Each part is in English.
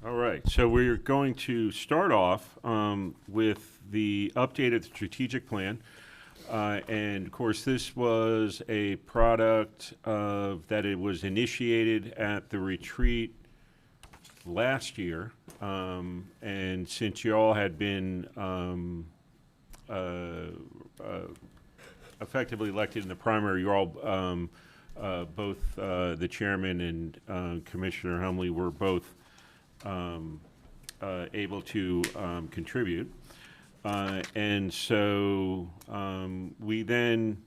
All right, so we're going to start off with the updated strategic plan. And of course, this was a product of that it was initiated at the retreat last year. And since you all had been effectively elected in the primary, you're all both the chairman and Commissioner Humley were both able to contribute. And so we then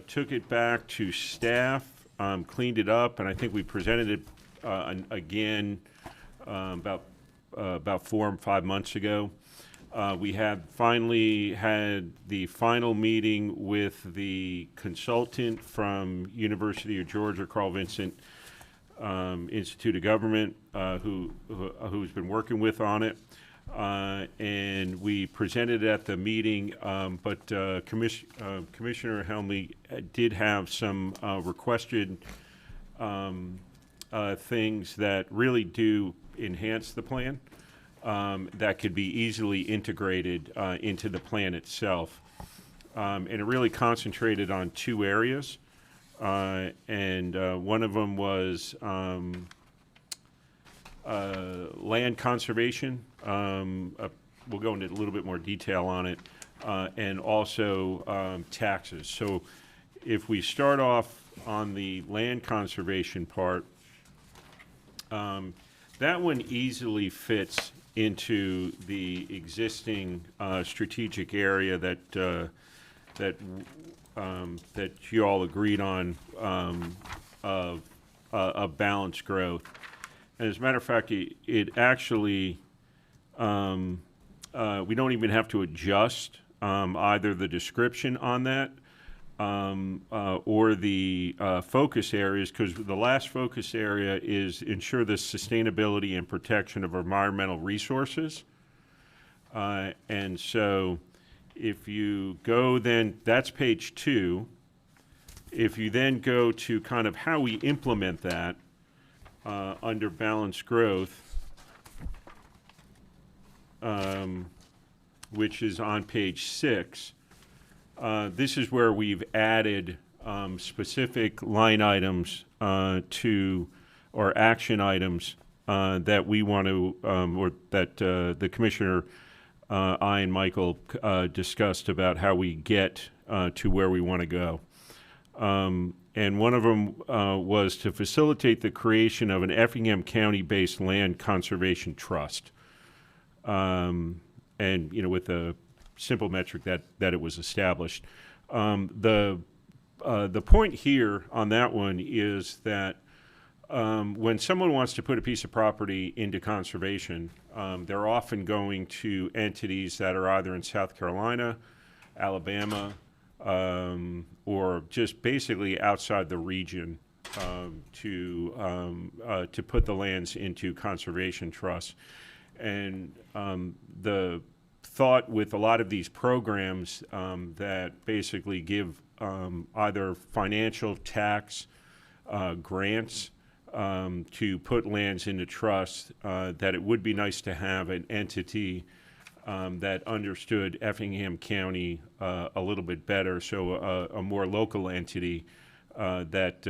took it back to staff, cleaned it up, and I think we presented it again about 4 or 5 months ago. We had finally had the final meeting with the consultant from University of Georgia, Carl Vincent Institute of Government, who's been working with on it. And we presented at the meeting, but Commissioner Helmy did have some requested things that really do enhance the plan that could be easily integrated into the plan itself. And it really concentrated on 2 areas. And one of them was land conservation. We'll go into a little bit more detail on it, and also taxes. So if we start off on the land conservation part, that one easily fits into the existing strategic area that you all agreed on of balanced growth. And as a matter of fact, it actually, we don't even have to adjust either the description on that or the focus areas, because the last focus area is ensure the sustainability and protection of environmental resources. And so if you go then, that's page 2. If you then go to kind of how we implement that under balanced growth, which is on page 6, this is where we've added specific line items to, or action items that we want to, or that the Commissioner, I and Michael discussed about how we get to where we want to go. And one of them was to facilitate the creation of an Effingham County-based land conservation trust. And, you know, with a simple metric that it was established. The point here on that one is that when someone wants to put a piece of property into conservation, they're often going to entities that are either in South Carolina, Alabama, or just basically outside the region to put the lands into conservation trusts. And the thought with a lot of these programs that basically give either financial, tax, grants to put lands into trust, that it would be nice to have an entity that understood Effingham County a little bit better, so a more local entity that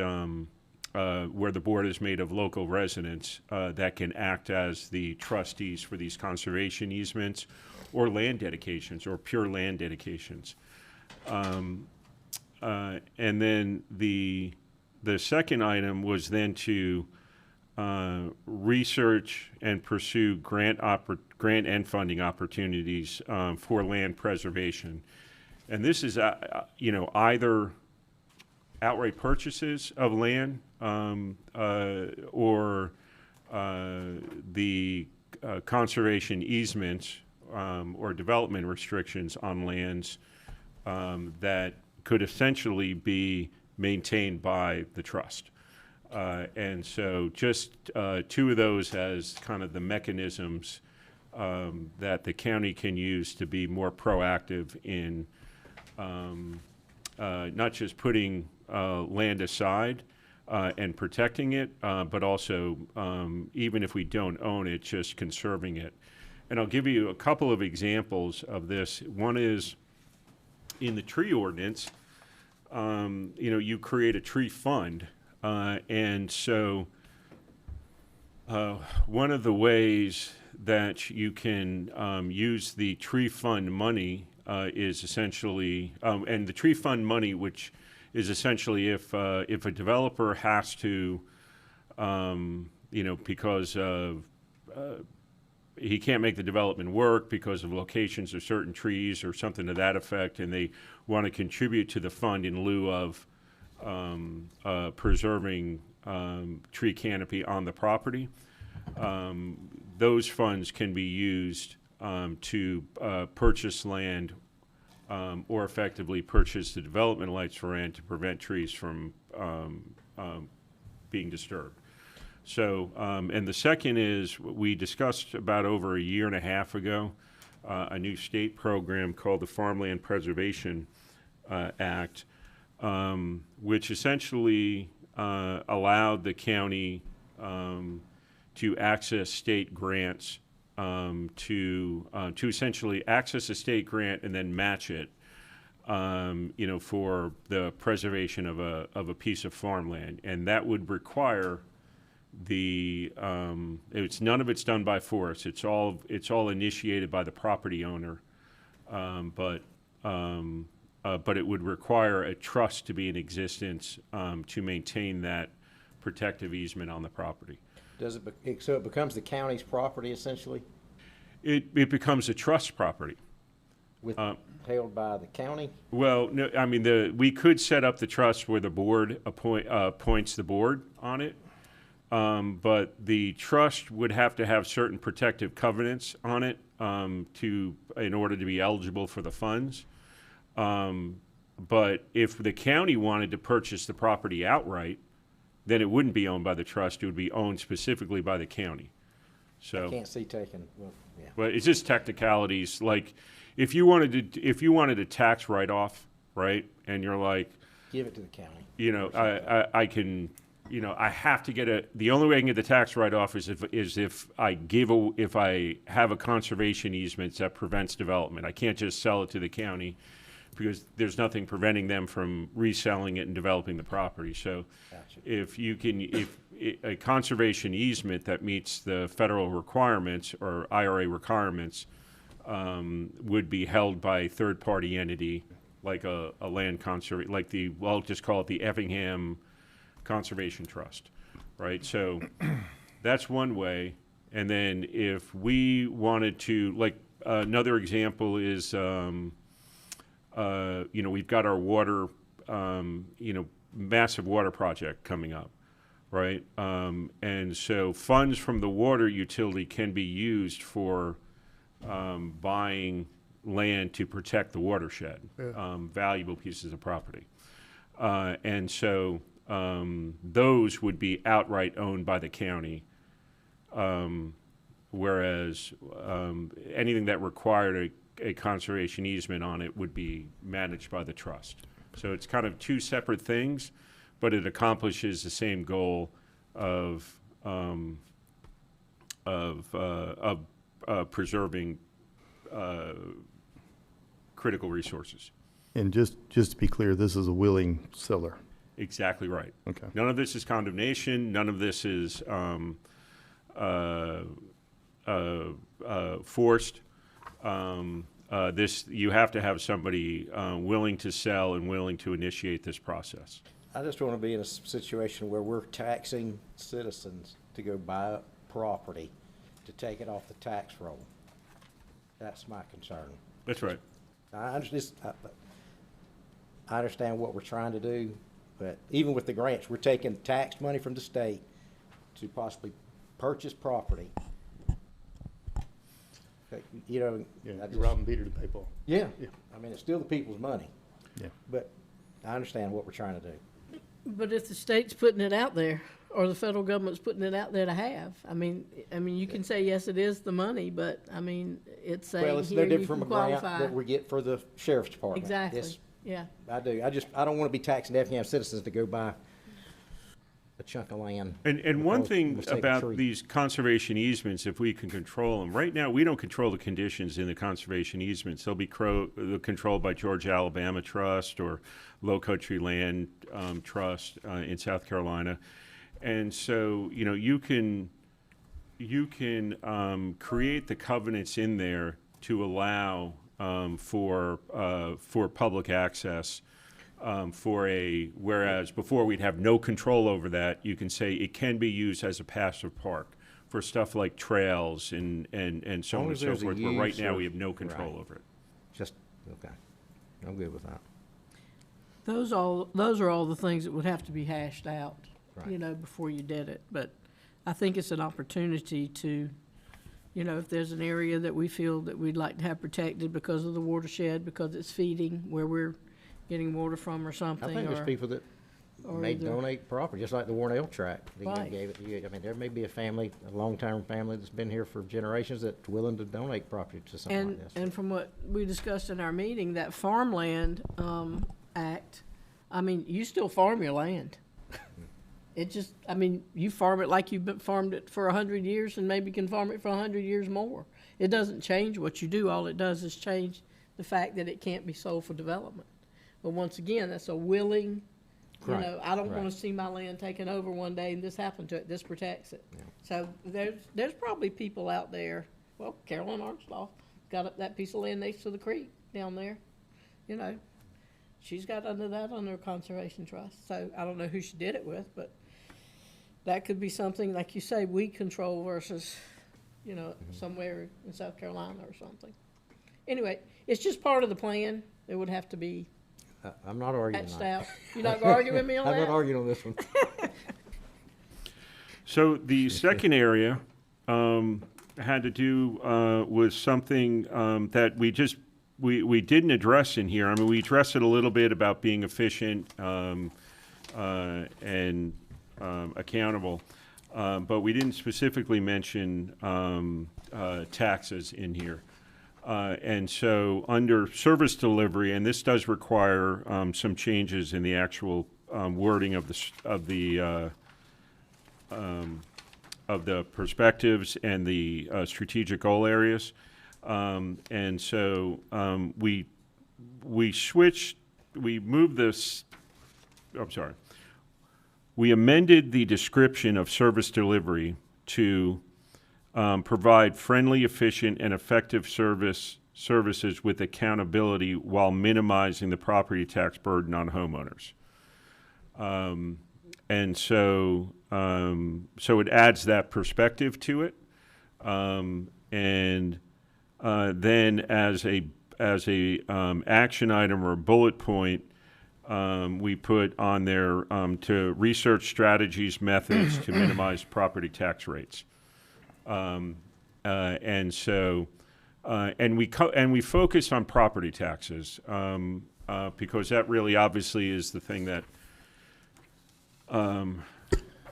where the board is made of local residents that can act as the trustees for these conservation easements or land dedications or pure land dedications. And then the second item was then to research and pursue grant and funding opportunities for land preservation. And this is, you know, either outright purchases of land or the conservation easements or development restrictions on lands that could essentially be maintained by the trust. And so just 2 of those as kind of the mechanisms that the county can use to be more proactive in not just putting land aside, and protecting it, but also, even if we don't own it, just conserving it. And I'll give you a couple of examples of this. One is in the tree ordinance, you create a tree fund. And so one of the ways that you can use the tree fund money is essentially, and the tree fund money, which is essentially if a developer has to, because he can't make the development work because of locations of certain trees or something to that effect, and they want to contribute to the fund in lieu of preserving tree canopy on the property. Those funds can be used to purchase land or effectively purchase the development rights for land to prevent trees from being disturbed. So, and the second is, we discussed about over a year and a half ago a new state program called the Farmland Preservation Act, which essentially allowed the county to access state grants, to essentially access a state grant and then match it, for the preservation of a piece of farmland, and that would require none of it's done by force. It's all initiated by the property owner, but it would require a trust to be in existence to maintain that protective easement on the property. So it becomes the county's property essentially? It becomes a trust property. Held by the county? Well, no, I mean, we could set up the trust where the board appoints the board on it, but the trust would have to have certain protective covenants on it in order to be eligible for the funds. But if the county wanted to purchase the property outright, then it wouldn't be owned by the trust. It would be owned specifically by the county. So I can't see taking. Well, yeah. But it's just technicalities. Like, if you wanted a tax write-off, right, and you're like, give it to the county. I can, I have to get the only way I can get the tax write-off is if I have a conservation easement that prevents development. I can't just sell it to the county because there's nothing preventing them from reselling it and developing the property. So Gotcha. if a conservation easement that meets the federal requirements or IRA requirements would be held by a third-party entity, like a land conservation, like I'll just call it the Effingham Conservation Trust, right? So that's one way. And then if we wanted to, like, another example is, we've got our water, massive water project coming up, right? And so funds from the water utility can be used for buying land to protect the watershed, valuable pieces of property. And so those would be outright owned by the county, whereas anything that required a conservation easement on it would be managed by the trust. So it's kind of two separate things, but it accomplishes the same goal of preserving critical resources. And just to be clear, this is a willing seller. Exactly right. Okay. None of this is condemnation. None of this is forced. You have to have somebody willing to sell and willing to initiate this process. I just want to be in a situation where we're taxing citizens to go buy up property to take it off the tax roll. That's my concern. That's right. I understand what we're trying to do, but even with the grants, we're taking tax money from the state to possibly purchase property. Yeah, you're robbing Peter to pay Paul. Yeah. Yeah. I mean, it's still the people's money. Yeah. But I understand what we're trying to do. But if the state's putting it out there, or the federal government's putting it out there to have, I mean, you can say, yes, it is the money, but, I mean, it's saying Well, it's no here you different from can a grant qualify. that we get for the sheriff's department. Exactly, Yes, yeah. I do. I don't want to be taxing Effingham citizens to go buy a chunk of land. And one because thing we'll save a about tree. these conservation easements, if we can control them, right now, we don't control the conditions in the conservation easements. They're controlled by Georgia Alabama Trust or Low Country Land Trust in South Carolina. And so, you know, you can create the covenants in there to allow for public access. Whereas before we'd have no control over that, you can say it can be used as a passive park for stuff like trails and so Long on and as so there's a forth, where right use now of- we have no control right. over it. Just, okay, I'm good with that. Those are all the things that would have to be hashed out, you Right. know, before you did it. But I think it's an opportunity to, you know, if there's an area that we feel that we'd like to have protected because of the watershed, because it's feeding where we're getting water from or I something, think there's or, people that or may either- donate property, just like the Warnell tract. They Right. gave it, I mean, there may be a family, a long-term family that's been here for generations that's willing to donate property to something like this. and from what we discussed in our meeting, that farmland, act, I mean, you still farm your land. It just, I mean, you farm it like you've been farmed it for 100 years and maybe can farm it for 100 years more. It doesn't change what you do. All it does is change the fact that it can't be sold for development. But once again, that's a willing, you Right, know, I don't want right. to see my land taken over one day and this happen to it. This protects it. So there's probably people out there, well, Carolyn Armstrong got that piece of land next to the creek down there, you know. She's got under her conservation trust. So I don't know who she did it with, but that could be something, like you say, we control versus, you know, somewhere in South Carolina or something. Anyway, it's just part of the plan. It would have to be I'm not arguing hatched on it. out. You're not gonna argue with me on I'm not that? arguing on this one. So the second area had to do with something that we didn't address in here. I mean, we addressed it a little bit about being efficient and accountable, but we didn't specifically mention taxes in here. And so under service delivery, and this does require some changes in the actual wording of the perspectives and the strategic goal areas. And so we moved this, I'm sorry. We amended the description of service delivery to provide friendly, efficient, and effective services with accountability while minimizing the property tax burden on homeowners. And so it adds that perspective to it. And then as a action item or a bullet point, we put on there to research strategies, methods to minimize property tax rates. And so, and we focus on property taxes because that really obviously is the thing that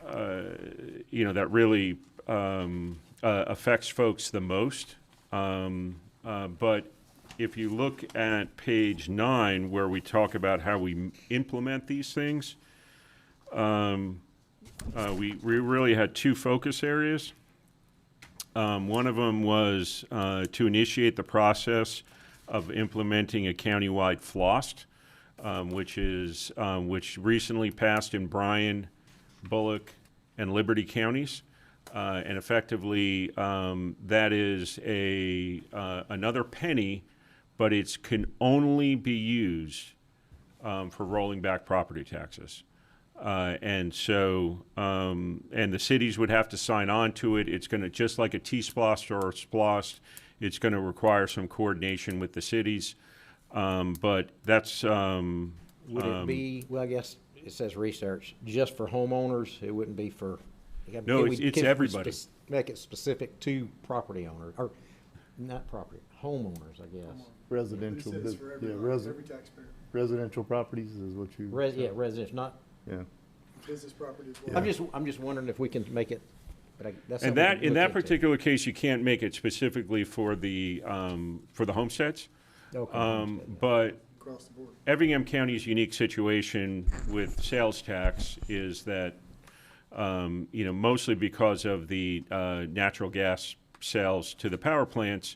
that really affects folks the most. But if you look at page 9, where we talk about how we implement these things, we really had two focus areas. One of them was to initiate the process of implementing a countywide FLOST, which recently passed in Bryan, Bullock, and Liberty counties. And effectively, that is another penny, but it can only be used for rolling back property taxes. And so, and the cities would have to sign on to it. It's going to, just like a T-SPLOST or a SPLOST, it's going to require some coordination with the cities. But that's, Would it be, well, I guess it says research, just for homeowners? It wouldn't be for? No, can it's can we everybody. Make it specific to property owners, or not property, homeowners, I guess. Residential, It says for every taxpayer, residential properties is what you. Yeah, residential, not, Yeah. business property as well. I'm just wondering if we can make it, but that's and something that, to in look that into. particular case, you can't make it specifically for the homesteads. Okay. But Across the board. Effingham County's unique situation with sales tax is that mostly because of the natural gas sales to the power plants.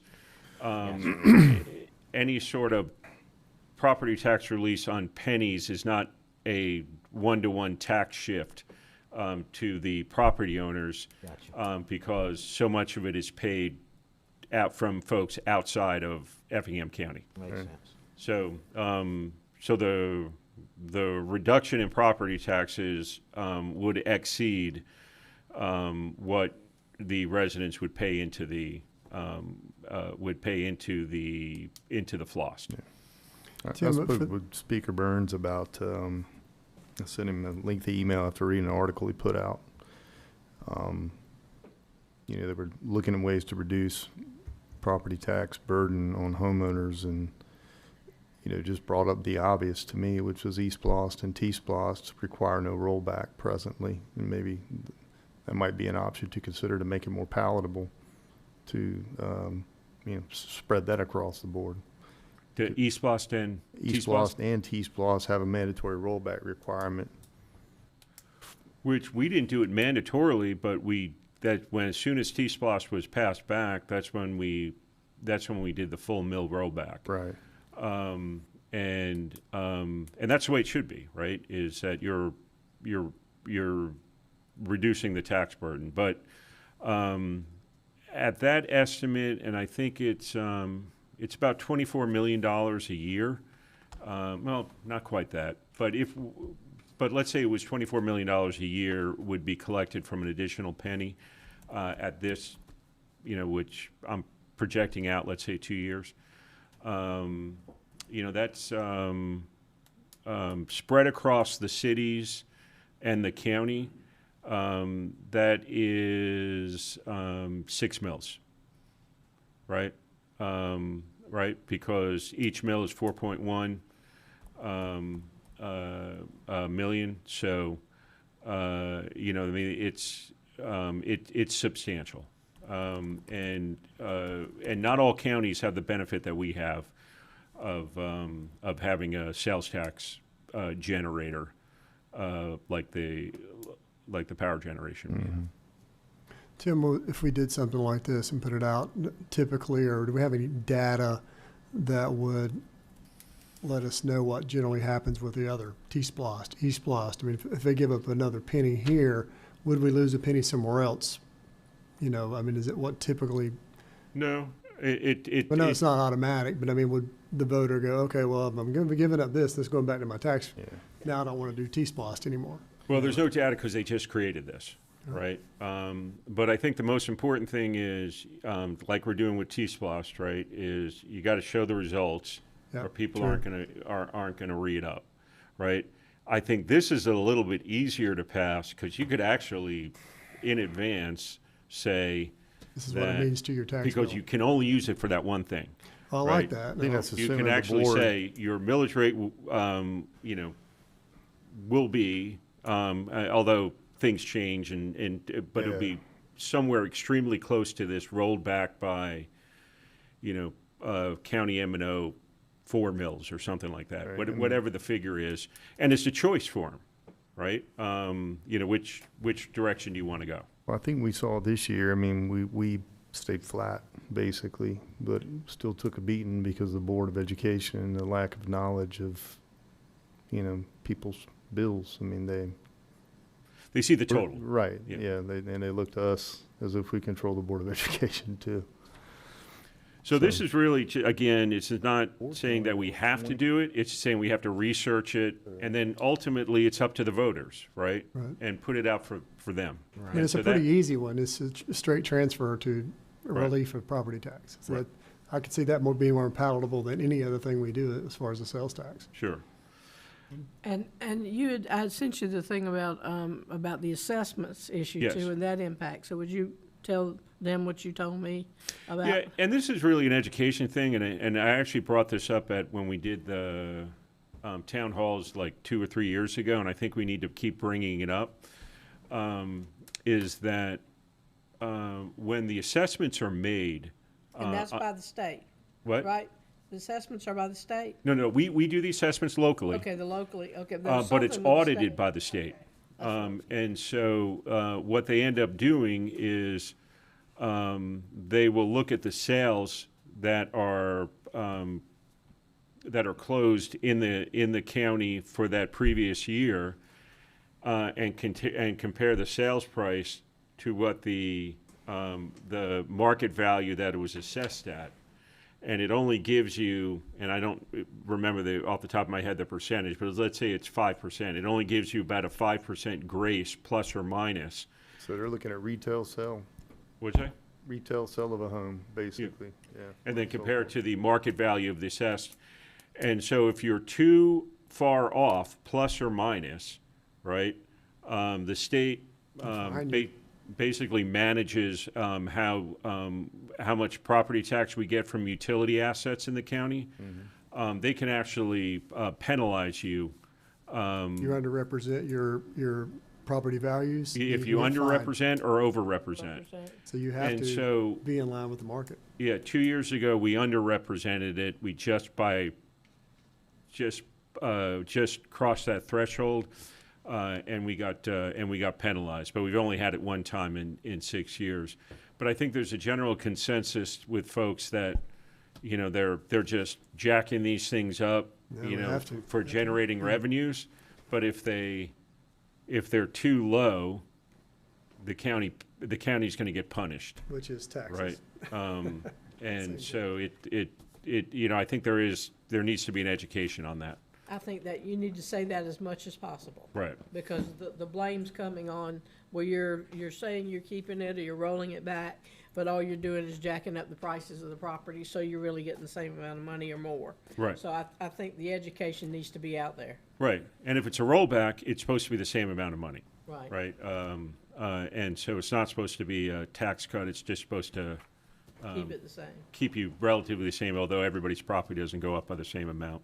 Any sort of property tax release on pennies is not a one-to-one tax shift to the property owners, Gotcha. because so much of it is paid out from folks outside of Effingham County. Makes sense. So, so the reduction in property taxes would exceed what the residents would pay into the into the FLOST. I Tim, spoke for- with Speaker Burns about, I sent him a lengthy email after reading an article he put out. They were looking at ways to reduce property tax burden on homeowners and, just brought up the obvious to me, which was East-Splost and T-Splost require no rollback presently. And maybe that might be an option to consider to make it more palatable to, spread that across the board. The East-Splost and East-Splost and T-Splost have a mandatory rollback requirement. which we didn't do it mandatorily, but as soon as T-Splost was passed back, that's when we did the full mill rollback. Right. And that's the way it should be, right? Is that you're reducing the tax burden, but at that estimate, and I think it's about $24 million a year. Well, not quite that, but let's say it was $24 million a year would be collected from an additional penny at this, which I'm projecting out, let's say 2 years. That's spread across the cities and the county. That is 6 mills, right? Right, because each mill is 4.1 million. So, it's substantial, and not all counties have the benefit that we have of having a sales tax generator like the power generation we have. Tim, if we did something like this and put it out typically, or do we have any data that would let us know what generally happens with the other T-Splost, East-Splost? I mean, if they give up another penny here, would we lose a penny somewhere else? Is it what typically? No, Well, no, it's not automatic, but would the voter go, okay, well, if I'm going to be giving up this going back to my tax. Yeah. Now I don't want to do T-Splost anymore. Well, there's no data because they just created this, right? But I think the most important thing is, like we're doing with T-Splost, right, is you got to show the results, Yeah, or people true. aren't gonna read up, right? I think this is a little bit easier to pass because you could actually, in advance, say This is what it that- means to your tax because bill. you can only use it for that one thing. I right. like that. I think that's You assuming can the actually board- say your millage rate, will be, although things change but it'll Yeah. be somewhere extremely close to this, rolled back by, county M&O 4 mills or something like that, Right. whatever the figure is, and it's a choice for them, right? Which direction do you want to go? Well, I think we saw this year, we stayed flat, basically, but still took a beating because of the Board of Education and the lack of knowledge of, people's bills. They see the total. Right, Yeah. yeah, and they look to us as if we control the Board of Education too. So this is really, again, it's not saying that we have to do it, it's saying we have to research it, and then ultimately it's up to the voters, right? Right. And put it out for them. And it's So a that- pretty easy one. It's a straight transfer to relief of property tax. So Right. I could see that being more palatable than any other thing we do as far as the sales tax. Sure. And I had sent you the thing about the assessments issue Yes. too, and that impact. So would you tell them what you told me about? Yeah, and this is really an education thing, and I actually brought this up when we did the town halls like 2 or 3 years ago, and I think we need to keep bringing it up, is that when the assessments are made. And that's by the state, What? right? The assessments are by the state? No, we do the assessments locally. Okay, the locally, okay. But it's audited by the state. And so what they end up doing is they will look at the sales that are closed in the county for that previous year, and compare the sales price to what the market value that it was assessed at. And it only gives you, and I don't remember off the top of my head the percentage, but let's say it's 5%. It only gives you about a 5% grace, plus or minus. So they're looking at retail sale, What'd you say? retail sale of a home, basically, yeah. And then Retail compare it sale. to the market value of the assessed. And so if you're too far off, plus or minus, right, the state Fine you. basically manages how much property tax we get from utility assets in the county. They can actually penalize you You underrepresent your property values. if you get fined. underrepresent or overrepresent. So you have And to so, be in line with the market. yeah, 2 years ago, we underrepresented it. We just crossed that threshold, and we got penalized. But we've only had it one time in 6 years. But I think there's a general consensus with folks that, you know, they're just jacking these things up, Yeah, you we know, have to. for generating revenues. But if they're too low, the county's going to get punished. Which is taxes. Right. And Same so you know, I think there needs to be an education on that. I think that you need to say that as much as possible. Right. Because the blame's coming on where you're saying you're keeping it or you're rolling it back, but all you're doing is jacking up the prices of the property, so you're really getting the same amount of money or more. Right. So I think the education needs to be out there. Right. And if it's a rollback, it's supposed to be the same amount of money. Right. Right. And so it's not supposed to be a tax cut. It's just supposed to Keep it the same. keep you relatively the same, although everybody's property doesn't go up by the same amount.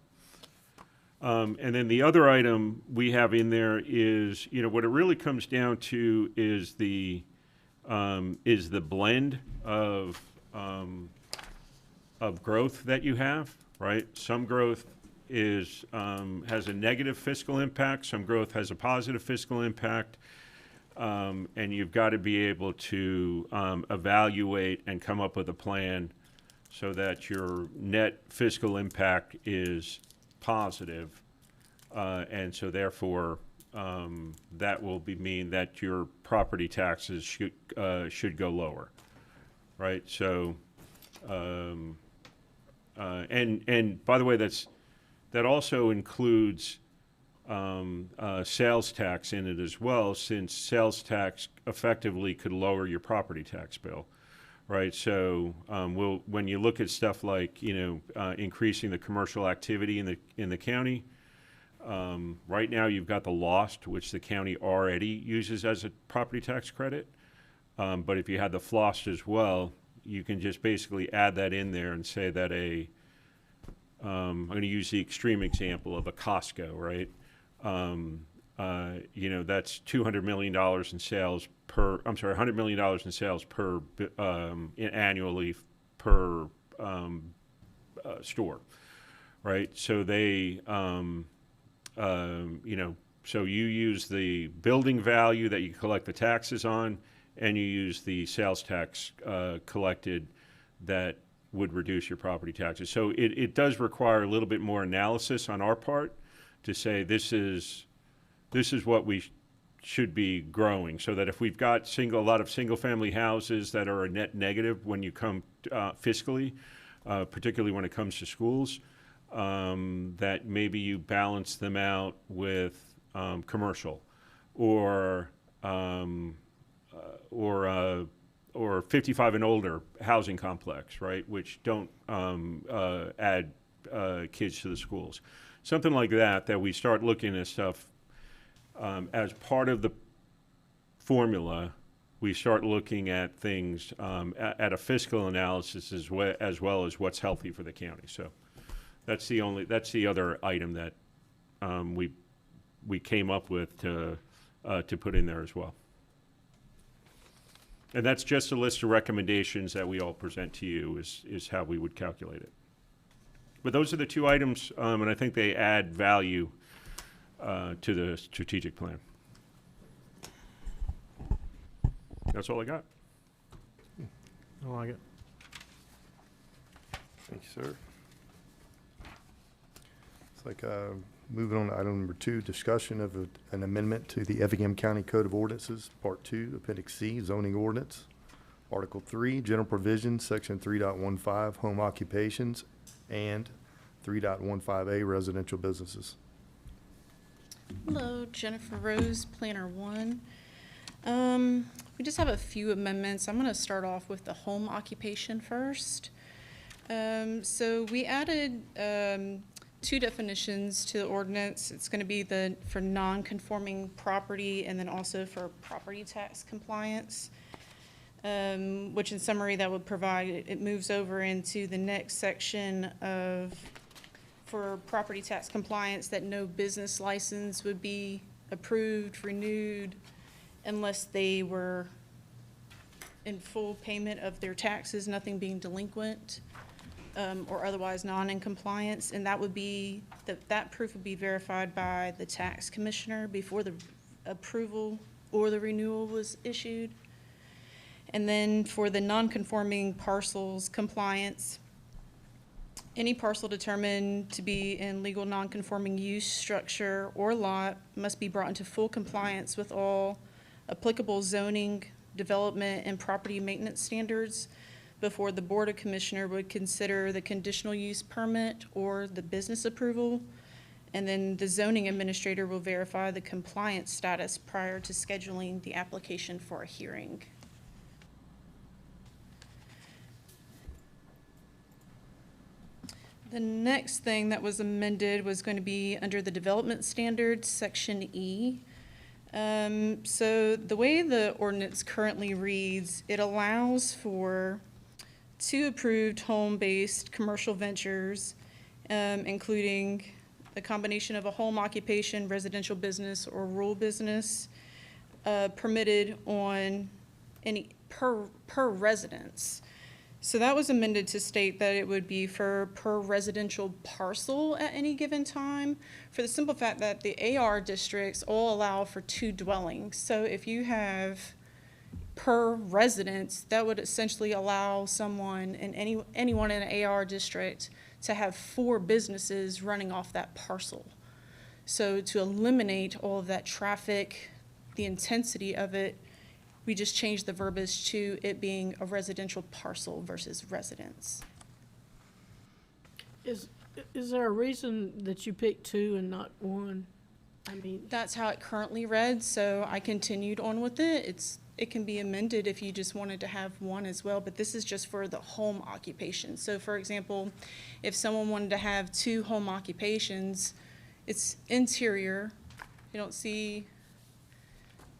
And then the other item we have in there is, you know, what it really comes down to is the blend of growth that you have, right? Some growth has a negative fiscal impact, some growth has a positive fiscal impact, and you've got to be able to evaluate and come up with a plan so that your net fiscal impact is positive, and so therefore that will mean that your property taxes should go lower, right? So, and by the way, that also includes sales tax in it as well, since sales tax effectively could lower your property tax bill. Right, so when you look at stuff like, you know, increasing the commercial activity in the county, right now you've got the lost, which the county already uses as a property tax credit. But if you had the flost as well, you can just basically add that in there and say that I'm going to use the extreme example of a Costco, right? You know, that's $200 million in sales $100 million in sales per annually per store, right? So they, you know, so you use the building value that you collect the taxes on, and you use the sales tax collected that would reduce your property taxes. So it does require a little bit more analysis on our part to say this is what we should be growing, so that if we've got a lot of single-family houses that are a net negative when you come fiscally, particularly when it comes to schools, that maybe you balance them out with commercial or 55 and older housing complex, right, which don't add kids to the schools. Something like that we start looking at stuff as part of the formula. We start looking at things at a fiscal analysis as well as what's healthy for the county. So that's the other item that we came up with to put in there as well. And that's just a list of recommendations that we all present to you is how we would calculate it. But those are the two items, and I think they add value to the strategic plan. That's all I got. I like it. Thank you, sir. It's like, moving on to item number 2, discussion of an amendment to the Effingham County Code of Ordinances, Part 2, Appendix C, zoning ordinance. Article 3, general provisions, Section 3.15, home occupations, and 3.15A, residential businesses. Hello, Jennifer Rose, Planner 1. We just have a few amendments. I'm going to start off with the home occupation first. So we added 2 definitions to the ordinance. It's going to be for non-conforming property and then also for property tax compliance, which in summary that would provide, it moves over into the next section for property tax compliance, that no business license would be approved, renewed, unless they were in full payment of their taxes, nothing being delinquent, or otherwise non in compliance. And that would be, that proof would be verified by the tax commissioner before the approval or the renewal was issued. And then for the non-conforming parcels compliance, any parcel determined to be in legal non-conforming use, structure, or lot must be brought into full compliance with all applicable zoning, development, and property maintenance standards before the Board of Commissioner would consider the conditional use permit or the business approval. And then the zoning administrator will verify the compliance status prior to scheduling the application for a hearing. The next thing that was amended was going to be under the development standards, Section E. So the way the ordinance currently reads, it allows for 2 approved home-based commercial ventures, including a combination of a home occupation, residential business, or rural business, permitted on any per residence. So that was amended to state that it would be per residential parcel at any given time, for the simple fact that the AR districts all allow for 2 dwellings. So if you have per residence, that would essentially allow someone in anyone in an AR district to have 4 businesses running off that parcel. So to eliminate all of that traffic, the intensity of it, we just changed the verbiage to it being a residential parcel versus residence. Is there a reason that you picked 2 and not 1? I mean, That's how it currently read, so I continued on with it. It can be amended if you just wanted to have 1 as well, but this is just for the home occupation. So for example, if someone wanted to have 2 home occupations, it's interior. You don't see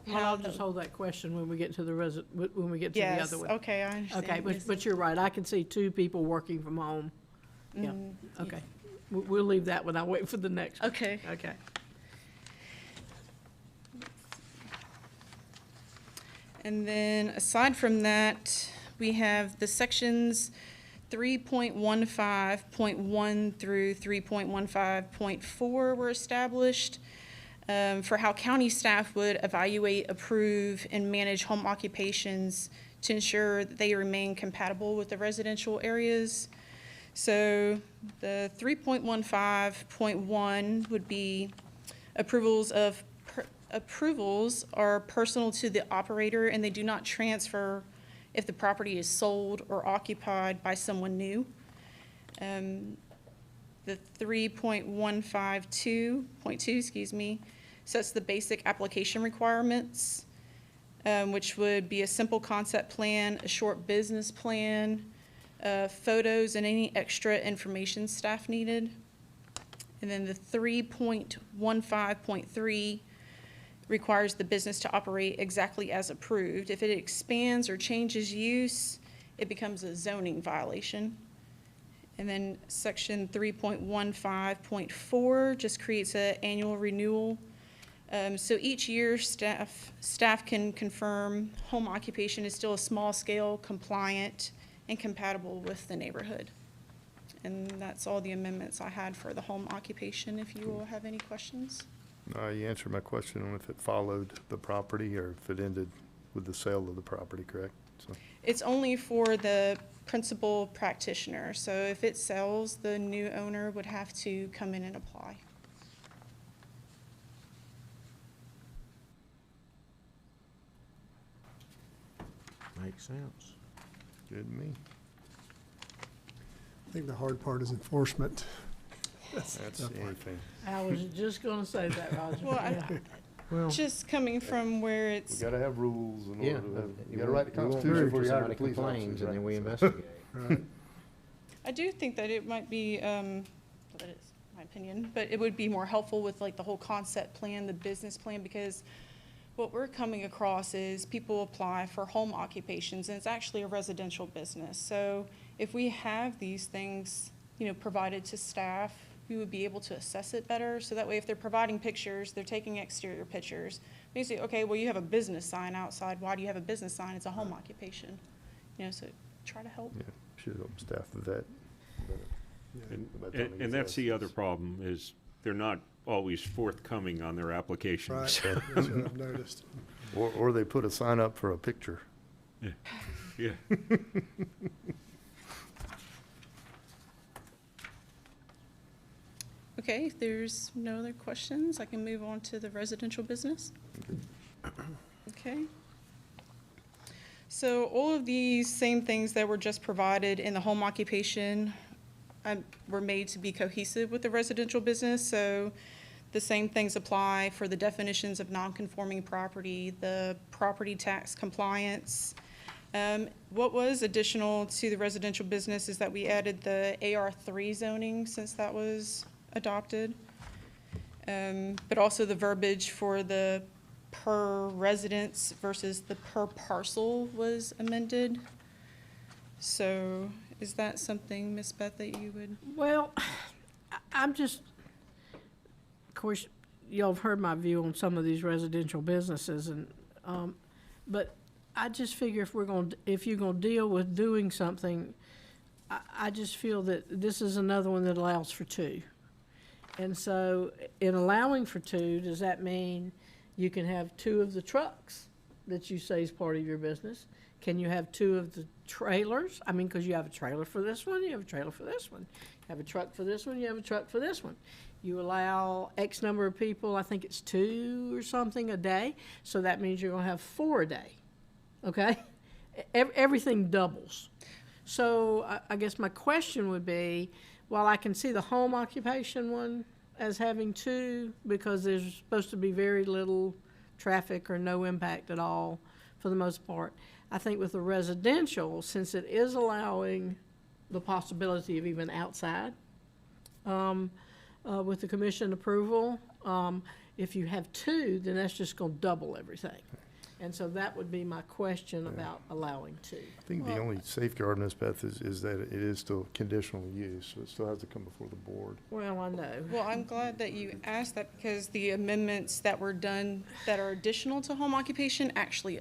well, how. I'll just hold that question when we get to the when we get to the Yes, other one. okay, I understand. Okay, Yes. but you're right. I can see 2 people working from home. Yeah, okay. We'll leave that one. I'll wait for the next one. Okay. Okay. And then aside from that, we have the sections 3.15.1 through 3.15.4 were established for how county staff would evaluate, approve, and manage home occupations to ensure that they remain compatible with the residential areas. So the 3.15.1 would be approvals are personal to the operator and they do not transfer if the property is sold or occupied by someone new. The 3.152.2, sets the basic application requirements, which would be a simple concept plan, a short business plan, photos, and any extra information staff needed. And then the 3.15.3 requires the business to operate exactly as approved. If it expands or changes use, it becomes a zoning violation. And then section 3.15.4 just creates an annual renewal. So each year, staff can confirm home occupation is still a small scale, compliant, and compatible with the neighborhood. And that's all the amendments I had for the home occupation, if you all have any questions. You answered my question on if it followed the property or if it ended with the sale of the property, correct? So, It's only for the principal practitioner, so if it sells, the new owner would have to come in and apply. Makes sense. good to me. I think the hard part is enforcement. That's anything. I was just gonna say that, Roger. Well, Yeah. Well, Just coming from where We it's, gotta have rules in Yeah. order to have, you You gotta write the won't Constitution move before till you hire somebody the police complains, officers, and then right? we So- investigate. Right. I do think that it might be, that is my opinion, but it would be more helpful with like the whole concept plan, the business plan, because what we're coming across is people apply for home occupations, and it's actually a residential business. So if we have these things, provided to staff, we would be able to assess it better. So that way, if they're providing pictures, they're taking exterior pictures. Basically, okay, well, you have a business sign outside. Why do you have a business sign? It's a home occupation. So try to help. Yeah, should help staff with that. And that's the other problem, is they're not always forthcoming on their applications. Right, that's what I've noticed. Or they put a sign up for a picture. Yeah. Okay, if there's no other questions, I can move on to the residential business. Okay. So all of these same things that were just provided in the home occupation were made to be cohesive with the residential business. So the same things apply for the definitions of nonconforming property, the property tax compliance. What was additional to the residential business is that we added the AR3 zoning since that was adopted. But also the verbiage for the per residence versus the per parcel was amended. So is that something, Ms. Beth, that you would? Well, I'm just, of course, y'all have heard my view on some of these residential businesses, and, but I just figure if you're gonna deal with doing something, I just feel that this is another one that allows for two. And so, in allowing for two, does that mean you can have two of the trucks that you say is part of your business? Can you have two of the trailers? I mean, because you have a trailer for this one, you have a trailer for this one. You have a truck for this one, you have a truck for this one. You allow X number of people, I think it's 2 or something a day, so that means you're gonna have 4 a day, okay? Everything doubles. So I guess my question would be, while I can see the home occupation one as having 2, because there's supposed to be very little traffic or no impact at all for the most part, I think with the residential, since it is allowing the possibility of even outside, with the commission approval, if you have 2, then that's just gonna double everything. And so that would be my question about allowing 2. I think the only safeguard in this, Beth, is that it is still conditional use, so it still has to come before the board. Well, I know. Well, I'm glad that you asked that, because the amendments that were done that are additional to home occupation actually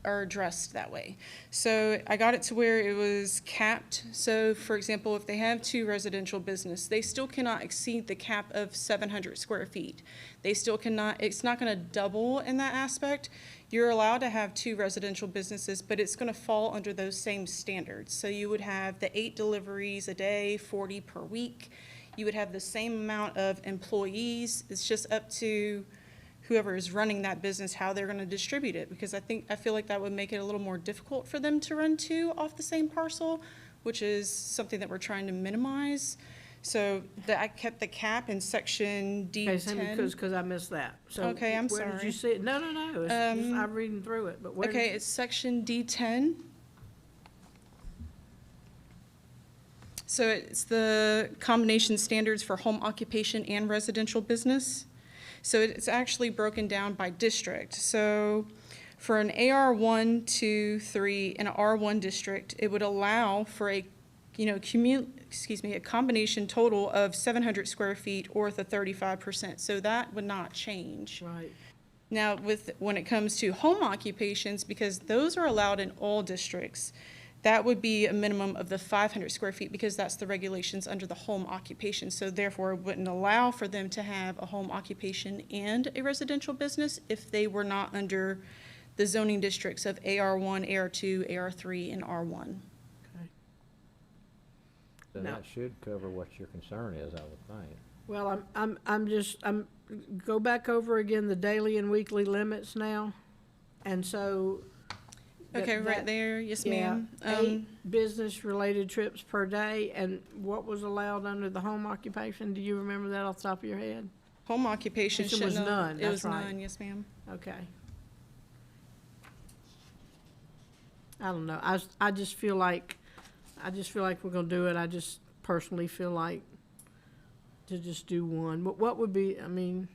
are addressed that way. So I got it to where it was capped. So for example, if they have 2 residential business, they still cannot exceed the cap of 700 square feet. They still cannot, it's not gonna double in that aspect. You're allowed to have 2 residential businesses, but it's gonna fall under those same standards. So you would have the 8 deliveries a day, 40 per week. You would have the same amount of employees. It's just up to whoever is running that business, how they're gonna distribute it. Because I feel like that would make it a little more difficult for them to run 2 off the same parcel, which is something that we're trying to minimize. So I kept the cap in section Okay, send me, D10. because I missed that. So Okay, I'm Where did you sorry. see it? No, it's just, I'm reading through it, but where? Okay, it's section D10. So it's the combination standards for home occupation and residential business. So it's actually broken down by district. So for an AR 1, 2, 3, and an R1 district, it would allow for a combination total of 700 square feet or the 35%. So that would not change. Right. Now, when it comes to home occupations, because those are allowed in all districts, that would be a minimum of the 500 square feet, because that's the regulations under the home occupation. So therefore, it wouldn't allow for them to have a home occupation and a residential business if they were not under the zoning districts of AR1, AR2, AR3, and R1. So No. that should cover what your concern is, I would think. Well, I'm, go back over again the daily and weekly limits now. And so. Okay, that- right there, yes, Yeah, ma'am. 8 business-related trips per day, and what was allowed under the home occupation? Do you remember that off the top of your head? Home occupation It shouldn't was have. none, It that's was right. none, yes, ma'am. Okay. I don't know, I just feel like we're gonna do it, I just personally feel like to just do one. But what would be, I mean,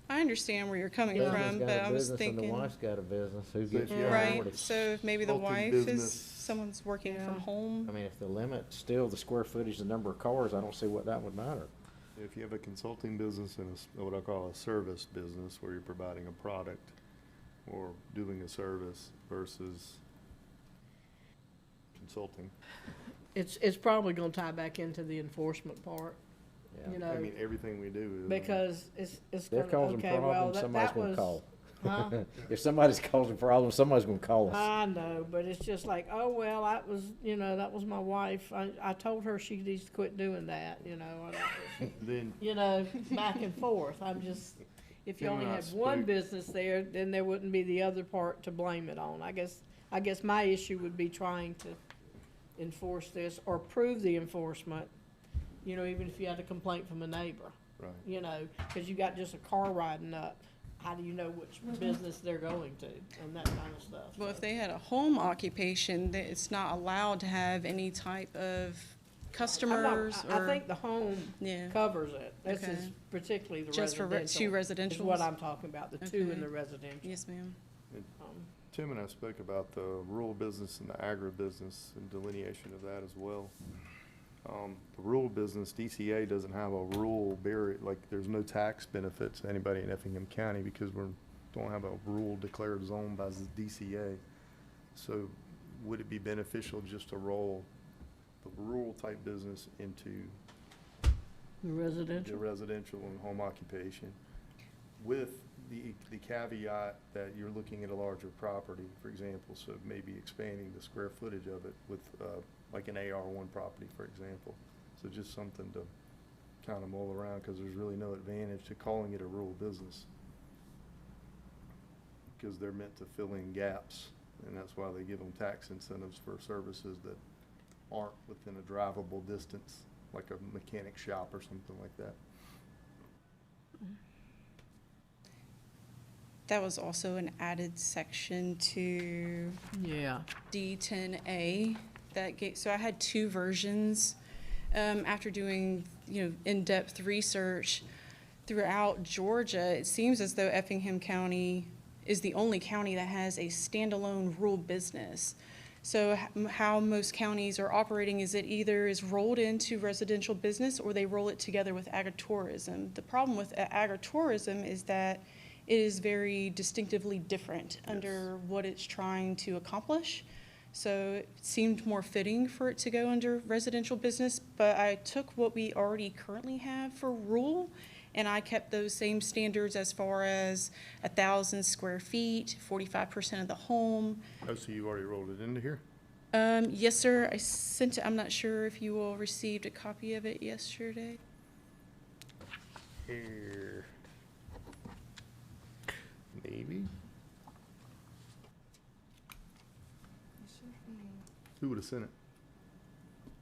I understand where you're coming Yeah. from, but I was thinking. And the wife's got a business, who gets Yeah. Right, priority? so if maybe the Consulting wife is, business. someone's working Yeah. from home. I mean, if the limit's still the square footage, the number of cars, I don't see what that would matter. If you have a consulting business and what I call a service business, where you're providing a product or doing a service versus consulting. it's probably gonna tie back into the enforcement part, you know, I mean, everything we do is. because it's They're gonna, causing okay, well, problems, that somebody's that gonna was. call. Huh? If somebody's causing problems, somebody's gonna call us. I know, but it's just like, oh, well, that was, that was my wife. I told her she needs to quit doing that, or that was, Then, back and forth. I'm just, if you Tim only and I had one spoke- business there, then there wouldn't be the other part to blame it on. I guess my issue would be trying to enforce this or prove the enforcement, even if you had a complaint from a neighbor, right. because you got just a car riding up. How do you know which business they're going to and that kind of stuff? Well, if so. they had a home occupation, that it's not allowed to have any type of customers I or. think the home Yeah. covers it. This Okay. is particularly the Just for residential. two residentials? Is what I'm talking about, the two Okay. in the residential. Yes, ma'am. Um, Tim and I spoke about the rural business and the agribusiness and delineation of that as well. The rural business, DCA doesn't have a rural barrier, like, there's no tax benefits to anybody in Effingham County because don't have a rural declared zone by the DCA. So would it be beneficial just to roll the rural type business into The the residential. residential and home occupation with the caveat that you're looking at a larger property, for example, so maybe expanding the square footage of it with, like an AR1 property, for example. So just something to kind of mull around, because there's really no advantage to calling it a rural business. Because they're meant to fill in gaps, and that's why they give them tax incentives for services that aren't within a drivable distance, like a mechanic shop or something like that. That was also an added section to Yeah. D10A so I had 2 versions. After doing, in-depth research throughout Georgia, it seems as though Effingham County is the only county that has a standalone rural business. So how most counties are operating is it either is rolled into residential business or they roll it together with agritourism. The problem with agritourism is that it is very distinctively different under what it's trying to accomplish. So it seemed more fitting for it to go under residential business, but I took what we already currently have for rural, and I kept those same standards as far as 1,000 square feet, 45% of the home. Oh, so you already rolled it into here? Yes, sir, I sent it, I'm not sure if you all received a copy of it yesterday. Here. Maybe? It should be, Who would have sent it?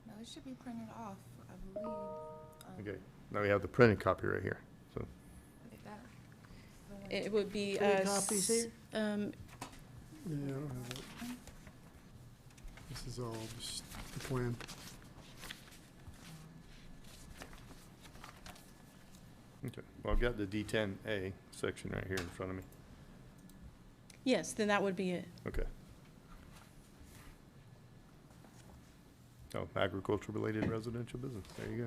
no, it should be printed off, I believe. Okay, now we have the printed copy right here, so. If that, It would be, Three copies here? Yeah, I don't have it. This is all just the plan. Okay, well, I've got the D10A section right here in front of me. yes, then that would be it. Okay. Oh, agriculture-related residential business, there you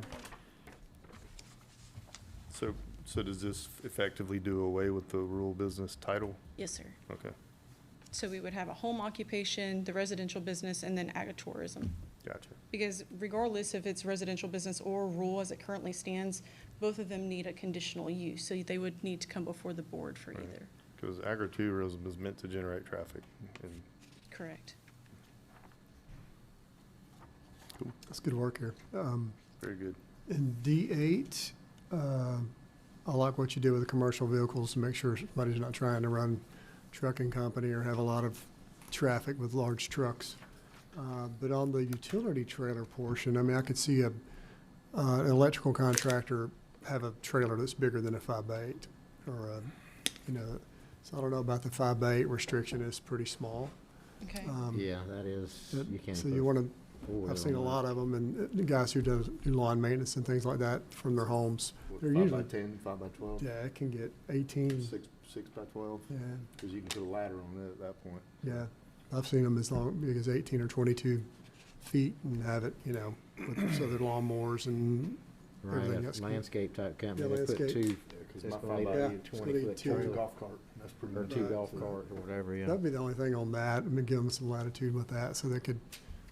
go. So does this effectively do away with the rural business title? Yes, sir. Okay, So we would have a home occupation, the residential business, and then agritourism. gotcha. Because regardless if it's residential business or rural as it currently stands, both of them need a conditional use, so they would need to come before the board for Right. either. Because agritourism is meant to generate traffic. And Correct. That's good work here. very good. In D8, I like what you did with the commercial vehicles to make sure somebody's not trying to run trucking company or have a lot of traffic with large trucks. But on the utility trailer portion, I mean, I could see an electrical contractor have a trailer that's bigger than a 5x8, or so I don't know about the 5x8 restriction. Is pretty small. Okay. Yeah, that is, you can't. So you want to. I've seen a lot of them, and the guys who do lawn maintenance and things like that from their homes. They're usually 5x10, 5x12? Yeah, it can get 18. 6x12? Yeah, Because you can put a ladder on it at that point. yeah. I've seen them as big as 18 or 22 feet and have it, so they're lawnmowers and everything Right, else. a landscape type company, Yeah, they put landscape. two, Because it's my gonna be 5x8 Yeah, a it's gonna 20 be foot two. trailer, golf cart. That's pretty or much two it. golf carts or whatever, yeah. That'd be the only thing on that. I mean, give them some latitude with that so they could,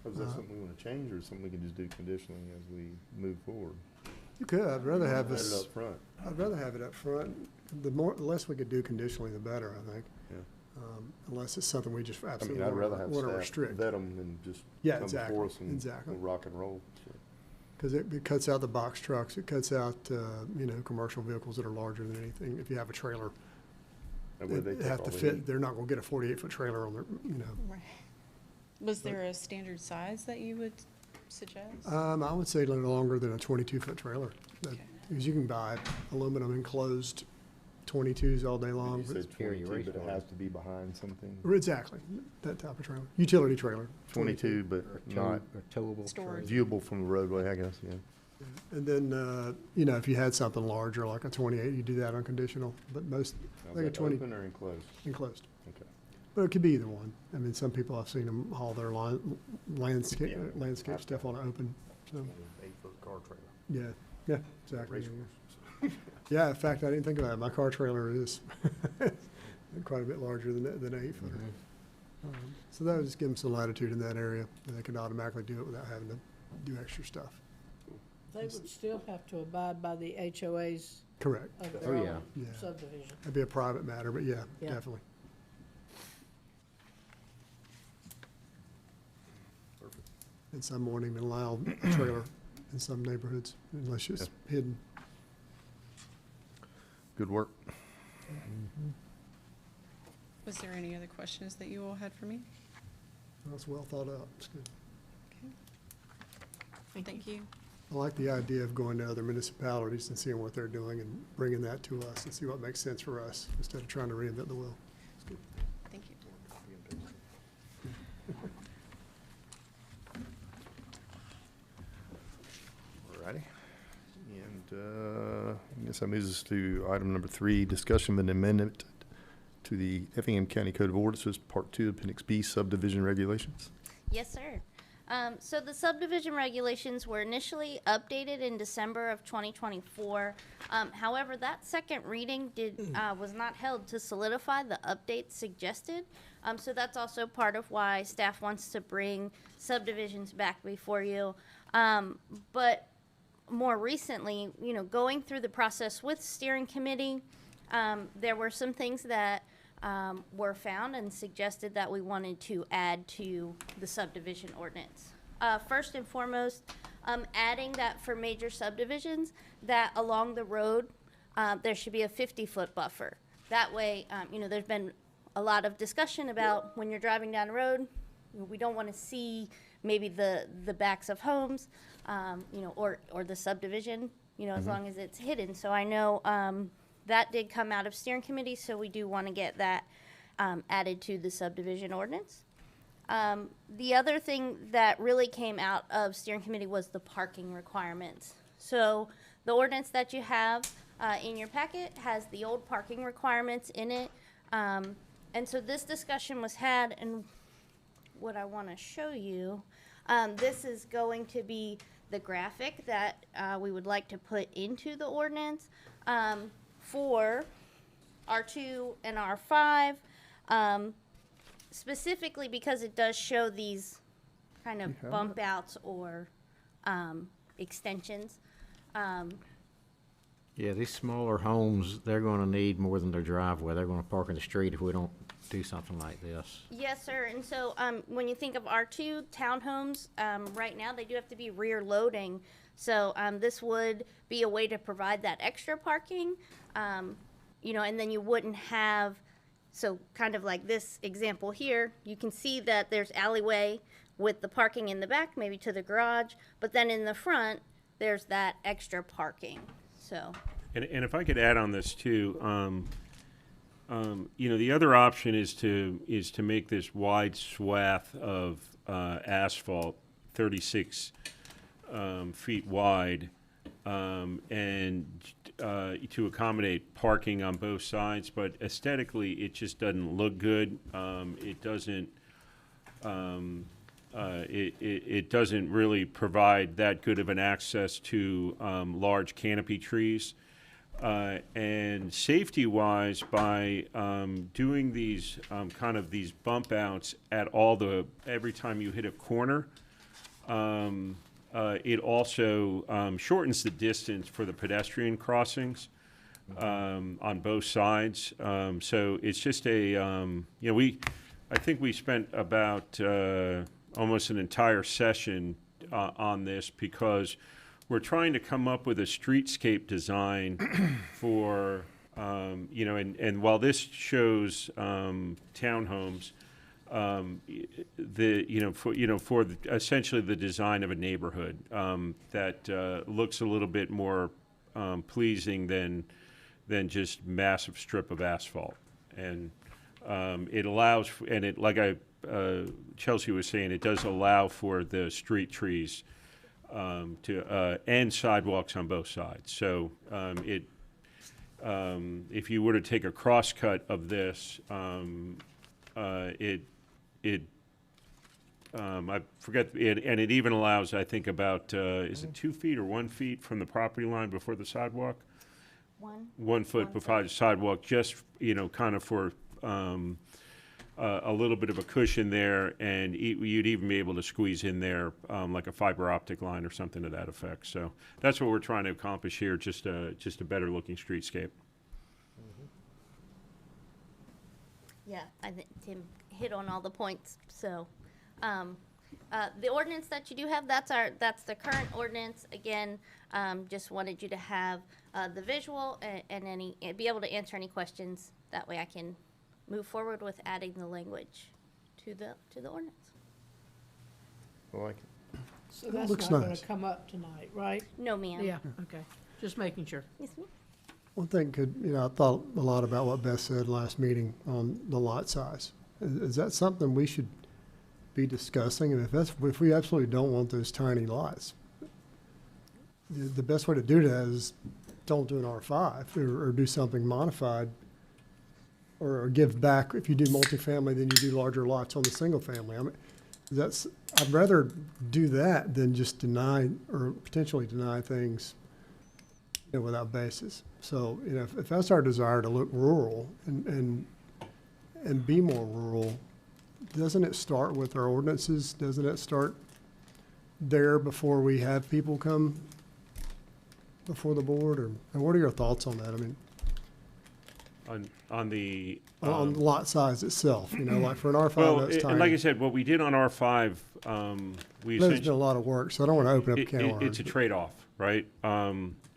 Is that something we want to change, or something we can just do conditionally as we move forward? you could, I'd rather have Put it this, up front. I'd rather have it up front. The less we could do conditionally, the better, I think. Yeah. Unless it's something we just I mean, absolutely I'd rather have want to staff restrict. vet them than just Yeah, come exactly, before us and exactly. we'll rock and roll. So, Because it cuts out the box trucks, it cuts out, commercial vehicles that are larger than anything. If you have a trailer, that way they they take have all to the fit, heat. they're not gonna get a 48-foot trailer on their, Right. Was there a standard size that you would suggest? I would say no longer than a 22-foot trailer. Okay. Because you can buy aluminum enclosed 22s all day long. You said carry your 22, but it race has to be behind something. Exactly, that type of trailer, utility trailer. 22, but Or not towable Storage. trailer. viewable from the roadway, I guess, yeah. And then, if you had something larger, like a 28, you do that unconditional, but most, Now, I is think a that 20 open or enclosed? enclosed. Okay. But it could be either one. I mean, some people, I've seen them haul their landscape Yeah. landscape stuff on open, so, 8-foot car trailer. yeah, exactly. Race Yeah, in fact, I didn't think of that. My car trailer is quite a bit larger than 8-footer. So that would just give them some latitude in that area, and they can automatically do it without having to do extra stuff. They would still have to abide by the HOAs Correct. of Oh, their yeah. own Yeah. subdivision. That'd be a private matter, but yeah, Yeah. definitely. And some won't even allow a trailer in some neighborhoods unless it's hidden. Good work. Was there any other questions that you all had for me? That's well thought out. It's good. Thank you. I like the idea of going to other municipalities and seeing what they're doing and bringing that to us and see what makes sense for us instead of trying to reinvent the wheel. It's good. Thank you. Alrighty. And I guess that moves us to item number 3, discussion of an amendment to the Effingham County Code of Ordinances, Part 2, Appendix B, subdivision regulations. Yes, sir. So the subdivision regulations were initially updated in December of 2024. However, that second reading was not held to solidify the updates suggested. So that's also part of why staff wants to bring subdivisions back before you. But more recently, going through the process with steering committee, there were some things that were found and suggested that we wanted to add to the subdivision ordinance. First and foremost, adding that for major subdivisions, that along the road, there should be a 50-foot buffer. That way, there's been a lot of discussion about when you're driving down the road, we don't want to see maybe the backs of homes, or the subdivision, as long as it's hidden. So I know that did come out of steering committee, so we do want to get that added to the subdivision ordinance. The other thing that really came out of steering committee was the parking requirements. So the ordinance that you have in your packet has the old parking requirements in it. And so this discussion was had, and what I want to show you, this is going to be the graphic that we would like to put into the ordinance for R2 and R5, specifically because it does show these kind of bump outs or extensions. Yeah, these smaller homes, they're gonna need more than their driveway. They're gonna park in the street if we don't do something like this. Yes, sir. And so, when you think of R2 townhomes, right now they do have to be rear loading. So, this would be a way to provide that extra parking, and then you wouldn't have, so kind of like this example here, you can see that there's alleyway with the parking in the back, maybe to the garage, but then in the front, there's that extra parking, so. And if I could add on this too, the other option is to make this wide swath of asphalt, 36 feet wide, and to accommodate parking on both sides. But aesthetically, it just doesn't look good. It doesn't. It doesn't really provide that good of an access to large canopy trees. And safety-wise, by doing these kind of these bump outs at every time you hit a corner, it also shortens the distance for the pedestrian crossings on both sides. So it's just I think we spent about almost an entire session on this because we're trying to come up with a streetscape design for, and while this shows townhomes, for essentially the design of a neighborhood that looks a little bit more pleasing than just massive strip of asphalt. And it allows, and it like Chelsea was saying, it does allow for the street trees and sidewalks on both sides. So if you were to take a cross cut of this, I forget, and it even allows, I think, about is it 2 feet or 1 feet from the property line before the sidewalk? 1 foot before the sidewalk, just kind of for a little bit of a cushion there, and you'd even be able to squeeze in there like a fiber optic line or something to that effect. So that's what we're trying to accomplish here, just a better looking streetscape. Yeah, I think Tim hit on all the points. So, the ordinance that you do have, that's the current ordinance. Again, just wanted you to have the visual and be able to answer any questions. That way I can move forward with adding the language to the ordinance. I like it. So that's looks not gonna nice. come up tonight, right? No, ma'am. Yeah, okay. Just making sure. Yes, ma'am. One thing I thought a lot about what Beth said last meeting on the lot size. Is that something we should be discussing? And if we absolutely don't want those tiny lots, the best way to do that is don't do an R5 or do something modified or give back. If you do multifamily, then you do larger lots on the single family. I mean, I'd rather do that than just deny or potentially deny things without basis. So, if that's our desire to look rural and be more rural, doesn't it start with our ordinances? Doesn't it start there before we have people come before the board? And what are your thoughts on that? I mean, On the on lot size itself, like for an R5, well, that's tiny. and like I said, what we did on R5, we There's been a essentially lot of work, so I don't want to open up a can of worms. it's a trade-off, right?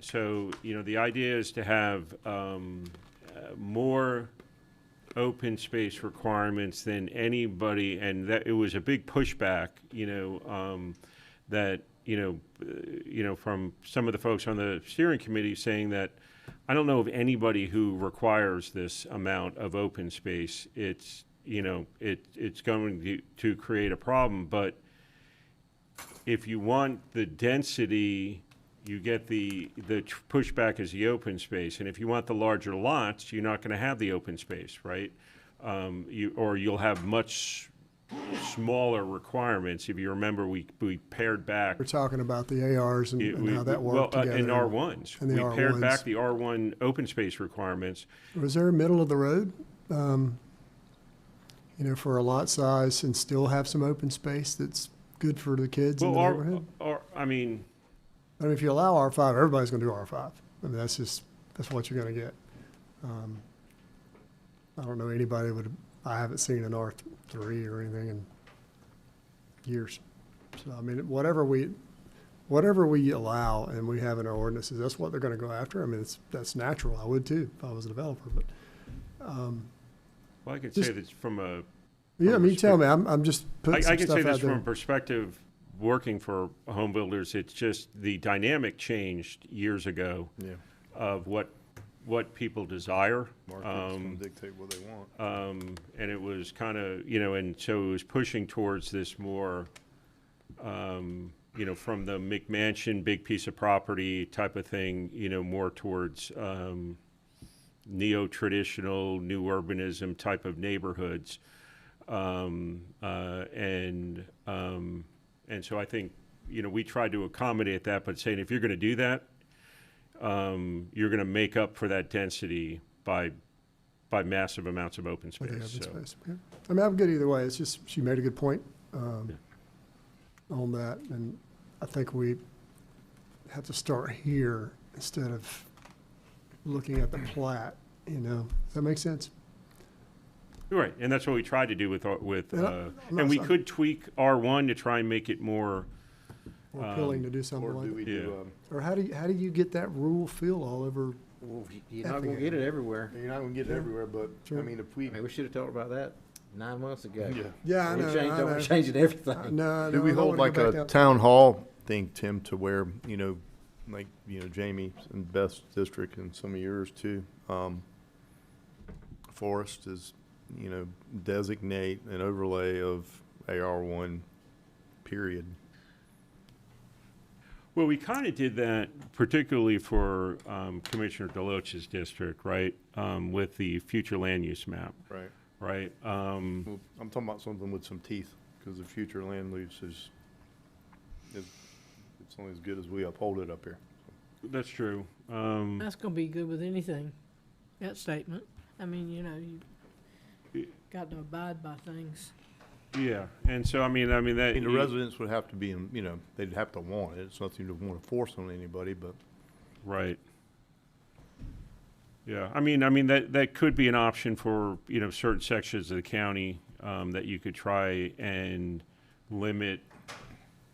So the idea is to have more open space requirements than anybody, and that it was a big pushback, that from some of the folks on the steering committee saying that I don't know of anybody who requires this amount of open space. It's it's going to create a problem, but if you want the density, you get the pushback is the open space, and if you want the larger lots, you're not going to have the open space, right? You'll have much smaller requirements. If you remember, we pared back. We're talking about the ARs and how that worked together. In R1s. And the we pared R1s. back the R1 open space requirements. Was there a middle of the road, for a lot size and still have some open space that's good for the kids in the neighborhood? I mean, if you allow R5, everybody's going to do R5. I mean, that's what you're gonna get. I don't know anybody I haven't seen an R3 or anything in years. So, I mean, whatever we allow and we have in our ordinances, that's what they're gonna go after. I mean, that's natural. I would too if I was a developer, but, Well, I could Just- say that from a. yeah, I from mean, a you tell me, I'm just putting I some can say stuff this out from a there. perspective, working for home builders, it's just the dynamic changed years ago Yeah. of what people desire. Market's gonna dictate what they want. And it was kind of, and so it was pushing towards this more, from the McMansion, big piece of property type of thing, more towards neo-traditional, new urbanism type of neighborhoods. And so I think, we tried to accommodate that, but saying if you're going to do that, you're going to make up for that density by massive amounts of open With the space. open So, space, yeah. I mean, I'm good either way. It's just, she made a good point, on that. And I think we have to start here instead of looking at the plat, Does that make sense? right, and that's what we tried to do with Yeah, I'm and we not- could tweak R1 to try and make it more. More appealing to do something Or like do that. we do, Or how do you get that rural feel all over? Well, you're not gonna get it everywhere. you're not gonna get it Yeah. everywhere, but, Sure. I mean, if we, I mean, we should've talked about that 9 months ago. yeah. Yeah, I We know, changed, I know. we're changing everything. No, Did we I don't hold wanna like go a back down. town hall thing, Tim, to where, Jamie and Beth's district and some of yours too, Forest is, designate an overlay of AR1 period. Well, we kind of did that particularly for Commissioner Deloach's district, right, with the future land use map, Right. right? Well, I'm talking about something with some teeth, because the future land use is, it's only as good as we uphold it up here. That's true. That's gonna be good with anything, that statement. I mean, you got to abide by things. Yeah, and so I mean that. I mean, the residents would have to be, they'd have to want it. It's nothing to want to force on anybody, but. Right. Yeah, I mean that could be an option for certain sections of the county that you could try and limit.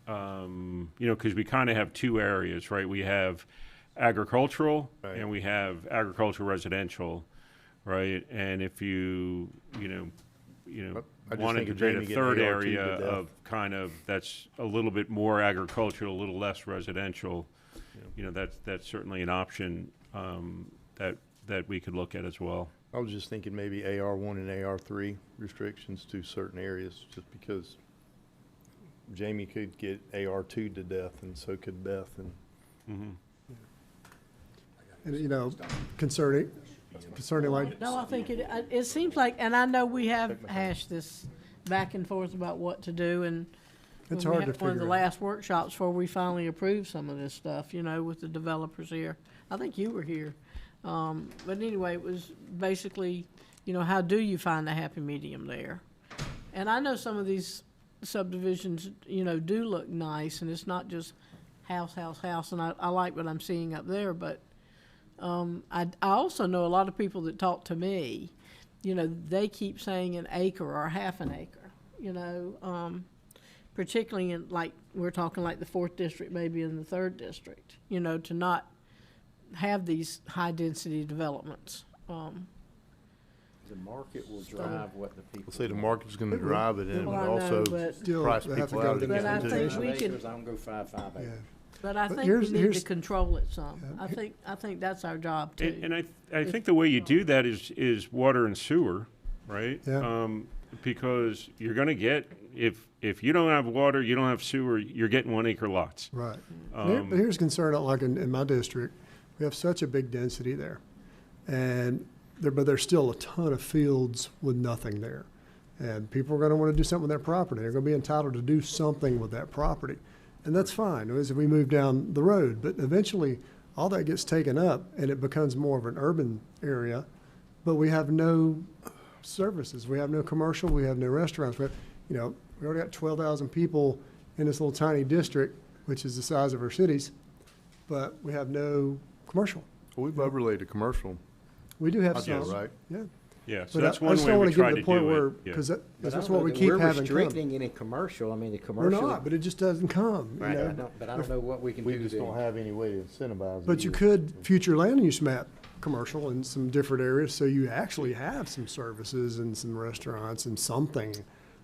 Because we kind of have two areas, right? We have agricultural Right. and we have agricultural residential, right? And if you I just wanted think to of create a Jamie getting third AR2 area to death. of kind of that's a little bit more agricultural, a little less residential, that's certainly an option that we could look at as well. I was just thinking maybe AR1 and AR3 restrictions to certain areas, just because Jamie could get AR2 to death, and so could Beth, and Mm-hmm. And, concerning like, No, I think it seems like, and I know we have hashed this back and forth about what to do, and It's when we hard to had one of the figure out. last workshops before we finally approved some of this stuff, with the developers here. I think you were here. But anyway, it was basically, how do you find a happy medium there? And I know some of these subdivisions, do look nice, and it's not just house, and I like what I'm seeing up there, but I also know a lot of people that talk to me, they keep saying an acre or half an acre, particularly in, like, we're talking like the 4th district, maybe in the 3rd district, to not have these high-density developments. The market will drive what the people. let's say the market's gonna It will. drive it in, Well, but I know, also but- still, price they have to people go out to of the the But I game. think Five we acres, can- I don't go 5 yeah. acres. But I But think we here's- need to here's- control it some. Yeah. I think that's our job too. And I think the way you do that is water and sewer, right? Yeah. Because you're going to get, if you don't have water, you don't have sewer, you're getting 1 acre lots. Right. But here's a concern, like in my district, we have such a big density there. And but there's still a ton of fields with nothing there. And people are gonna wanna do something with their property. They're gonna be entitled to do something with that property. And that's fine, as we move down the road. But eventually, all that gets taken up and it becomes more of an urban area. But we have no services. We have no commercial, we have no restaurants. We already got 12,000 people in this little tiny district, which is the size of our cities, but we have no commercial. We've overlaid a commercial We do have project, some, right? yeah. Yeah, so But that's I one just way don't we want to try get to to the point do where, it. Yeah. because But that's I just don't what know we that keep we're having come. restricting any commercial, I mean, the We're commercial. not, but it just doesn't come, you Right, know. but I don't know what we can We do just don't to. have any way to incentivize it. But you either. could future land use map commercial in some different areas, so you actually have some services and some restaurants and something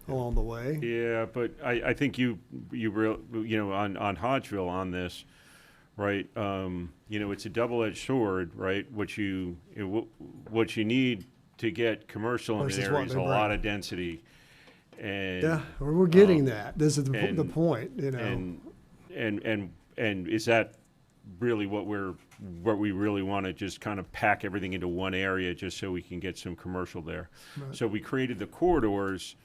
along the way. Yeah, but I think you know, on Hodgeville on this, right? You know, it's a double-edged sword, right? What you need to get commercial in Versus an what area is they a lot bring. of density. And Yeah, we're getting that. This is the and- point, you know. and is that really what we really want to just kind of pack everything into one area just so we can get some commercial there? Right. So we created the corridors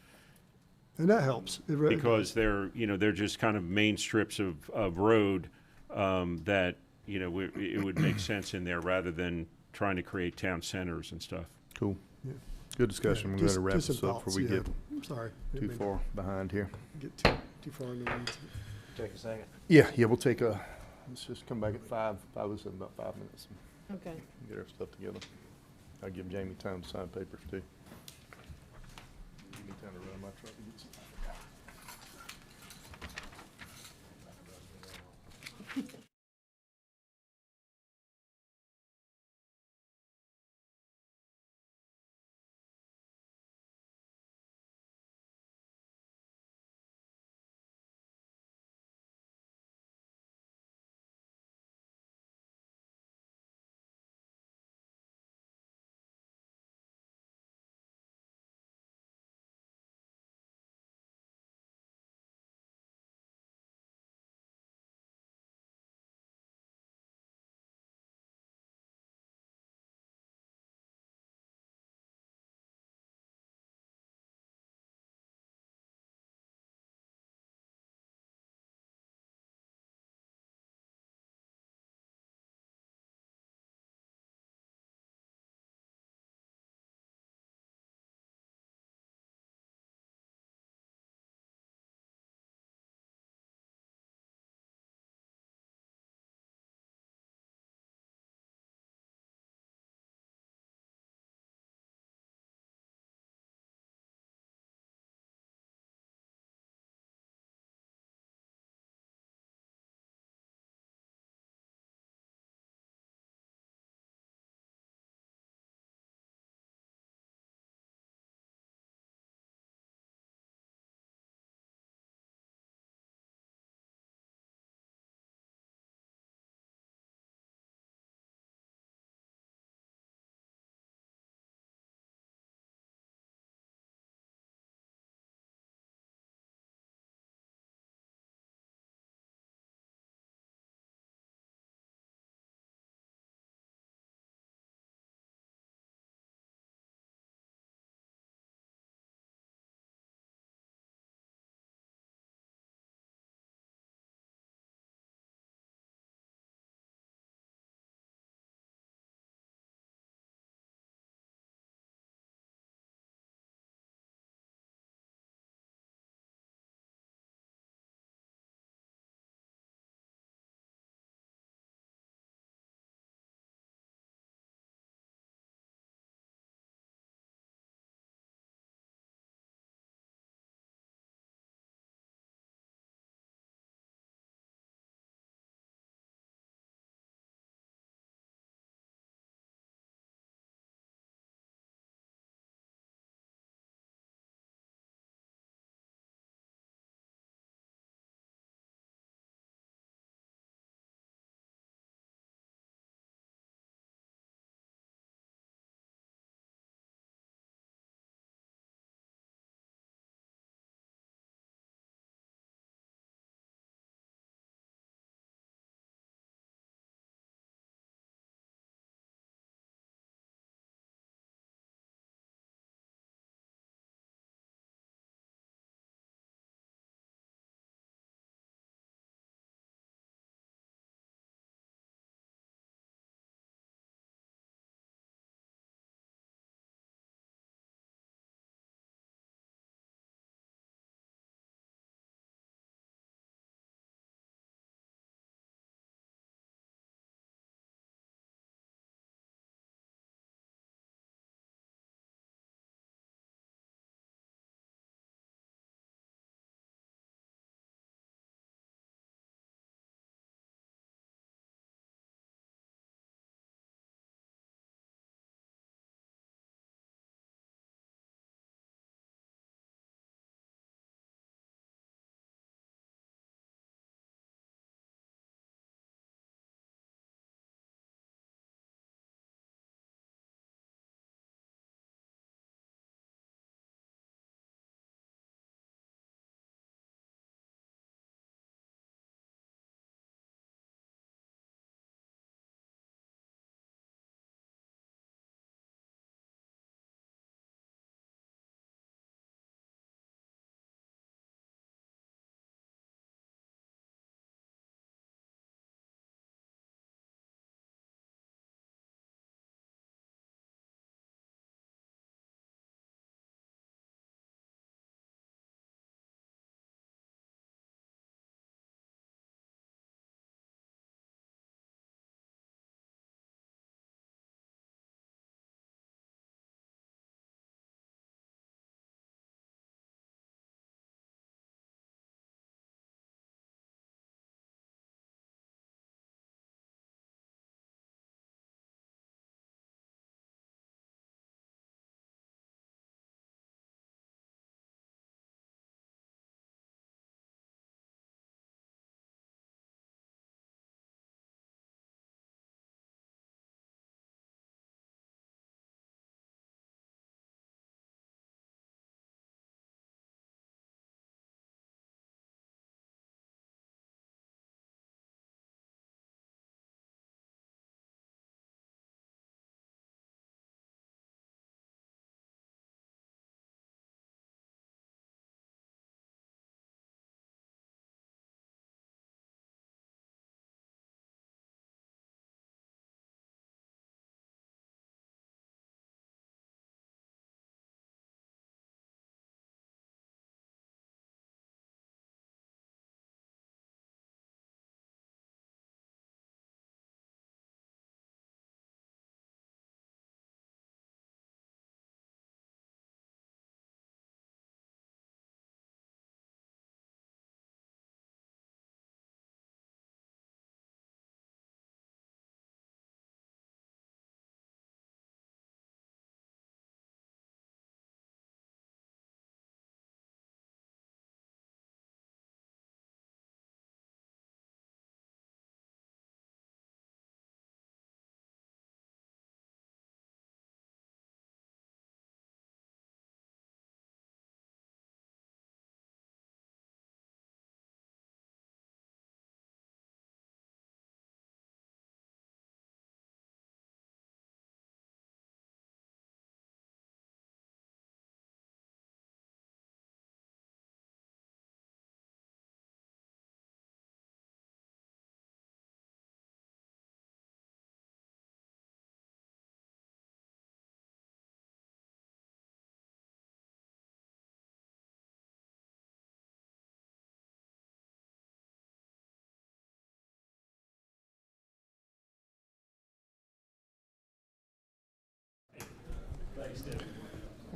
And that helps. It really because does. they're just kind of main strips of road that it would make sense in there rather than trying to create town centers and stuff. Cool. Yeah. Good discussion. Yeah, We're going to just- wrap just this some up before thoughts, we yeah. get I'm sorry. too Didn't mean to far behind here. Get too far in the weeds. Take a second. Yeah, we'll take let's just come back at 5:07, about 5 minutes, and Okay. get our stuff together. I'll give Jamie time to sign papers too. Give me time to run my truck and get some.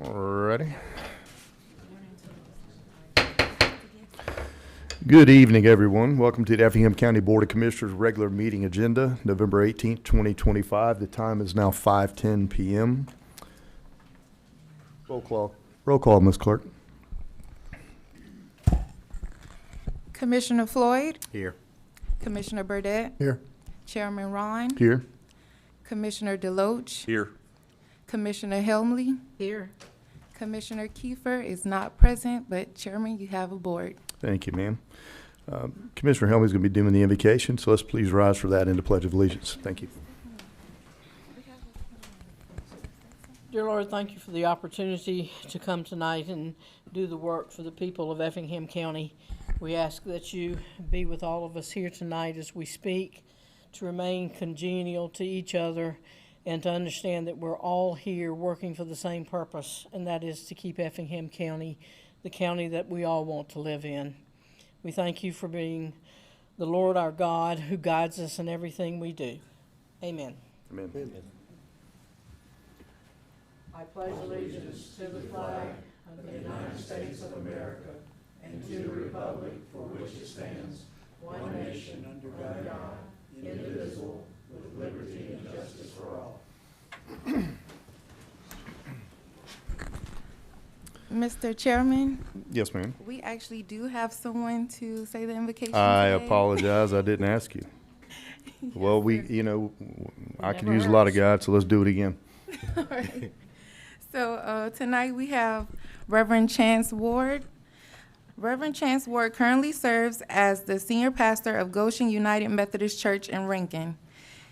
Alrighty. Good evening, everyone. Welcome to the Effingham County Board of Commissioners regular meeting agenda, November 18th, 2025. The time is now 5:10 p.m. Roll call, Ms. Clerk. Commissioner Floyd, Here. Commissioner Burdette, Here. Chairman Ron, Here. Commissioner Deloach, Here. Commissioner Helmley, Here. Commissioner Kiefer is not present, but Chairman, you have a board. Thank you, ma'am. Commissioner Helmy is going to be doing the invocation, so let's please rise for that in the Pledge of Allegiance. Thank you. Dear Lord, thank you for the opportunity to come tonight and do the work for the people of Effingham County. We ask that you be with all of us here tonight as we speak, to remain congenial to each other, and to understand that we're all here working for the same purpose, and that is to keep Effingham County the county that we all want to live in. We thank you for being the Lord our God who guides us in everything we do. Amen. Amen. I pledge allegiance to the flag of the United States of America and to the republic for which it stands, one nation under God, indivisible, with liberty and justice for all. Mr. Chairman, Yes, ma'am. we actually do have someone to say the invocation I today. apologize. I didn't ask you. Well, I can Never use a lot of hurts. guides, so let's do it again. All right. So tonight we have Reverend Chance Ward. Reverend Chance Ward currently serves as the senior pastor of Goshen United Methodist Church in Rankin.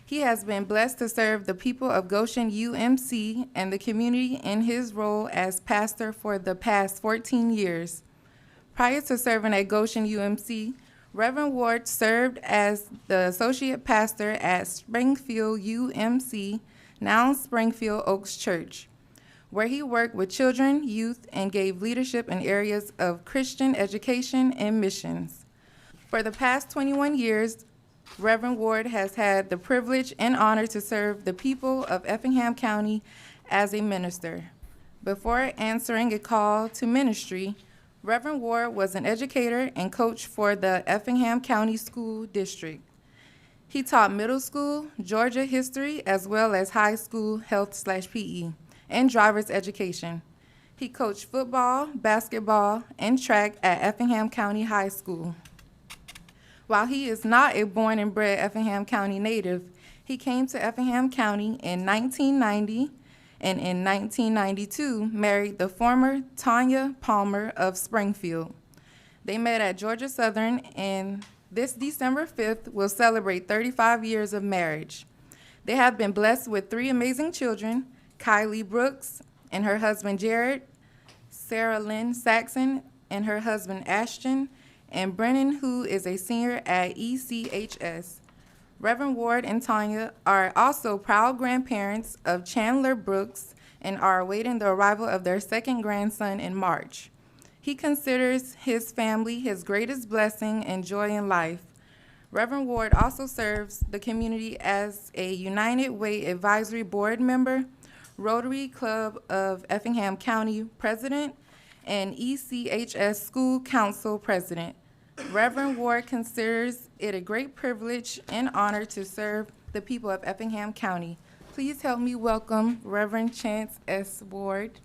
He has been blessed to serve the people of Goshen UMC and the community in his role as pastor for the past 14 years. Prior to serving at Goshen UMC, Reverend Ward served as the associate pastor at Springfield UMC, now Springfield Oaks Church, where he worked with children, youth, and gave leadership in areas of Christian education and missions. For the past 21 years, Reverend Ward has had the privilege and honor to serve the people of Effingham County as a minister. Before answering a call to ministry, Reverend Ward was an educator and coach for the Effingham County School District. He taught middle school, Georgia history, as well as high school health/PE and driver's education. He coached football, basketball, and track at Effingham County High School. While he is not a born and bred Effingham County native, he came to Effingham County in 1990 and in 1992 married the former Tanya Palmer of Springfield. They met at Georgia Southern, and this December 5th will celebrate 35 years of marriage. They have been blessed with 3 amazing children, Kylie Brooks and her husband Jared, Sarah Lynn Saxon and her husband Ashton, and Brennan, who is a senior at ECHS. Reverend Ward and Tanya are also proud grandparents of Chandler Brooks and are awaiting the arrival of their second grandson in March. He considers his family his greatest blessing and joy in life. Reverend Ward also serves the community as a United Way Advisory Board member, Rotary Club of Effingham County president, and ECHS School Council president. Reverend Ward considers it a great privilege and honor to serve the people of Effingham County. Please help me welcome Reverend Chance S. Ward.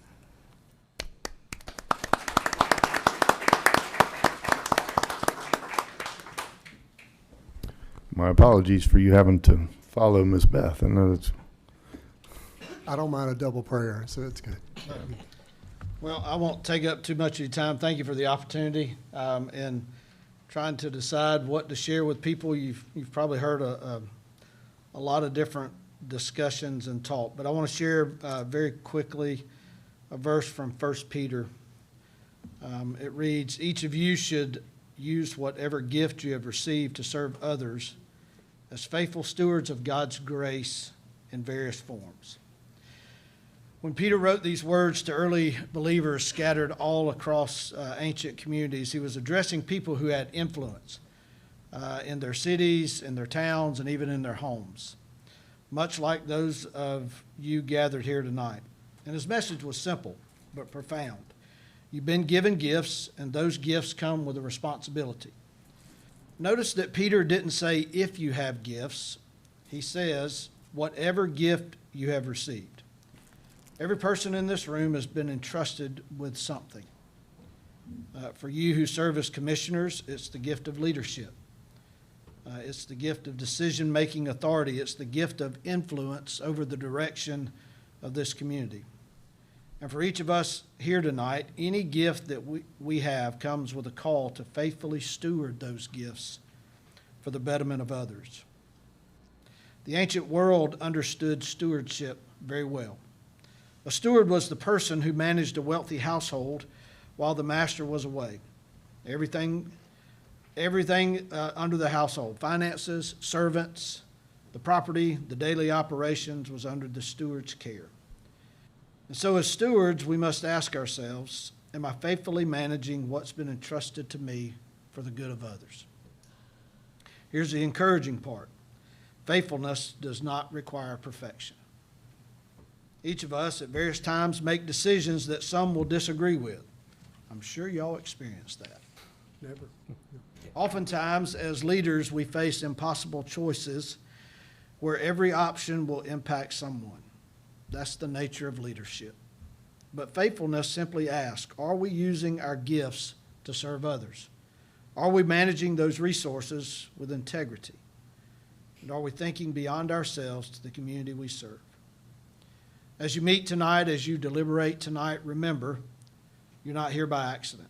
My apologies for you having to follow Miss Beth. I know it's I don't mind a double prayer, so it's good. Well, I won't take up too much of your time. Thank you for the opportunity, and trying to decide what to share with people. You've probably heard a lot of different discussions and talk, but I want to share very quickly a verse from 1 Peter. It reads, "Each of you should use whatever gift you have received to serve others as faithful stewards of God's grace in various forms." When Peter wrote these words to early believers scattered all across ancient communities, he was addressing people who had influence in their cities, in their towns, and even in their homes, much like those of you gathered here tonight. And his message was simple but profound. You've been given gifts, and those gifts come with a responsibility. Notice that Peter didn't say, if you have gifts. He says, whatever gift you have received. Every person in this room has been entrusted with something. For you who serve as commissioners, it's the gift of leadership. It's the gift of decision-making authority. It's the gift of influence over the direction of this community. And for each of us here tonight, any gift that we have comes with a call to faithfully steward those gifts for the betterment of others. The ancient world understood stewardship very well. A steward was the person who managed a wealthy household while the master was away. Everything under the household, finances, servants, the property, the daily operations was under the steward's care. And so as stewards, we must ask ourselves, am I faithfully managing what's been entrusted to me for the good of others? Here's the encouraging part. Faithfulness does not require perfection. Each of us at various times make decisions that some will disagree with. I'm sure y'all experienced that. Never. Oftentimes, as leaders, we face impossible choices where every option will impact someone. That's the nature of leadership. But faithfulness simply asks, are we using our gifts to serve others? Are we managing those resources with integrity? And are we thinking beyond ourselves to the community we serve? As you meet tonight, as you deliberate tonight, remember, you're not here by accident.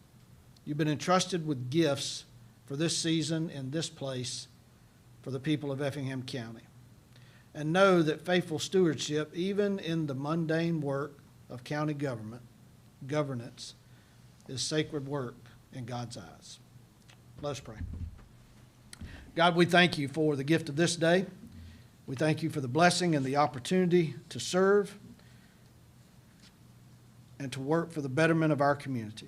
You've been entrusted with gifts for this season in this place for the people of Effingham County. And know that faithful stewardship, even in the mundane work of county governance, is sacred work in God's eyes. Let us pray. God, we thank you for the gift of this day. We thank you for the blessing and the opportunity to serve and to work for the betterment of our community.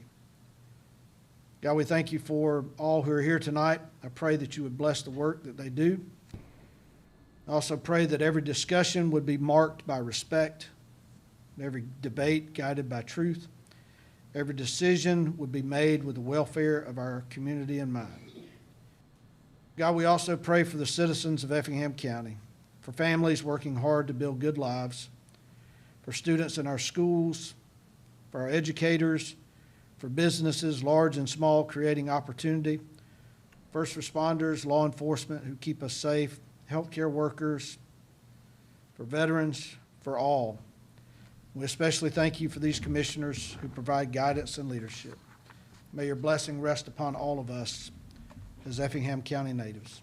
God, we thank you for all who are here tonight. I pray that you would bless the work that they do. I also pray that every discussion would be marked by respect, every debate guided by truth, every decision would be made with the welfare of our community in mind. God, we also pray for the citizens of Effingham County, for families working hard to build good lives, for students in our schools, for our educators, for businesses, large and small, creating opportunity, first responders, law enforcement who keep us safe, healthcare workers, for veterans, for all. We especially thank you for these commissioners who provide guidance and leadership. May your blessing rest upon all of us as Effingham County natives.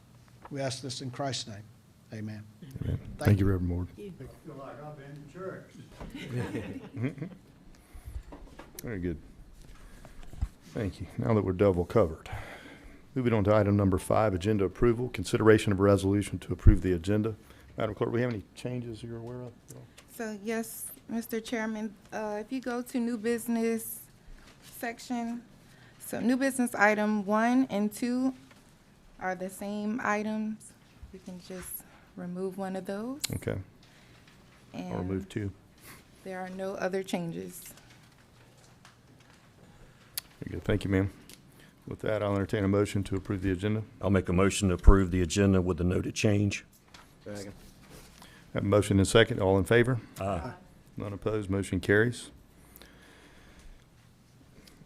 We ask this in Christ's name. Amen. Amen. Thank you, Reverend Moore. Make you feel like I've been to church. Very good. Thank you. Now that we're double covered. Moving on to item number 5, agenda approval, consideration of a resolution to approve the agenda. Madam Clerk, do we have any changes you're aware of? So, yes, Mr. Chairman, if you go to new business section, so new business item 1 and 2 are the same items. We can just remove one of those. Okay, I'll remove 2. There are no other changes. Very good. Thank you, ma'am. With that, I'll entertain a motion to approve the agenda. I'll make a motion to approve the agenda with the noted change. Second. Have a motion and second. All in favor? Aye. None opposed. Motion carries.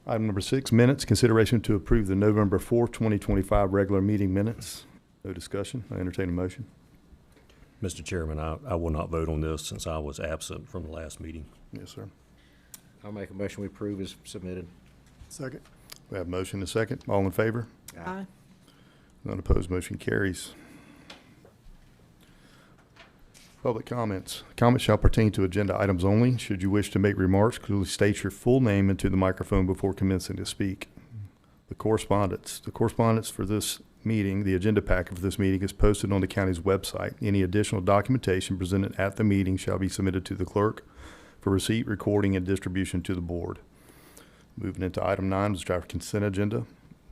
Item number 6, minutes. Consideration to approve the November 4th, 2025 regular meeting minutes. No discussion. I entertain a motion. Mr. Chairman, I will not vote on this since I was absent from the last meeting. Yes, sir. I'll make a motion we approve as submitted. Second. We have a motion and second. All in favor? Aye. None opposed. Motion carries. Public comments. Comments shall pertain to agenda items only. Should you wish to make remarks, clearly state your full name into the microphone before commencing to speak. The correspondence. The correspondence for this meeting, the agenda packet for this meeting is posted on the county's website. Any additional documentation presented at the meeting shall be submitted to the clerk for receipt, recording, and distribution to the board. Moving into item 9, is draft consent agenda.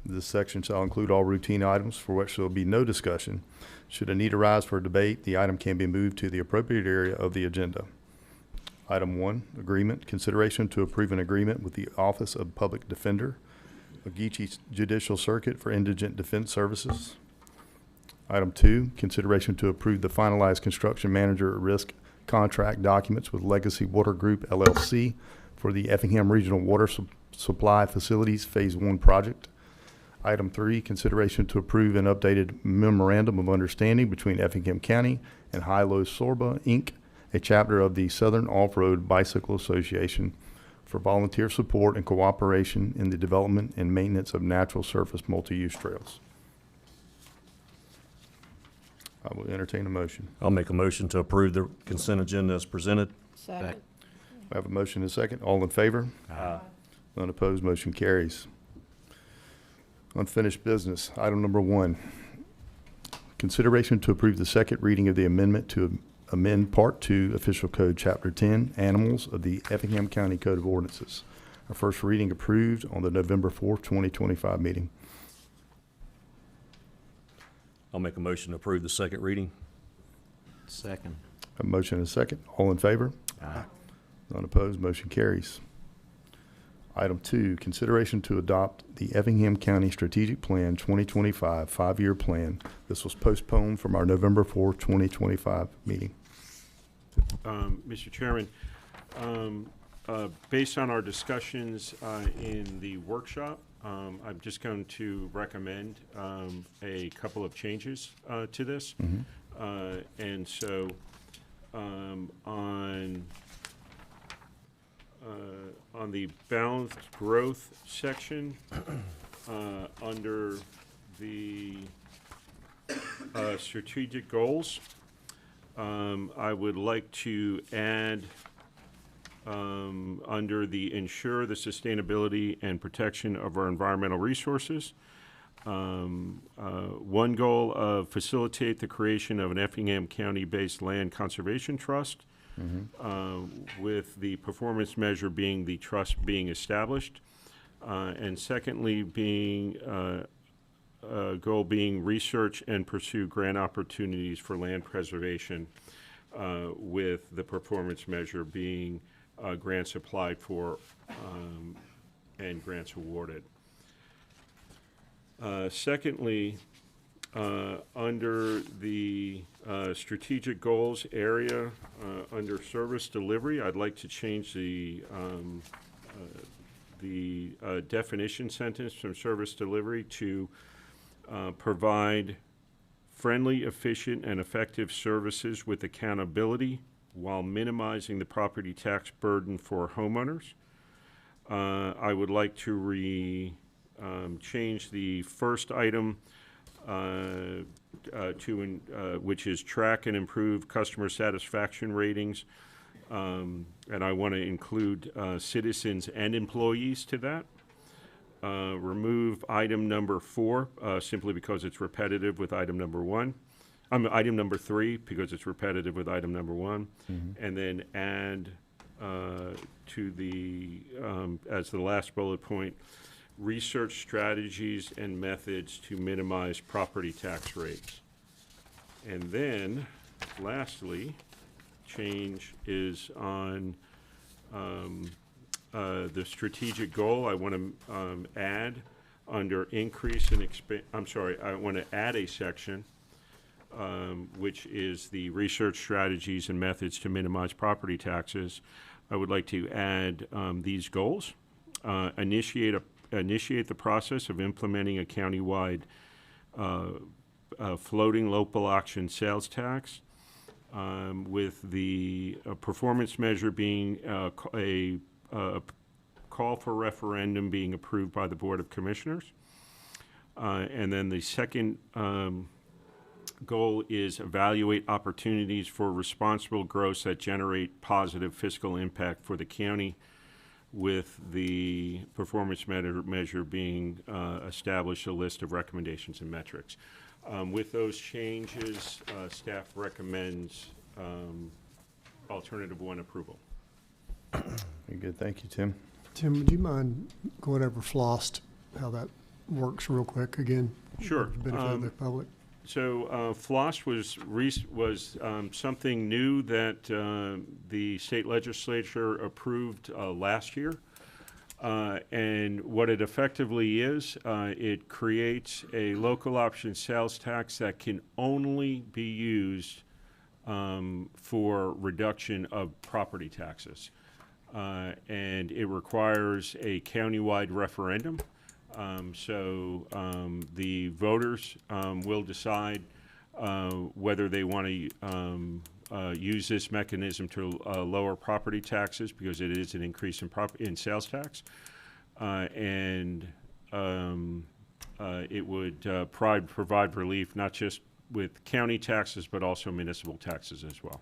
This section shall include all routine items for which there will be no discussion. Should a need arise for a debate, the item can be moved to the appropriate area of the agenda. Item 1, agreement, consideration to approve an agreement with the Office of Public Defender, Ogeechee Judicial Circuit for Indigent Defense Services. Item 2, consideration to approve the finalized construction manager at risk contract documents with Legacy Water Group LLC for the Effingham Regional Water Supply Facilities Phase 1 project. Item 3, consideration to approve an updated memorandum of understanding between Effingham County and High-Low Sorba, Inc., a chapter of the Southern Off-Road Bicycle Association, for volunteer support and cooperation in the development and maintenance of natural surface multi-use trails. I will entertain a motion. I'll make a motion to approve the consent agenda as presented. Second. I have a motion and a second. All in favor? None opposed, motion carries. Unfinished business. Item number 1, consideration to approve the second reading of the amendment to amend Part 2, Official Code, Chapter 10, Animals of the Effingham County Code of Ordinances. Our first reading approved on the November 4th, 2025 meeting. I'll make a motion to approve the second reading. Second. A motion and a second. All in favor? Aye. None opposed, motion carries. Item 2, consideration to adopt the Effingham County Strategic Plan 2025 5-year plan. This was postponed from our November 4th, 2025 meeting. Mr. Chairman, based on our discussions in the workshop, I'm just going to recommend a couple of changes to this. And so on the balanced growth section, under the strategic goals, I would like to add under the ensure the sustainability and protection of our environmental resources. One goal of facilitate the creation of an Effingham County-based land conservation trust, with the performance measure being the trust being established. And secondly, being goal being research and pursue grant opportunities for land preservation, with the performance measure being grants applied for and grants awarded. Secondly, under the strategic goals area, under service delivery, I'd like to change the definition sentence from service delivery to provide friendly, efficient, and effective services with accountability while minimizing the property tax burden for homeowners. I would like to change the first item which is track and improve customer satisfaction ratings. And I want to include citizens and employees to that. Remove item number 4 simply because it's repetitive with item number 1. Item number 3 because it's repetitive with item number 1. And then add to the, as the last bullet point, research strategies and methods to minimize property tax rates. And then, lastly, change is on the strategic goal. I want to add under increase and I want to add a section which is the research strategies and methods to minimize property taxes. I would like to add these goals. Initiate the process of implementing a countywide floating local auction sales tax, with the performance measure being a call for referendum being approved by the Board of Commissioners. And then the second goal is evaluate opportunities for responsible growth that generate positive fiscal impact for the county, with the performance measure being establish a list of recommendations and metrics. With those changes, staff recommends alternative 1 approval. Very good. Thank you, Tim. Tim, would you mind going over FLOST, how that works real quick again? Sure. For the benefit of the public. Floss was something new that the state legislature approved last year. And what it effectively is, it creates a local option sales tax that can only be used for reduction of property taxes. And it requires a countywide referendum. The voters will decide whether they want to use this mechanism to lower property taxes, because it is an increase in sales tax. It would provide relief not just with county taxes, but also municipal taxes as well.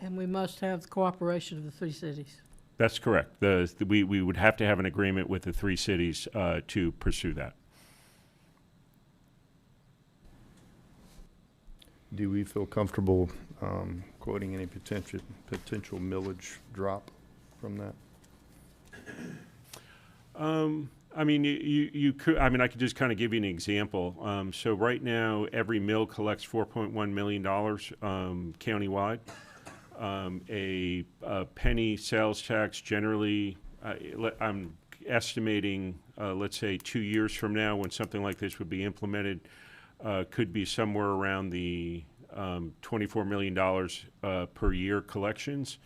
And we must have the cooperation of the 3 cities. That's correct. We would have to have an agreement with the 3 cities to pursue that. Do we feel comfortable quoting any potential millage drop from that? I mean, you could. I mean, I could just kind of give you an example. So right now, every mill collects $4.1 million countywide. A penny sales tax generally, I'm estimating, let's say 2 years from now, when something like this would be implemented, could be somewhere around the $24 million per year collections.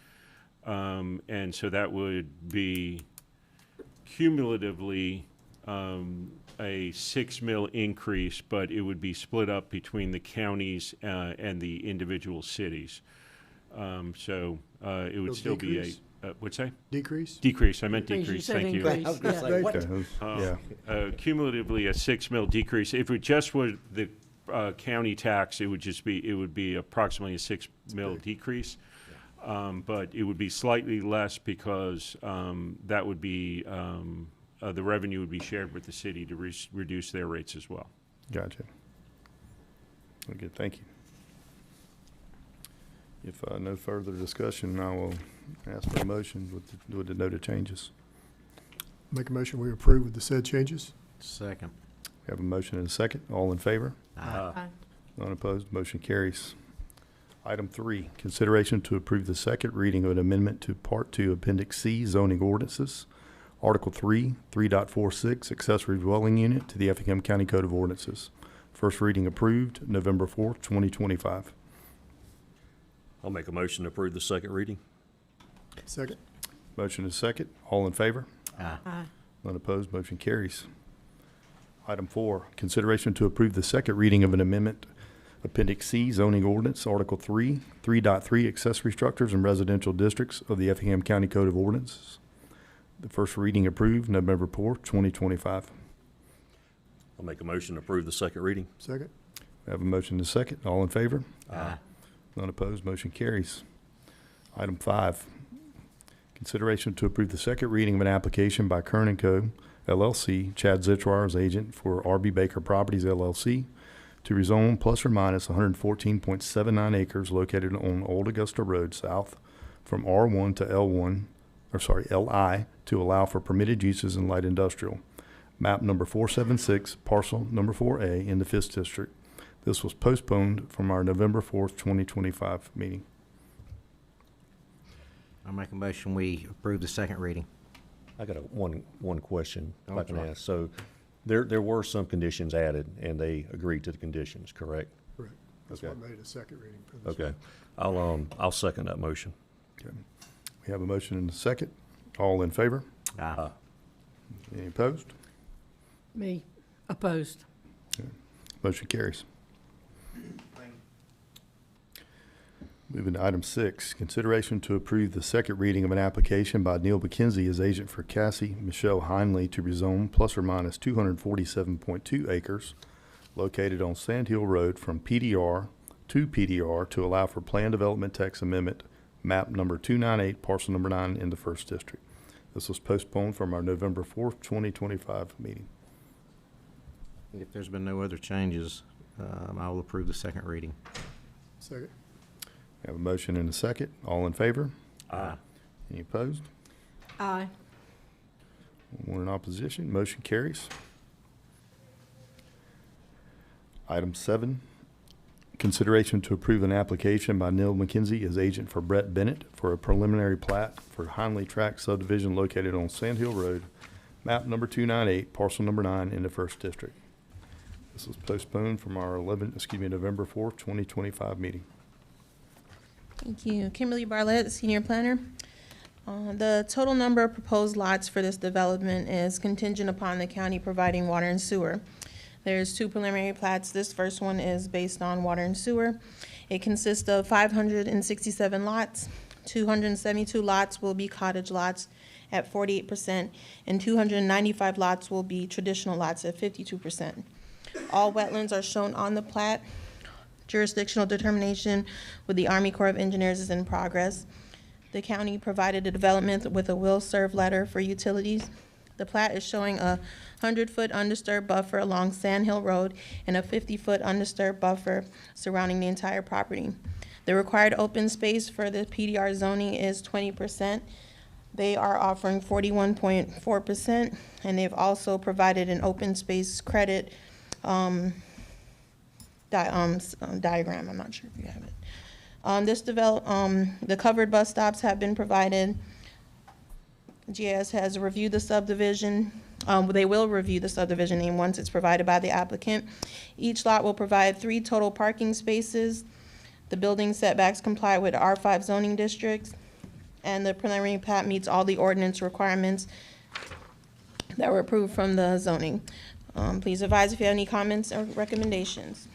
And so that would be cumulatively a 6 mil increase, but it would be split up between the counties and the individual cities. It would still decrease? be what's that? Decrease? Decrease. I meant Decrease. decrease. You said Thank you. increase. I was gonna Yeah. say, what? Yeah. Cumulatively a 6 mil decrease. If it just was the county tax, it would be approximately a 6 mil decrease. But it would be slightly less because that would be the revenue would be shared with the city to reduce their rates as well. Gotcha. Okay, thank you. If no further discussion, I will ask for a motion with the noted changes. Make a motion we approve with the said changes? Second. We have a motion and a second. All in favor? Aye. None opposed, motion carries. Item 3, consideration to approve the second reading of an amendment to Part 2, Appendix C, zoning ordinances, Article 3, 3.46, accessory dwelling unit to the Effingham County Code of Ordinances. First reading approved, November 4th, 2025. I'll make a motion to approve the second reading. Second? Motion is second. All in favor? Aye. Aye. None opposed, motion carries. Item 4, consideration to approve the second reading of an amendment, Appendix C, zoning ordinance, Article 3, 3.3, accessory structures and residential districts of the Effingham County Code of Ordinances. The first reading approved, November 4th, 2025. I'll make a motion to approve the second reading. Second? We have a motion and a second. All in favor? Aye. None opposed, motion carries. Item 5, consideration to approve the second reading of an application by Kern & Co., LLC, Chad Zitzwire agent for RB Baker Properties, LLC, to rezone plus or minus 114.79 acres located on Old Augusta Road South from R1 to LI to allow for permitted uses in light industrial. Map number 476, parcel number 4A in the 5th District. This was postponed from our November 4th, 2025 meeting. I'll make a motion we approve the second reading. I got one question if Oh, I can sorry. ask. So there were some conditions added and they agreed to the conditions, correct? Correct. That's Okay. what made a second reading for this. Okay. I'll second that motion. Okay. We have a motion and a second. All in favor? Aye. Any opposed? Me, opposed. Motion carries. Moving to item 6, consideration to approve the second reading of an application by Neil McKenzie as agent for Cassie Michelle Heinley to rezone plus or minus 247.2 acres located on Sand Hill Road from PDR to PDR to allow for plan development text amendment, map number 298, parcel number 9 in the 1st District. This was postponed from our November 4th, 2025 meeting. If there's been no other changes, I will approve the second reading. Second? We have a motion and a second. All in favor? Aye. Any opposed? Aye. One in opposition. Motion carries. Item 7, consideration to approve an application by Neil McKenzie as agent for Brett Bennett for a preliminary plat for Hindley Tract subdivision located on Sand Hill Road, map number 298, parcel number 9 in the 1st District. This was postponed from our November 4th, 2025 meeting. Thank you. Kimberly Barlett, Senior Planner. The total number of proposed lots for this development is contingent upon the county providing water and sewer. There's 2 preliminary plats. This first one is based on water and sewer. It consists of 567 lots. 272 lots will be cottage lots at 48%, and 295 lots will be traditional lots at 52%. All wetlands are shown on the plat. Jurisdictional determination with the Army Corps of Engineers is in progress. The county provided the development with a will serve letter for utilities. The plat is showing a 100-foot undisturbed buffer along Sand Hill Road and a 50-foot undisturbed buffer surrounding the entire property. The required open space for the PDR zoning is 20%. They are offering 41.4%, and they've also provided an open space credit diagram. I'm not sure if you have it. The covered bus stops have been provided. GIS has reviewed the subdivision. They will review the subdivision name once it's provided by the applicant. Each lot will provide 3 total parking spaces. The building setbacks comply with R5 zoning districts, and the preliminary plat meets all the ordinance requirements that were approved from the zoning. Please advise if you have any comments or recommendations.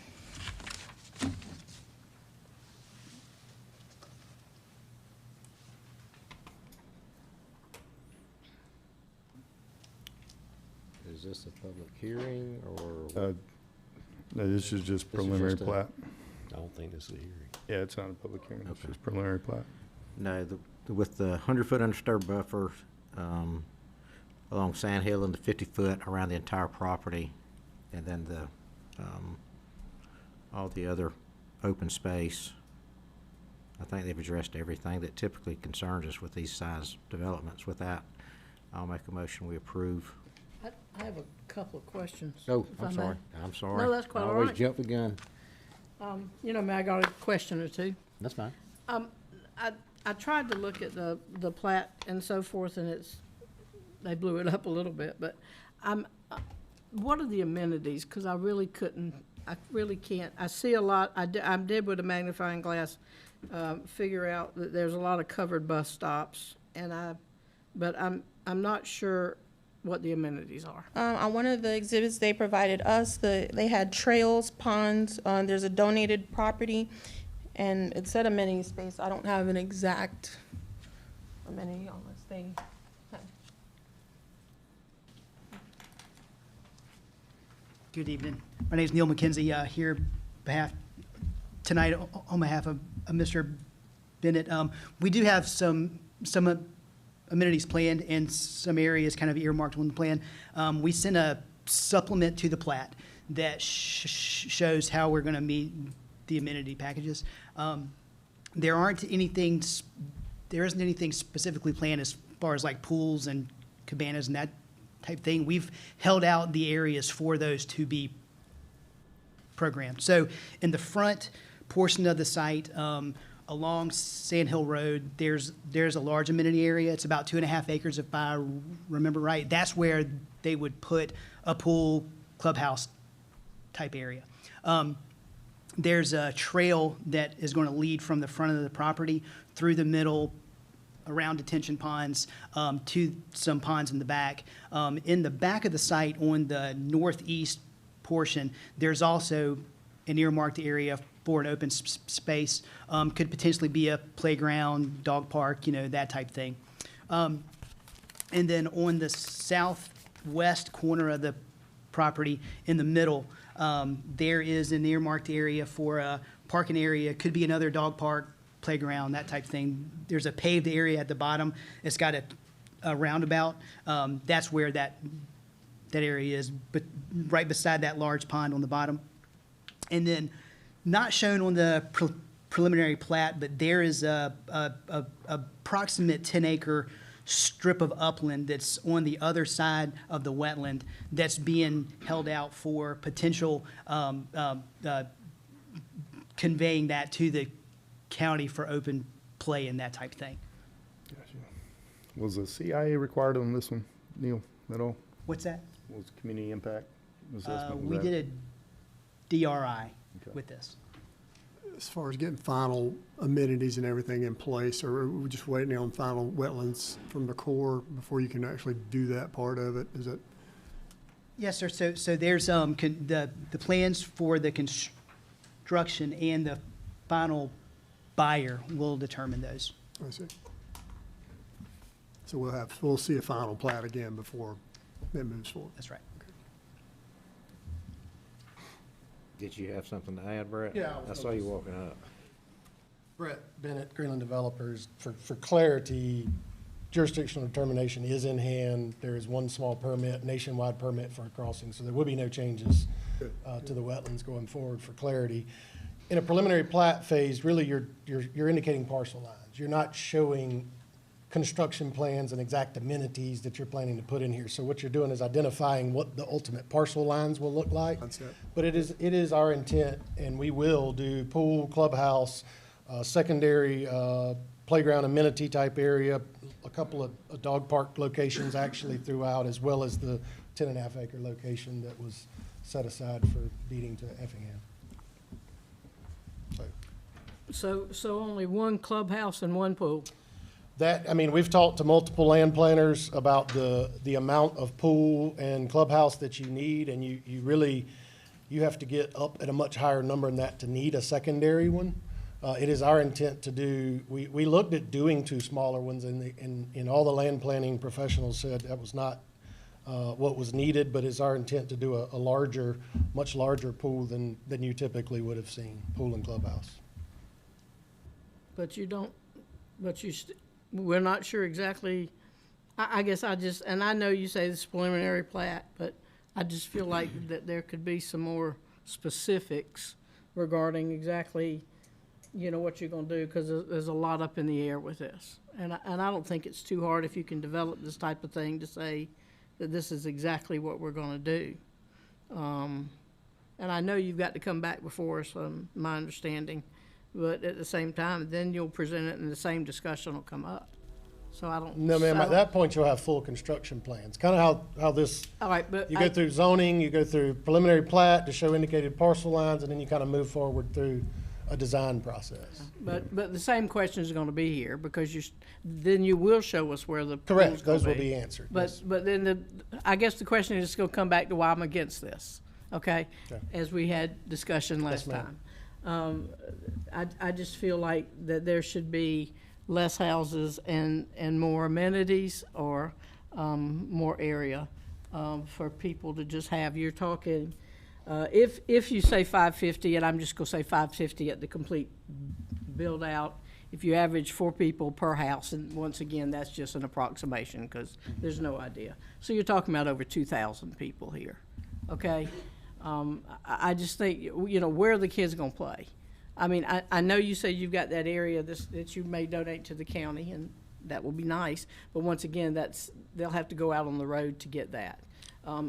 Is this a public hearing or? No, this is just This is preliminary just a- plat. I don't think this is a hearing. Yeah, it's not a public hearing, it's Okay. just preliminary plat. No, with the 100-foot undisturbed buffer along Sand Hill and the 50-foot around the entire property, and then all the other open space, I think they've addressed everything that typically concerns us with these size developments. With that, I'll make a motion, we approve. I have a couple of questions. Oh, if I I'm may. sorry. I'm sorry. No, that's quite I all always right. jump the gun. May I got a question or two? That's fine. I tried to look at the plat and so forth, and they blew it up a little bit, but what are the amenities? Because I really can't, I see a lot, I did with a magnifying glass, figure out that there's a lot of covered bus stops, but I'm not sure what the amenities are. On one of the exhibits they provided us, they had trails, ponds, there's a donated property, and it said amenity space. I don't have an exact amenity unless they have. Good evening. My name is Neil McKenzie, here tonight on behalf of Mr. Bennett. We do have some amenities planned and some areas kind of earmarked on the plan. We sent a supplement to the plat that shows how we're going to meet the amenity packages. There isn't anything specifically planned as far as like pools and cabanas and that type thing. We've held out the areas for those to be programmed. So in the front portion of the site, along Sand Hill Road, there's a large amenity area. It's about 2.5 acres, if I remember right. That's where they would put a pool, clubhouse type area. There's a trail that is going to lead from the front of the property through the middle, around detention ponds, to some ponds in the back. In the back of the site on the northeast portion, there's also an earmarked area for an open space. Could potentially be a playground, dog park, that type thing. And then on the southwest corner of the property, in the middle, there is an earmarked area for a parking area. Could be another dog park, playground, that type thing. There's a paved area at the bottom. It's got a roundabout. That's where that area is, but right beside that large pond on the bottom. And then, not shown on the preliminary plat, but there is a approximate 10-acre strip of upland that's on the other side of the wetland that's being held out for potential conveying that to the county for open play and that type of thing. Gotcha. Was the CIA required on this one, Neil, at all? What's that? Was community impact assessment? was We that- did a DRI Okay. with this. As far as getting final amenities and everything in place, or are we just waiting on final wetlands from the Corps before you can actually do that part of it? Is it, Yes, sir. So there's the plans for the construction and the final buyer will determine those. I see. So we'll see a final plat again before it moves forward. That's right. Did you have something to add, Brett? Yeah, I I was saw gonna you just- walking up. Brett Bennett, Greenland Developers, for clarity, jurisdictional determination is in hand. There is one small permit, nationwide permit for a crossing, so there will be no changes to the wetlands going forward for clarity. In a preliminary plat phase, really, you're indicating parcel lines. You're not showing construction plans and exact amenities that you're planning to put in here. So what you're doing is identifying what the ultimate parcel lines will look like. That's it. But it is our intent, and we will do pool, clubhouse, secondary playground amenity type area, a couple of dog park locations actually throughout, as well as the 10.5 acre location that was set aside for deeding to Effingham. So only one clubhouse and one pool? That, I mean, we've talked to multiple land planners about the amount of pool and clubhouse that you need, and you really, you have to get up at a much higher number than that to need a secondary one. It is our intent to do, we looked at doing two smaller ones, and all the land planning professionals said that was not what was needed, but it's our intent to do a larger, much larger pool than you typically would have seen, pool and clubhouse. But we're not sure exactly, I guess and I know you say this is preliminary plat, but I just feel like that there could be some more specifics regarding exactly, what you're gonna do, because there's a lot up in the air with this. And I don't think it's too hard if you can develop this type of thing to say that this is exactly what we're gonna do. And I know you've got to come back before us, my understanding. But at the same time, then you'll present it and the same discussion will come up. So I don't. No, ma'am, I at don't- that point, you'll have full construction plans, kind of how this, All right, but you go through zoning, you go through preliminary plat to show indicated parcel lines, and then you kind of move forward through a design process. But the same question is gonna be here, because then you will show us where the pool's Correct, gonna those will be answered. yes. But then I guess the question is gonna come back to why I'm against this, okay? Okay. As we had discussion last ma'am. time. I just feel like that there should be less houses and more amenities, or more area for people to just have. You're talking, if you say 550, and I'm just gonna say 550 at the complete build out, if you average 4 people per house, and once again, that's just an approximation, because there's no idea. So you're talking about over 2,000 people here, okay? I just think, where are the kids gonna play? I mean, I know you say you've got that area that you may donate to the county, and that will be nice, but once again, they'll have to go out on the road to get that.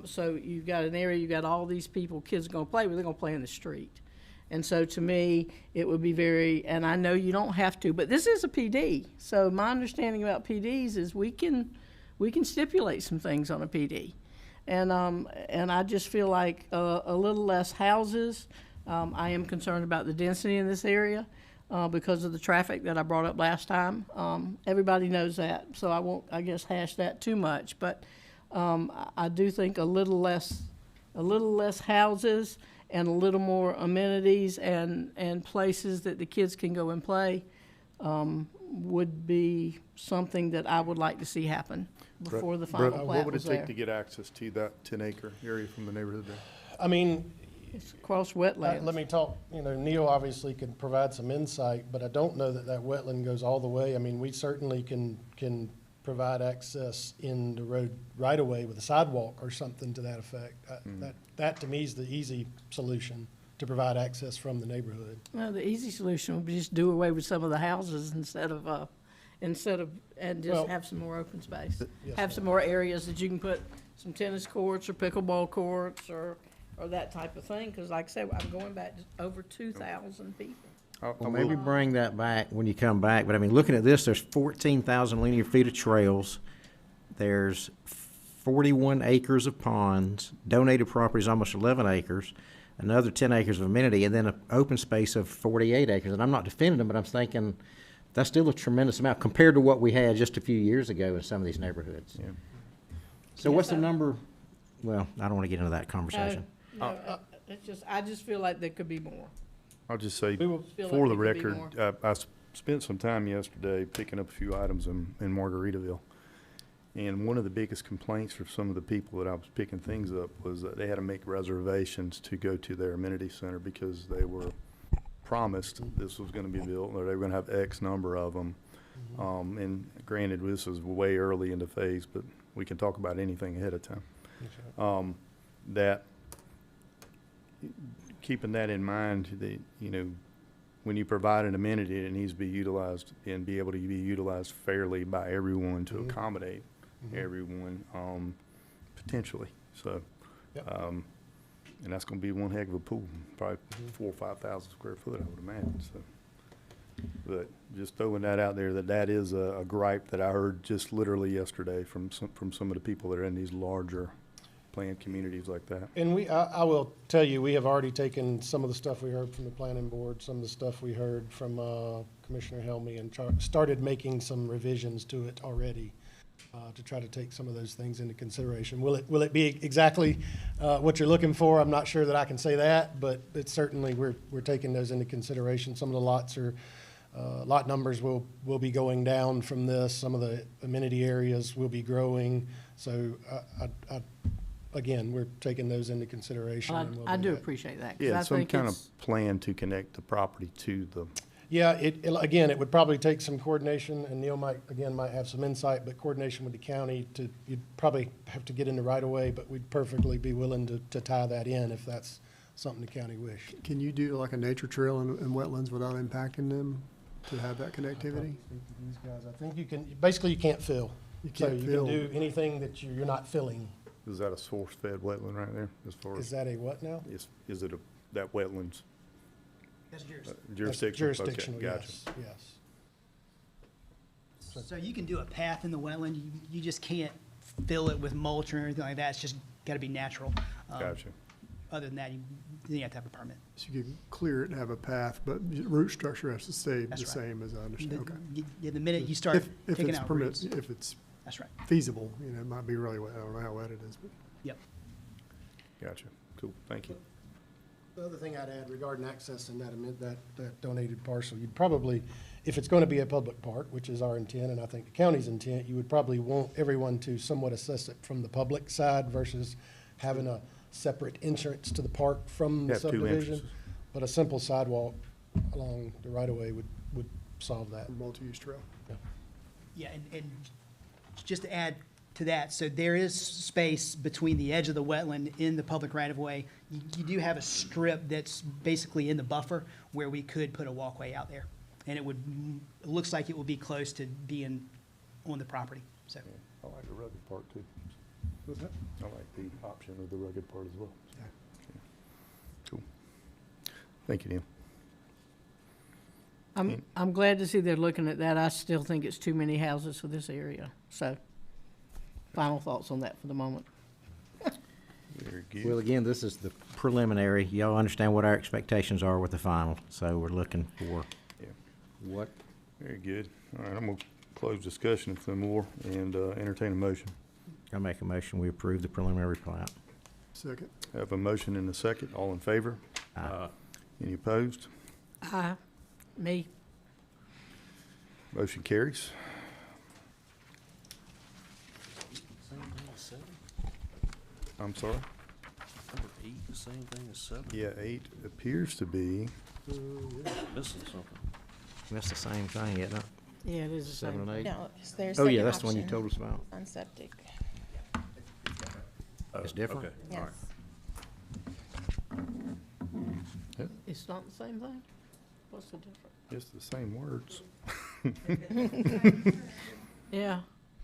So you've got an area, you've got all these people, kids are gonna play, but they're gonna play in the street. And so to me, it would be and I know you don't have to, but this is a PD. So my understanding about PDs is we can stipulate some things on a PD. And I just feel like a little less houses. I am concerned about the density in this area because of the traffic that I brought up last time. Everybody knows that, so I won't, I guess, hash that too much. But I do think a little less houses and a little more amenities and places that the kids can go and play would be something that I would like to see happen before the final Brett, plat what would it was take there. to get access to that 10-acre area from the neighborhood there? I mean, It's across wetlands. let me talk, Neil obviously can provide some insight, but I don't know that wetland goes all the way. I mean, we certainly can provide access in the road right away with a sidewalk or something to that effect. That to me is the easy solution, to provide access from the neighborhood. Well, the easy solution would be just do away with some of the houses instead of instead of, and just Well- have some more open space. Yes, Have some more areas that you can put some tennis courts or pickleball courts or that type of thing, because like I said, I'm going back to over 2,000 people. Well, maybe bring that back when you come back, but I mean, looking at this, there's 14,000 linear feet of trails. There's 41 acres of ponds, donated property is almost 11 acres, another 10 acres of amenity, and then an open space of 48 acres. And I'm not defending them, but I'm thinking that's still a tremendous amount compared to what we had just a few years ago in some of these neighborhoods. Yeah. So what's the number? Well, I don't want to get into that conversation. It's just, I just feel like there could be more. I'll just say, We will- Feel for like the it could be record, I spent some time yesterday picking up a few items in Margaritaville. And one of the biggest complaints from some of the people that I was picking things up was that they had to make reservations to go to their amenity center because they were promised this was gonna be built, or they were gonna have X number of them. And granted, this was way early in the phase, but we can talk about anything ahead of time. That, keeping that in mind, that, you know, when you provide an amenity, it needs to be utilized and be able to be utilized fairly by everyone to accommodate everyone, potentially. So, Yep. and that's gonna be one heck of a pool, probably 4,000 or 5,000 square foot, I would imagine, so. But just throwing that out there, that is a gripe that I heard just literally yesterday from some of the people that are in these larger planned communities like that. And I will tell you, we have already taken some of the stuff we heard from the planning board, some of the stuff we heard from Commissioner Helmy, and started making some revisions to it already to try to take some of those things into consideration. Will it be exactly what you're looking for? I'm not sure that I can say that, but it's certainly, we're taking those into consideration. Some of the lots are, lot numbers will be going down from this. Some of the amenity areas will be growing. So again, we're taking those into consideration. and we'll I do that. appreciate that, 'cause Yeah, I some think kind of it's, plan to connect the property to the, Yeah, again, it would probably take some coordination, and Neil might have some insight, but coordination with the county you'd probably have to get in the right of way, but we'd perfectly be willing to tie that in if that's something the county wish. Can you do like a nature trail in wetlands without impacting them to have that connectivity? These guys, I think you can, basically you can't fill. You So can't you fill. can do anything that you're not filling. is that a source-fed wetland right there, as far Is as, that a what now? is it that wetlands That's yours. That's jurisdiction? Jurisdictional, Okay, gotcha. yes. So you can do a path in the wetland, you just can't fill it with mulch or anything like that, it's just gotta be natural. Gotcha. Other than that, you have to have a permit. So you can clear it and have a path, but root structure has to stay the That's right. same, as I understand, okay. Yeah, the minute you start If taking it's out permit, roots. if it's That's right. feasible, you know, it might be really wet, I don't know how wet it is, but. Yep. Gotcha. Cool, thank you. The other thing I'd add regarding accessing that donated parcel, you'd probably, if it's going to be a public park, which is our intent, and I think the county's intent, you would probably want everyone to somewhat assess it from the public side versus having a separate entrance to the park from the Have two subdivision. entrances. But a simple sidewalk along the right-of-way would solve that. Multi-use trail. Yeah, and just to add to that, so there is space between the edge of the wetland in the public right-of-way. You do have a strip that's basically in the buffer where we could put a walkway out there. And it looks like it will be close to being on the property, so. I like the rugged part too. What's that? I like the option of the rugged part as well. Yeah. Cool. Thank you, Neil. I'm glad to see they're looking at that. I still think it's too many houses for this area, so. Final thoughts on that for the moment. Very good. Well, again, this is the preliminary. Y'all understand what our expectations are with the final, so we're looking for Yeah. what? Very good. All right, I'm gonna close discussion if no more and entertain a motion. I'll make a motion, we approve the preliminary plat. Second. Have a motion and a second. All in favor? Any opposed? Me, Motion carries. I'm sorry? Number 8, the same thing as 7? Yeah, 8 appears to be, Missing something. That's the same thing, isn't it? yeah, it is the 7 same. and 8? No, it's their Oh, yeah, second that's the one you option told us about. on septic. Oh, It's different? okay. Yes. All right. It's not the same thing? What's the difference? it's the same words. Yeah.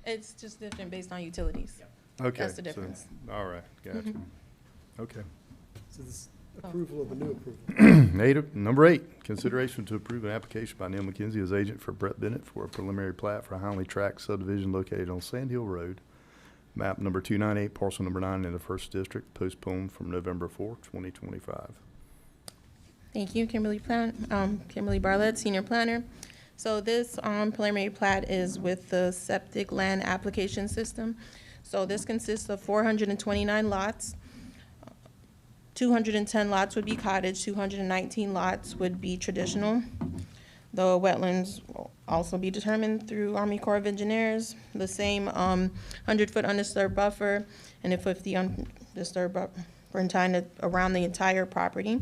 It's just different based on utilities. Okay. That's the so- difference. All right, gotcha. Okay. So this approval of a new approval. Number 8, consideration to approve an application by Neil McKenzie as agent for Brett Bennett for a preliminary plat for a Hinley Tract subdivision located on Sand Hill Road, map number 298, parcel number 9 in the 1st District, postponed from November 4, 2025. Thank you, Kimberly Barlett, Senior Planner. So this preliminary plat is with the septic land application system. So this consists of 429 lots. 210 lots would be cottage, 219 lots would be traditional. The wetlands will also be determined through Army Corps of Engineers. The same 100-foot undisturbed buffer and a 50 undisturbed buffer around the entire property.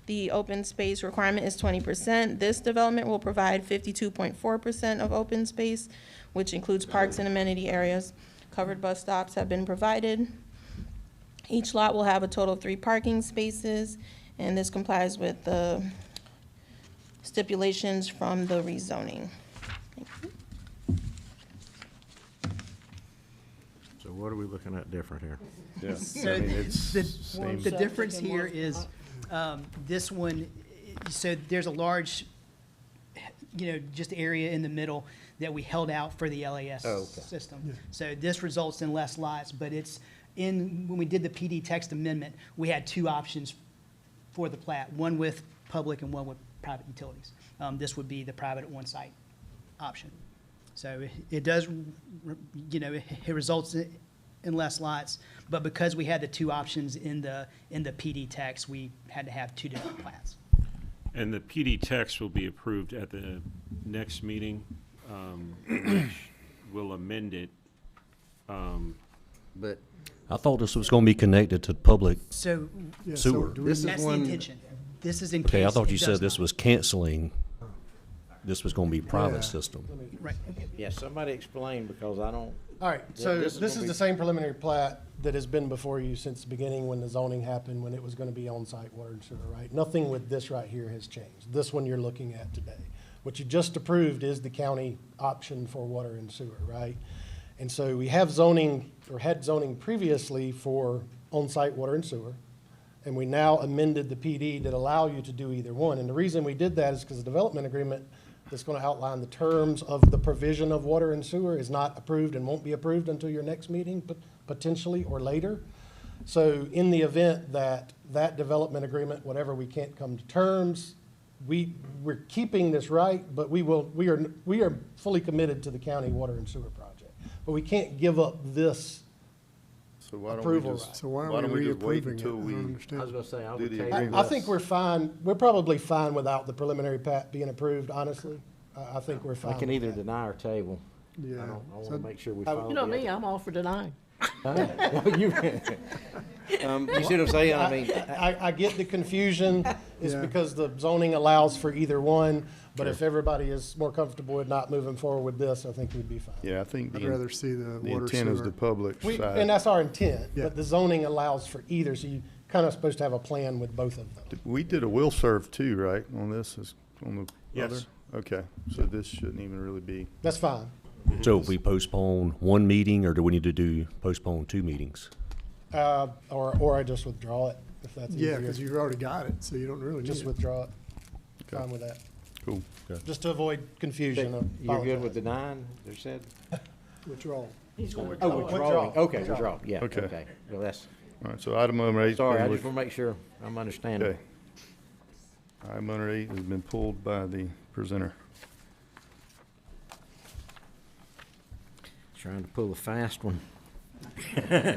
The open space requirement is 20%. This development will provide 52.4% of open space, which includes parks and amenity areas. Covered bus stops have been provided. Each lot will have a total of 3 parking spaces, and this complies with the stipulations from the rezoning. Thank you. So what are we looking at different here? Yeah. So I mean, it's the same- difference here is, this one, so there's a large, just area in the middle that we held out for the LAS Oh, okay. system. So this results in less lots, but when we did the PD text amendment, we had 2 options for the plat, one with public and one with private utilities. This would be the private on-site option. So it does, it results in less lots, but because we had the 2 options in the PD text, we had to have 2 different plats. And the PD text will be approved at the next meeting, which will amend it. But I thought this was going to be connected to public So Yeah, so sewer. do we- this is that's the one, intention. This is in case Okay, I thought it you does said this not. was canceling. This was going to be Yeah. private system. Right. yeah, somebody explain because I don't, All right, so this is this gonna is be- the same preliminary plat that has been before you since the beginning when the zoning happened, when it was gonna be on-site water and sewer, right? Nothing with this right here has changed. This one you're looking at today. What you just approved is the county option for water and sewer, right? And so we have zoning, or had zoning previously for on-site water and sewer. And we now amended the PD that allow you to do either one. And the reason we did that is because the development agreement that's going to outline the terms of the provision of water and sewer is not approved and won't be approved until your next meeting, potentially, or later. So in the event that that development agreement, whatever, we can't come to terms, we're keeping this right, but we are fully committed to the county water and sewer project. But we can't give up this. So why don't we Approval just, right. So why why are don't we we just wait reapproving it? until I don't we I understand. was gonna say, I do would the take. agreement? I think we're fine, we're probably fine without the preliminary plat being approved, honestly. I think we're fine. I can with either that. deny or table. Yeah. I So- wanna make sure we I- follow. You know the me, other- I'm all for denying. Huh? You see what I'm saying? I mean, I get the confusion, is Yeah. because the zoning allows for either one, but if everybody is more comfortable with not moving forward with this, I think we'd be fine. yeah, I think I'd rather see the the water intent is sewer. the public And side. that's our intent, Yeah. but the zoning allows for either, so you kind of supposed to have a plan with both of them. We did a will serve too, right, on this, on the Yes. other? Okay, so this shouldn't even really be, That's fine. So if we postpone one meeting, or do we need to postpone 2 meetings? Or I just withdraw it, if that's Yeah, easier. because you've already got it, so you don't really need Just it. withdraw it. Okay. Fine with that. cool. Just to avoid confusion. I you're good with apologize. denying, they said? Withdrawal. He's going Oh, withdraw. withdrawing, okay, Withdraw. withdraw, yeah, Okay. okay. Well, that's, All right, so item number 8. sorry, I just wanna make sure I'm understanding. Okay. Item number 8 has been pulled by the presenter. Trying to pull a fast one. Yeah,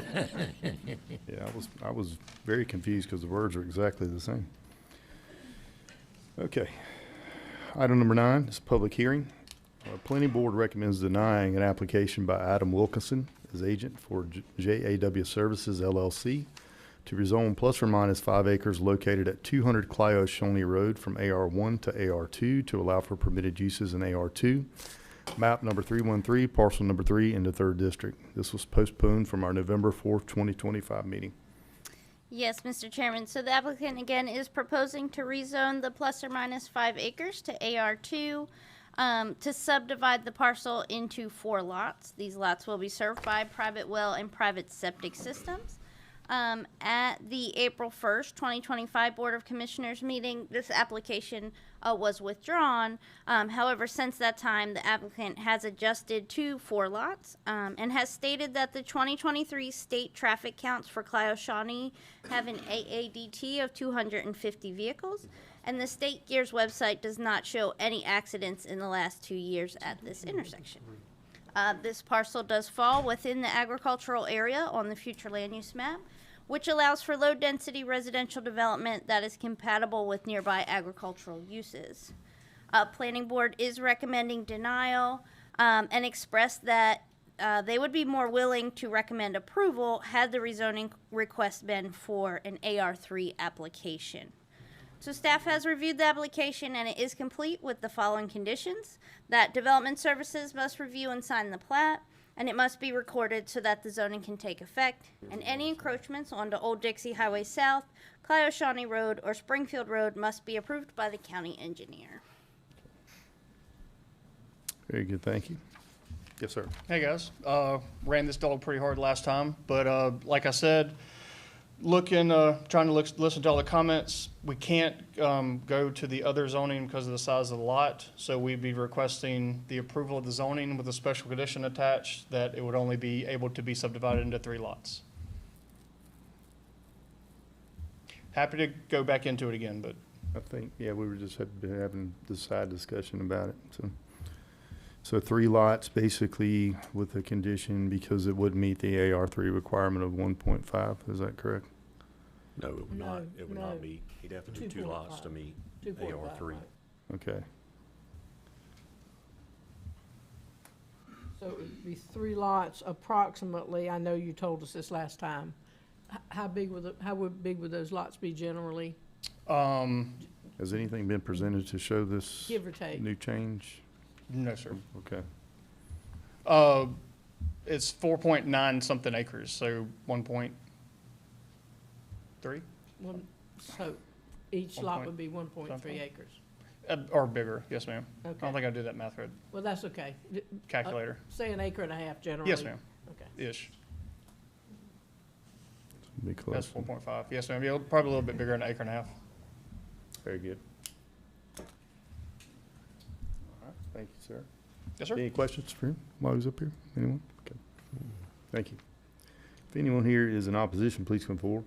I was very confused because the words are exactly the same. Okay. Item number 9 is public hearing. Planning Board recommends denying an application by Adam Wilkinson as agent for JAW Services LLC to rezone plus or minus 5 acres located at 200 Clio Shoney Road from AR1 to AR2 to allow for permitted uses in AR2. Map number 313, parcel number 3 in the 3rd District. This was postponed from our November 4th, 2025 meeting. Yes, Mr. Chairman. So the applicant again is proposing to rezone the plus or minus 5 acres to AR2. to subdivide the parcel into 4 lots. These lots will be served by private well and private septic systems. At the April 1st, 2025 Board of Commissioners meeting, this application was withdrawn. However, since that time, the applicant has adjusted to 4 lots and has stated that the 2023 state traffic counts for Clio Shawnee have an AADT of 250 vehicles, and the State Gears website does not show any accidents in the last 2 years at this intersection. This parcel does fall within the agricultural area on the future land use map, which allows for low-density residential development that is compatible with nearby agricultural uses. Planning Board is recommending denial and expressed that they would be more willing to recommend approval had the rezoning request been for an AR3 application. So staff has reviewed the application and it is complete with the following conditions: that Development Services must review and sign the plat, and it must be recorded so that the zoning can take effect, and any encroachments onto Old Dixie Highway South, Clio Shawnee Road, or Springfield Road must be approved by the county engineer. Very good, thank you. Yes, sir. Hey guys, ran this dog pretty hard last time, but like I said, trying to listen to all the comments. We can't go to the other zoning because of the size of the lot, so we'd be requesting the approval of the zoning with a special condition attached that it would only be able to be subdivided into 3 lots. Happy to go back into it again, but I think, yeah, we were just having this side discussion about it, so 3 lots basically with a condition because it would meet the AR3 requirement of 1.5, is that correct? No, it would No, not. It would no. not be. He'd have to do 2 lots to meet 2.5, AR3. right. Okay, So it would be 3 lots approximately. I know you told us this last time. How big would those lots be generally, has anything been presented to show this give or take? new change? no, sir. Okay, It's 4.9 something acres, so 1.3. So each lot would be 1.3 something. acres. Or bigger, yes, ma'am. I Okay. don't think I did that math right. Well, that's okay. Calculator. Say an acre and a half generally. Yes, ma'am. Okay. Ish. be close. That's 4.5. Yes, ma'am. Yeah, probably a little bit bigger than an acre and a half. Very good. All right, thank you, sir. Yes, sir. Any questions for him while he's up here? Anyone? Okay. Thank you. If anyone here is in opposition, please come forward.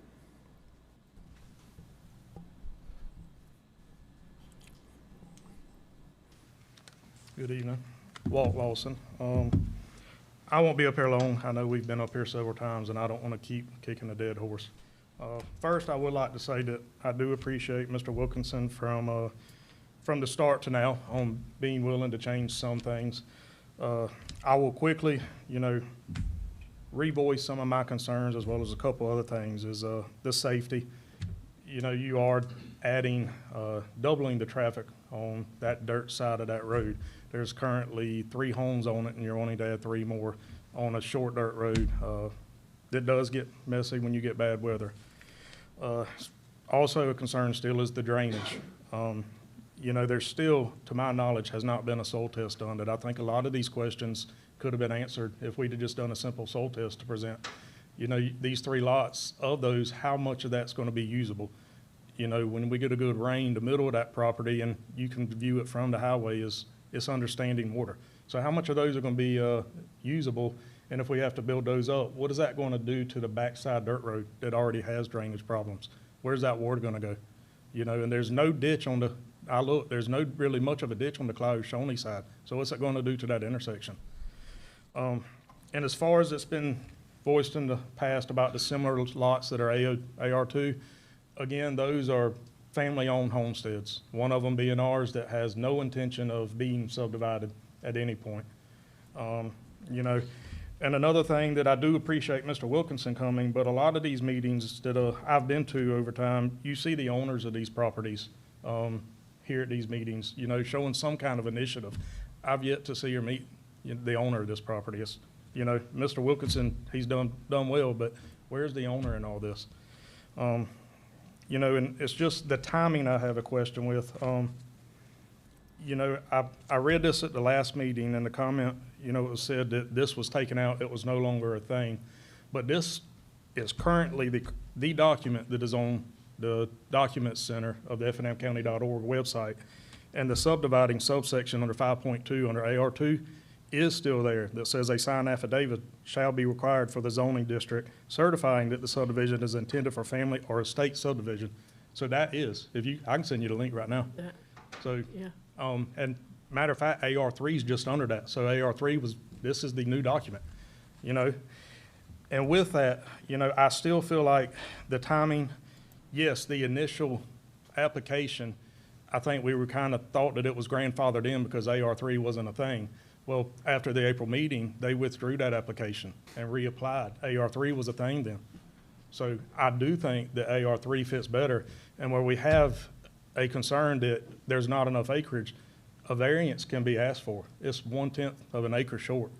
Good evening. Walt Lawson. I won't be up here long. I know we've been up here several times, and I don't want to keep kicking a dead horse. First, I would like to say that I do appreciate Mr. Wilkinson from the start to now on being willing to change some things. I will quickly, revoice some of my concerns as well as a couple other things is the safety. You are adding, doubling the traffic on that dirt side of that road. There's currently 3 homes on it, and you're wanting to add 3 more on a short dirt road. That does get messy when you get bad weather. Also a concern still is the drainage. There's still, to my knowledge, has not been a soil test done that I think a lot of these questions could have been answered if we'd have just done a simple soil test to present. These 3 lots, of those, how much of that's going to be usable? When we get a good rain, the middle of that property, and you can view it from the highway, it's understanding water. So how much of those are going to be usable? And if we have to build those up, what is that going to do to the backside dirt road that already has drainage problems? Where's that water going to go? And there's no ditch on there's no really much of a ditch on the Clio Shawnee side. So what's that going to do to that intersection? And as far as it's been voiced in the past about the similar lots that are AR2, again, those are family-owned homesteads, one of them being ours that has no intention of being subdivided at any point. And another thing that I do appreciate Mr. Wilkinson coming, but a lot of these meetings that I've been to over time, you see the owners of these properties here at these meetings, showing some kind of initiative. I've yet to see or meet the owner of this property. It's, Mr. Wilkinson, he's done well, but where's the owner in all this? And it's just the timing I have a question with. you know, I read this at the last meeting, and the comment, you know, it was said that this was taken out, it was no longer a thing. But this is currently the document that is on the Documents Center of the effinghamcounty.org website. And the subdividing subsection under 5.2 under AR2 is still there, that says a signed affidavit shall be required for the zoning district certifying that the subdivision is intended for family or estate subdivision. So that is, I can send you the link right now. So, Yeah. and matter of fact, AR3 is just under that. So AR3 this is the new document, you know? And with that, you know, I still feel like the timing, yes, the initial application, I think we were kind of thought that it was grandfathered in because AR3 wasn't a thing. Well, after the April meeting, they withdrew that application and reapplied. AR3 was a thing then. So I do think that AR3 fits better. And where we have a concern that there's not enough acreage, a variance can be asked for. It's 1/10 of an acre short.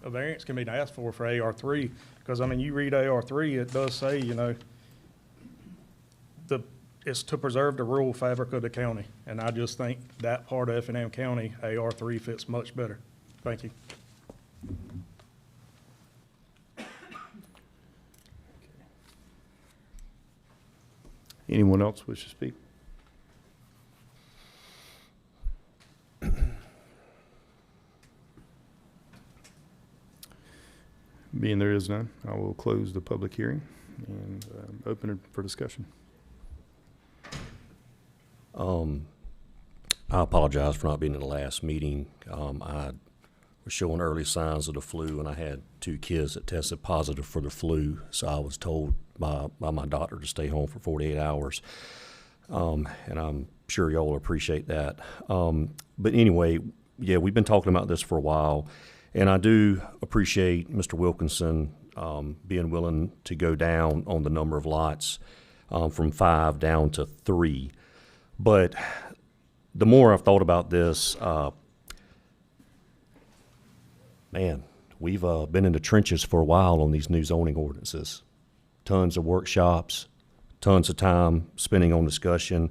A variance can be asked for AR3, because, I mean, you read AR3, it does say, you know, it's to preserve the rural fabric of the county. And I just think that part of Effingham County, AR3 fits much better. Thank you. Anyone else wish to speak? Being there is none, I will close the public hearing and open it for discussion. I apologize for not being in the last meeting. I was showing early signs of the flu, and I had 2 kids that tested positive for the flu, so I was told by my doctor to stay home for 48 hours. And I'm sure y'all will appreciate that. But anyway, yeah, we've been talking about this for a while, and I do appreciate Mr. Wilkinson being willing to go down on the number of lots from 5 down to 3. But the more I've thought about this, man, we've been in the trenches for a while on these new zoning ordinances. Tons of workshops, tons of time spending on discussion,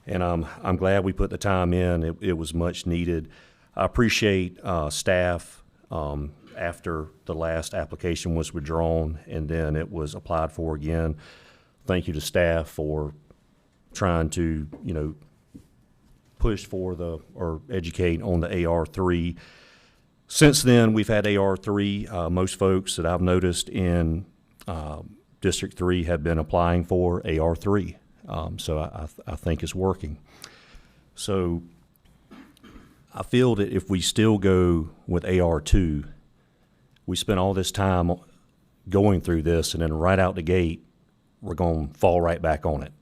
and I'm glad we put the time in. It was much needed. I appreciate staff after the last application was withdrawn and then it was applied for again. Thank you to staff for trying to, you know, push for or educate on the AR3. Since then, we've had AR3. Most folks that I've noticed in District 3 have been applying for AR3. So I think it's working. So I feel that if we still go with AR2, we spent all this time going through this, and then right out the gate, we're going to fall right back on it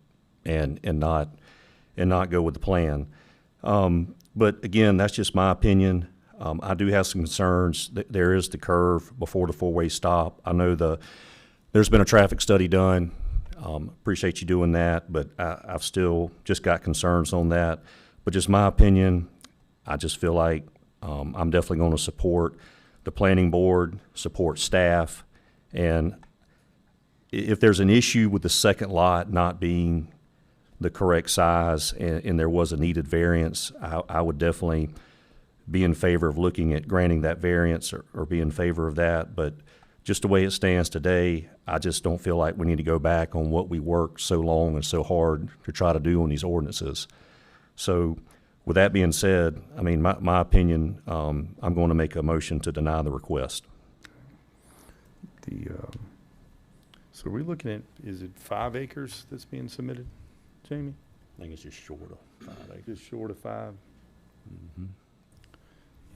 and not go with the plan. But again, that's just my opinion. I do have some concerns. There is the curve before the 4-way stop. I know there's been a traffic study done. Appreciate you doing that, but I've still just got concerns on that. But just my opinion, I just feel like I'm definitely going to support the planning board, support staff, and if there's an issue with the second lot not being the correct size and there was a needed variance, I would definitely be in favor of looking at granting that variance or be in favor of that. But just the way it stands today, I just don't feel like we need to go back on what we worked so long and so hard to try to do on these ordinances. So with that being said, I mean, my opinion, I'm going to make a motion to deny the request. So are we looking at, is it 5 acres that's being submitted, Jamie? I think it's just short of 5 acres. Just short of 5? Mm-hmm.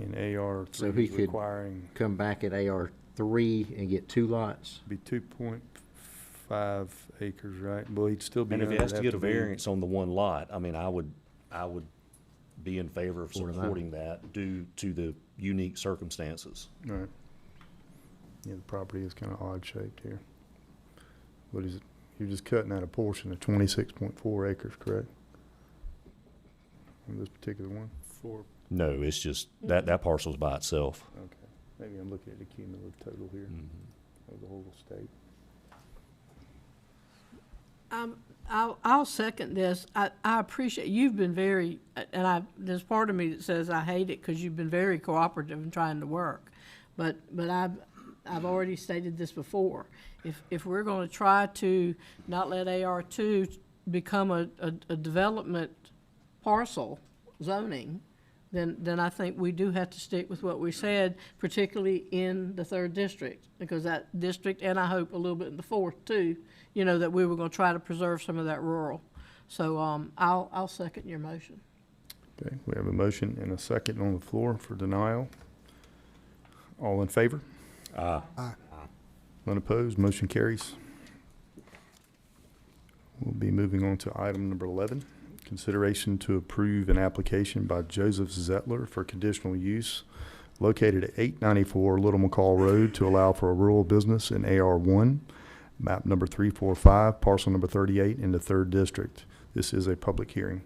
And AR3 So he is could requiring, come back at AR3 and get 2 lots? be 2.5 acres, right? Well, he'd still be And if he under has to that get a be- variance on the one lot, I mean, I would be in favor of Support of that. supporting that due to the unique circumstances. Right. Yeah, the property is kind of odd shaped here. What is it? You're just cutting out a portion of 26.4 acres, correct? On this particular one? No, it's just that parcel's by itself. Okay. Maybe I'm looking at the cumulative total here Mm-hmm. of the whole state. I'll second this. I appreciate, you've been very, there's part of me that says I hate it because you've been very cooperative in trying to work. But I've already stated this before. If we're gonna try to not let AR2 become a development parcel zoning, then I think we do have to stick with what we said, particularly in the 3rd district, because that district, and I hope a little bit in the 4th too, you know, that we were gonna try to preserve some of that rural. So, I'll second your motion. Okay, we have a motion and a second on the floor for denial. All in favor? Aye. None opposed, motion carries. We'll be moving on to item number 11, consideration to approve an application by Joseph Zettler for conditional use located at 894 Little McCall Road to allow for a rural business in AR1, map number 345, parcel number 38 in the 3rd district. This is a public hearing.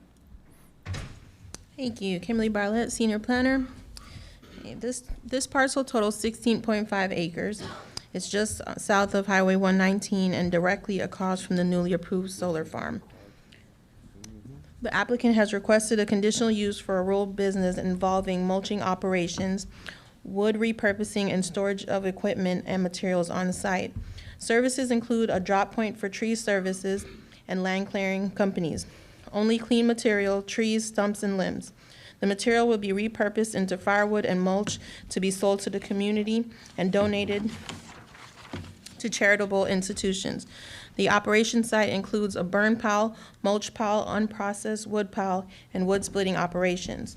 Thank you. Kimberly Bartlett, Senior Planner. Okay, this parcel totals 16.5 acres. It's just south of Highway 119 and directly across from the newly approved solar farm. The applicant has requested a conditional use for a rural business involving mulching operations, wood repurposing, and storage of equipment and materials on site. Services include a drop point for tree services and land clearing companies. Only clean material, trees, stumps, and limbs. The material will be repurposed into firewood and mulch to be sold to the community and donated to charitable institutions. The operation site includes a burn pile, mulch pile, unprocessed wood pile, and wood splitting operations.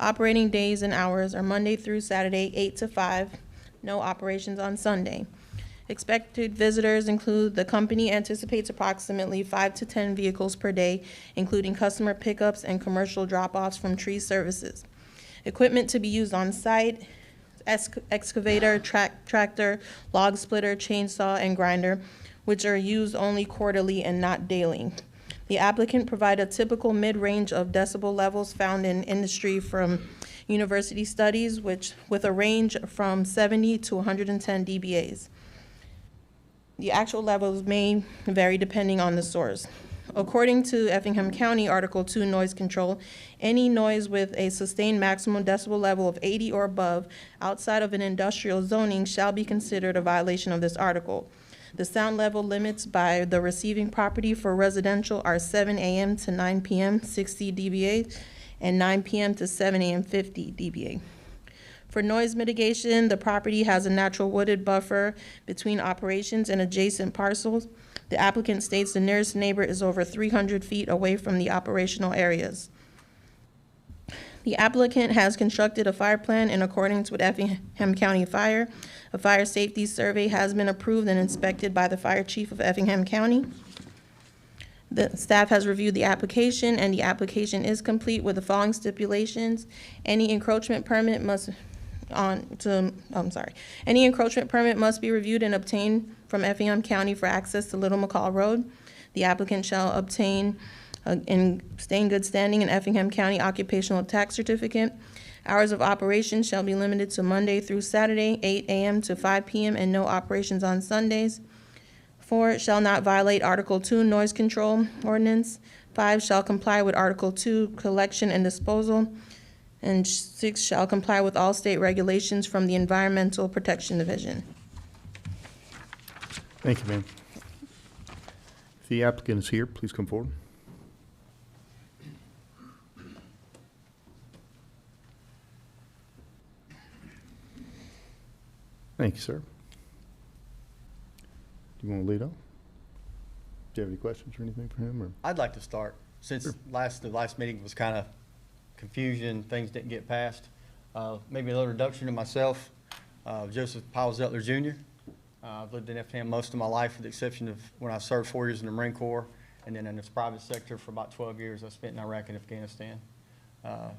Operating days and hours are Monday through Saturday, 8 to 5, no operations on Sunday. Expected visitors include the company anticipates approximately 5 to 10 vehicles per day, including customer pickups and commercial drop-offs from tree services. Equipment to be used on site: excavator, tractor, log splitter, chainsaw, and grinder, which are used only quarterly and not daily. The applicant provided a typical mid-range of decibel levels found in industry from university studies, with a range from 70 to 110 dBAs. The actual levels may vary depending on the source. According to Effingham County Article 2 Noise Control, any noise with a sustained maximum decibel level of 80 or above outside of an industrial zoning shall be considered a violation of this article. The sound level limits by the receiving property for residential are 7 a.m. to 9 p.m. 60 dBA and 9 p.m. to 7 a.m. 50 dBA. For noise mitigation, the property has a natural wooded buffer between operations and adjacent parcels. The applicant states the nearest neighbor is over 300 feet away from the operational areas. The applicant has constructed a fire plan in accordance with Effingham County Fire. A fire safety survey has been approved and inspected by the fire chief of Effingham County. The staff has reviewed the application, and the application is complete with the following stipulations. Any encroachment permit must be reviewed and obtained from Effingham County for access to Little McCall Road. The applicant shall obtain and stay in good standing an Effingham County occupational tax certificate. Hours of operation shall be limited to Monday through Saturday, 8 a.m. to 5 p.m., and no operations on Sundays. 4, it shall not violate Article 2 Noise Control Ordinance. 5, shall comply with Article 2 Collection and Disposal. And 6, shall comply with all state regulations from the Environmental Protection Division. Thank you, ma'am. If the applicant is here, please come forward. Thank you, sir. Do you want to lead off? Do you have any questions or anything for him? Or? I'd like to start, since the last meeting was kind of confusion, things didn't get passed. Maybe a little introduction to myself. Joseph Powell Zettler Jr. I've lived in Effingham most of my life, with the exception of when I served 4 years in the Marine Corps, and then in the private sector for about 12 years. I spent in Iraq and Afghanistan.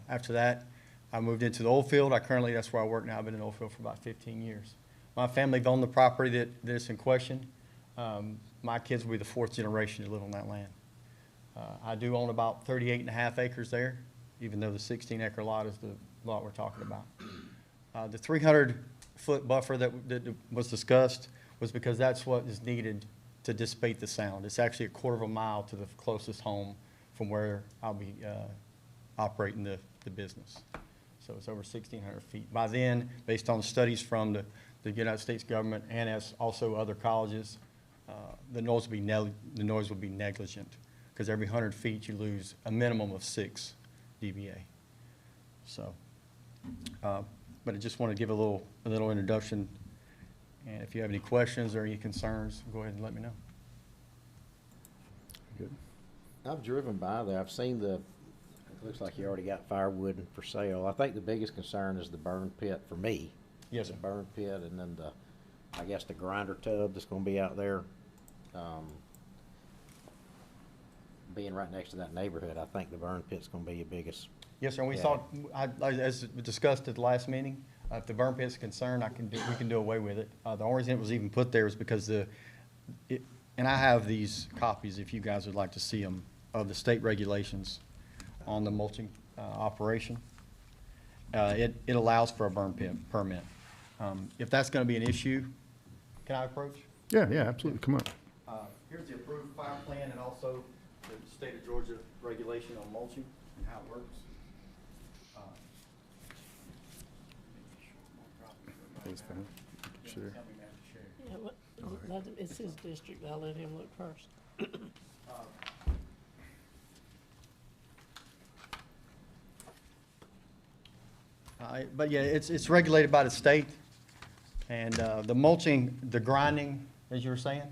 After that, I moved into the oil field. That's where I work now. I've been in the oil field for about 15 years. My family owned the property that's in question. My kids will be the 4th generation to live on that land. I do own about 38.5 acres there, even though the 16-acre lot is the lot we're talking about. The 300-foot buffer that was discussed was because that's what is needed to dissipate the sound. It's actually a quarter of a mile to the closest home from where I'll be operating the business. So it's over 1,600 feet. By then, based on studies from the United States government and as also other colleges, the noise will be negligent, because every 100 feet you lose a minimum of 6 dBA. So, but I just want to give a little introduction, and if you have any questions or any concerns, go ahead and let me know. Good. I've driven by there. I've seen it looks like you already got firewood for sale. I think the biggest concern is the burn pit for me. Yes, The sir. burn pit, and then I guess the grinder tub that's gonna be out there. Being right next to that neighborhood, I think the burn pit's gonna be your biggest. Yes, sir, and we Yeah. thought, as discussed at the last meeting, if the burn pit's concerned, we can do away with it. The only reason it was even put there is because and I have these copies, if you guys would like to see them, of the state regulations on the mulching operation. It allows for a burn pit permit. If that's gonna be an issue, can I approach? Yeah, absolutely, come on. Here's the approved fire plan and also the state of Georgia regulation on mulching and how it works. Thanks, man. Sure. Yeah, it's his district, I'll let him look first. But yeah, it's regulated by the state, and the mulching, the grinding, as you were saying,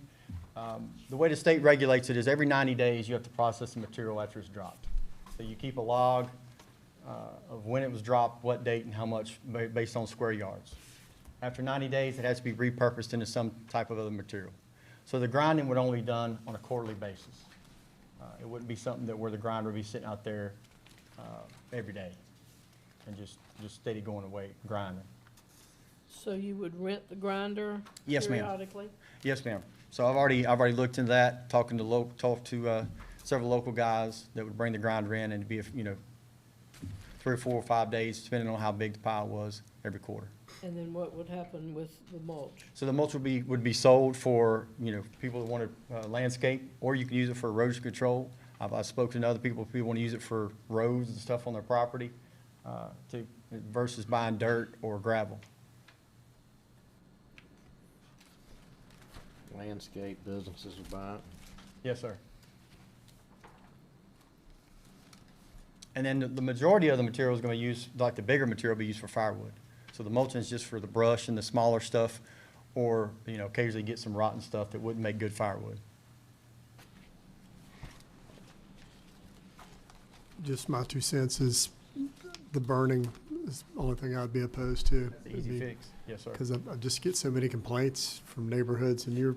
the way the state regulates it is every 90 days you have to process the material after it's dropped. So you keep a log of when it was dropped, what date, and how much, based on square yards. After 90 days, it has to be repurposed into some type of other material. So the grinding would only be done on a quarterly basis. It wouldn't be something where the grinder would be sitting out there every day and just steady going away grinding. So you would rent the grinder Yes, ma'am. periodically? Yes, ma'am. So I've already looked into that, talked to several local guys that would bring the grinder in, and it'd be, 3 or 4 or 5 days, depending on how big the pile was, every quarter. And then what would happen with the mulch? So the mulch would be sold for, people that want to landscape, or you can use it for erosion control. I've spoken to other people want to use it for roads and stuff on their property, versus buying dirt or gravel. Landscape businesses will buy it. Yes, sir. And then the majority of the material is going to be used, like the bigger material, will be used for firewood. So the mulching is just for the brush and the smaller stuff, or, occasionally get some rotten stuff that wouldn't make good firewood. Just my 2 cents is the burning is the only thing I'd be opposed to. It's an easy fix. Yes, sir. Because I just get so many complaints from neighborhoods, and you're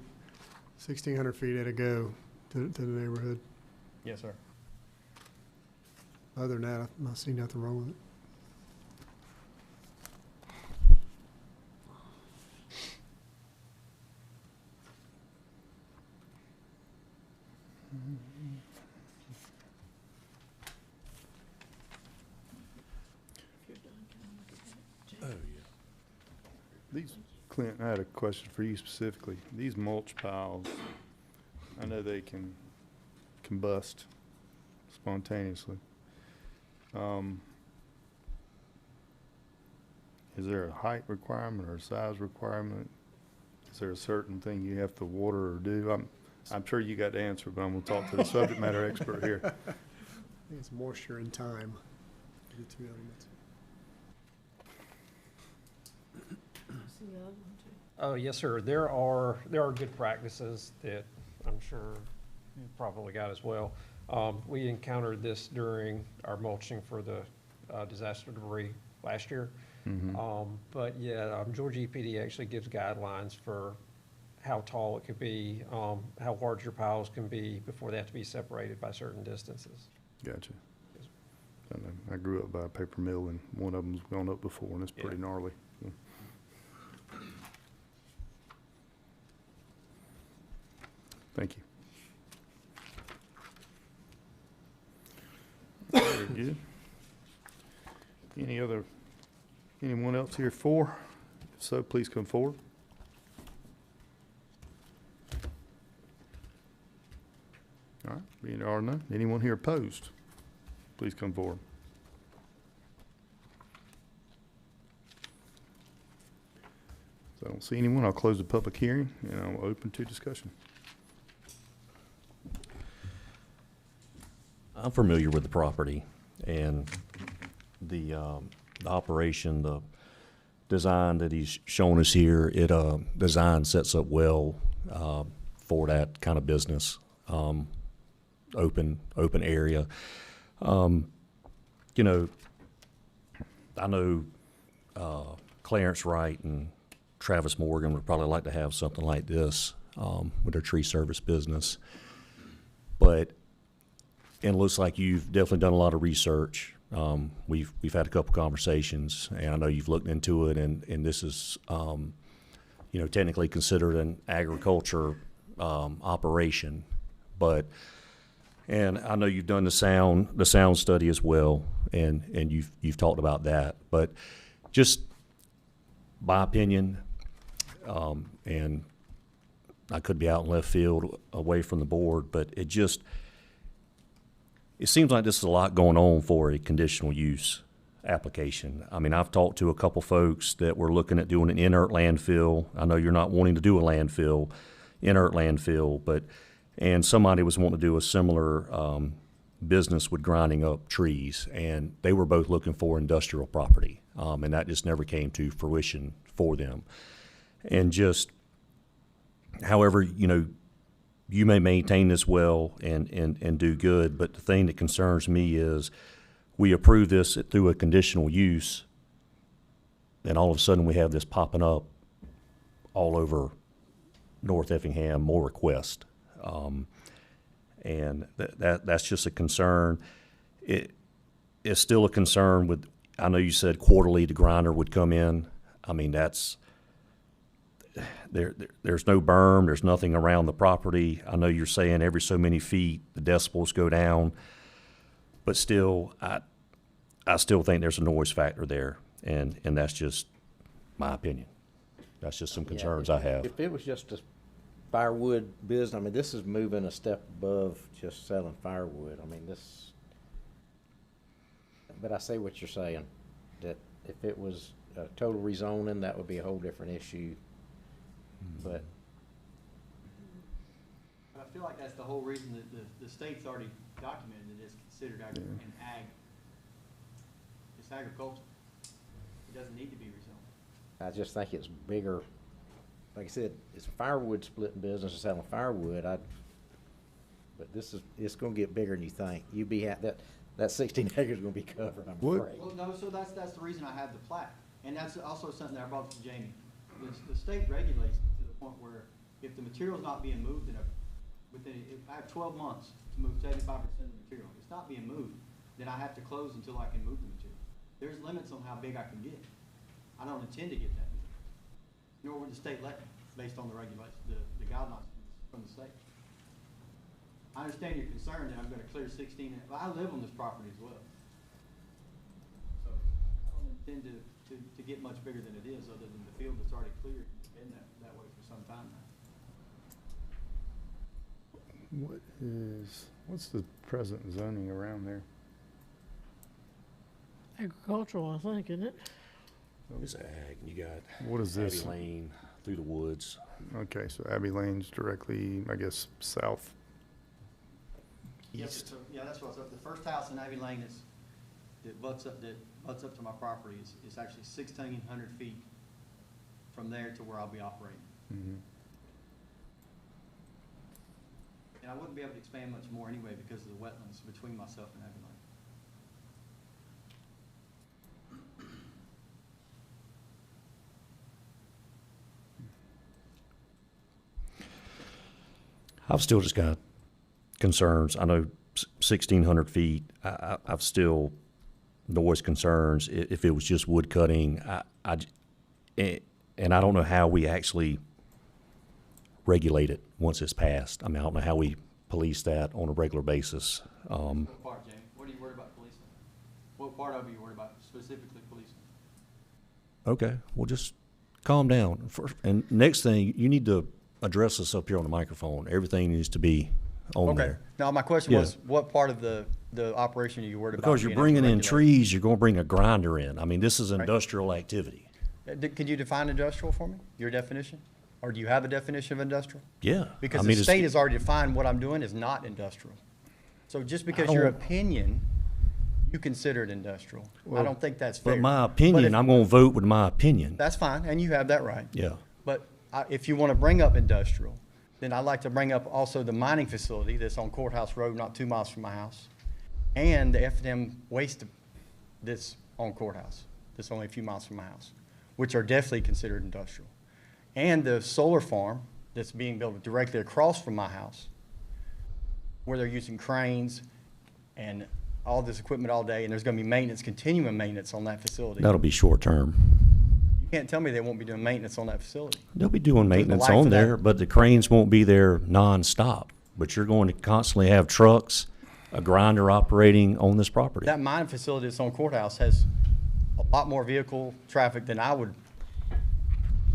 1,600 feet at a go to the neighborhood. Yes, sir. Other than that, I see nothing wrong with it. Clint, I had a question for you specifically. These mulch piles, I know they can combust spontaneously. Is there a height requirement or a size requirement? Is there a certain thing you have to water or do? I'm sure you got the answer, but I'm gonna talk to the subject matter expert here. I think it's moisture and time. The 2 elements. See the other one too? Oh, yes, sir. There are good practices that I'm sure you probably got as well. We encountered this during our mulching for the disaster debris last year. But yeah, Georgia EPD actually gives guidelines for how tall it could be, how large your piles can be before they have to be separated by certain distances. Gotcha. I grew up by a paper mill, and one of them's gone up before, and it's pretty gnarly. Thank you. Very good. Anyone else here for? If so, please come forward. There are none. Anyone here opposed? Please come forward. So I don't see anyone. I'll close the public hearing and I'll open to discussion. I'm familiar with the property and the operation, the design that he's shown us here. Design sets up well for that kind of business, open area. You know, I know Clarence Wright and Travis Morgan would probably like to have something like this with their tree service business, but and it looks like you've definitely done a lot of research. We've had a couple conversations, and I know you've looked into it, and this is, you know, technically considered an agriculture operation, but and I know you've done the sound study as well, and you've talked about that, but just my opinion, and I could be out in left field away from the board, but it seems like this is a lot going on for a conditional use application. I mean, I've talked to a couple folks that were looking at doing an inert landfill. I know you're not wanting to do a landfill, inert landfill, and somebody was wanting to do a similar business with grinding up trees, and they were both looking for industrial property, and that just never came to fruition for them. And just, however, you know, you may maintain this well and do good, but the thing that concerns me is we approve this through a conditional use, and all of a sudden we have this popping up all over North Effingham, more requests. And that's just a concern. It's still a concern with, I know you said quarterly the grinder would come in. I mean, there's no berm, there's nothing around the property. I know you're saying every so many feet the decibels go down, but still, I still think there's a noise factor there, and that's just my opinion. That's just some concerns I have. If it was just a firewood business, I mean, this is moving a step above just selling firewood. I mean, but I see what you're saying, that if it was a total rezoning, that would be a whole different issue. But I feel like that's the whole reason that the state's already documented that it's considered an ag. It's agriculture. It doesn't need to be rezoned. I just think it's bigger. Like I said, it's a firewood splitting business, it's selling firewood. But it's gonna get bigger than you think. That 16 acres is gonna be covered, I'm afraid. Well, no, so that's the reason I have the plat. And that's also something that I brought up to Jamie. The state regulates to the point where if the material's not being moved if I have 12 months to move 75% of the material, if it's not being moved, then I have to close until I can move the material. There's limits on how big I can get. I don't intend to get that big, nor would the state let me, based on the regulations, the guidelines from the state. I understand your concern that I'm gonna clear 16, but I live on this property as well. So I don't intend to get much bigger than it is, other than the field that's already cleared, been that way for some time now. What's the present zoning around there? Agricultural, I think, isn't it? It's ag. You got What is this? Abbey Lane through the woods. Okay, so Abbey Lane's directly, I guess, south. Yes, so, yeah, that's what's up. The first house in Abbey Lane that butts up to my property is actually 1,600 feet from there to where I'll be operating. Mm-hmm. And I wouldn't be able to expand much more anyway because of the wetlands between myself and Abbey Lane. I've still just got concerns. I know 1,600 feet, I've still noise concerns. If it was just wood cutting, and I don't know how we actually regulate it once it's passed. I mean, I don't know how we police that on a regular basis. What part, Jamie? What are you worried about policing? What part of it are you worried about specifically policing? Okay, well, just calm down. And next thing, you need to address this up here on the microphone. Everything needs to be on Okay. there. Now, my question Yeah. was, what part of the operation are you worried about? Because you're being bringing in regulated? trees, you're gonna bring a grinder in. I mean, this is industrial activity. Could you define industrial for me, your definition? Or do you have a definition of industrial? Yeah. Because I the mean, it's- state has already defined what I'm doing is not industrial. So just because your don't- opinion, you consider it industrial, I don't think that's fair. But my But opinion, if- I'm gonna vote with my opinion. That's fine, and you have that right. Yeah. But if you want to bring up industrial, then I'd like to bring up also the mining facility that's on Courthouse Road, not 2 miles from my house, and the Effingham waste that's on Courthouse, that's only a few miles from my house, which are definitely considered industrial. And the solar farm that's being built directly across from my house, where they're using cranes and all this equipment all day, and there's going to be maintenance, continuing maintenance on that facility. That'll be short term. You can't tell me they won't be doing maintenance on that facility. They'll be doing the maintenance life on of that- there, but the cranes won't be there nonstop. But you're going to constantly have trucks, a grinder operating on this property. That mining facility that's on Courthouse has a lot more vehicle traffic than I would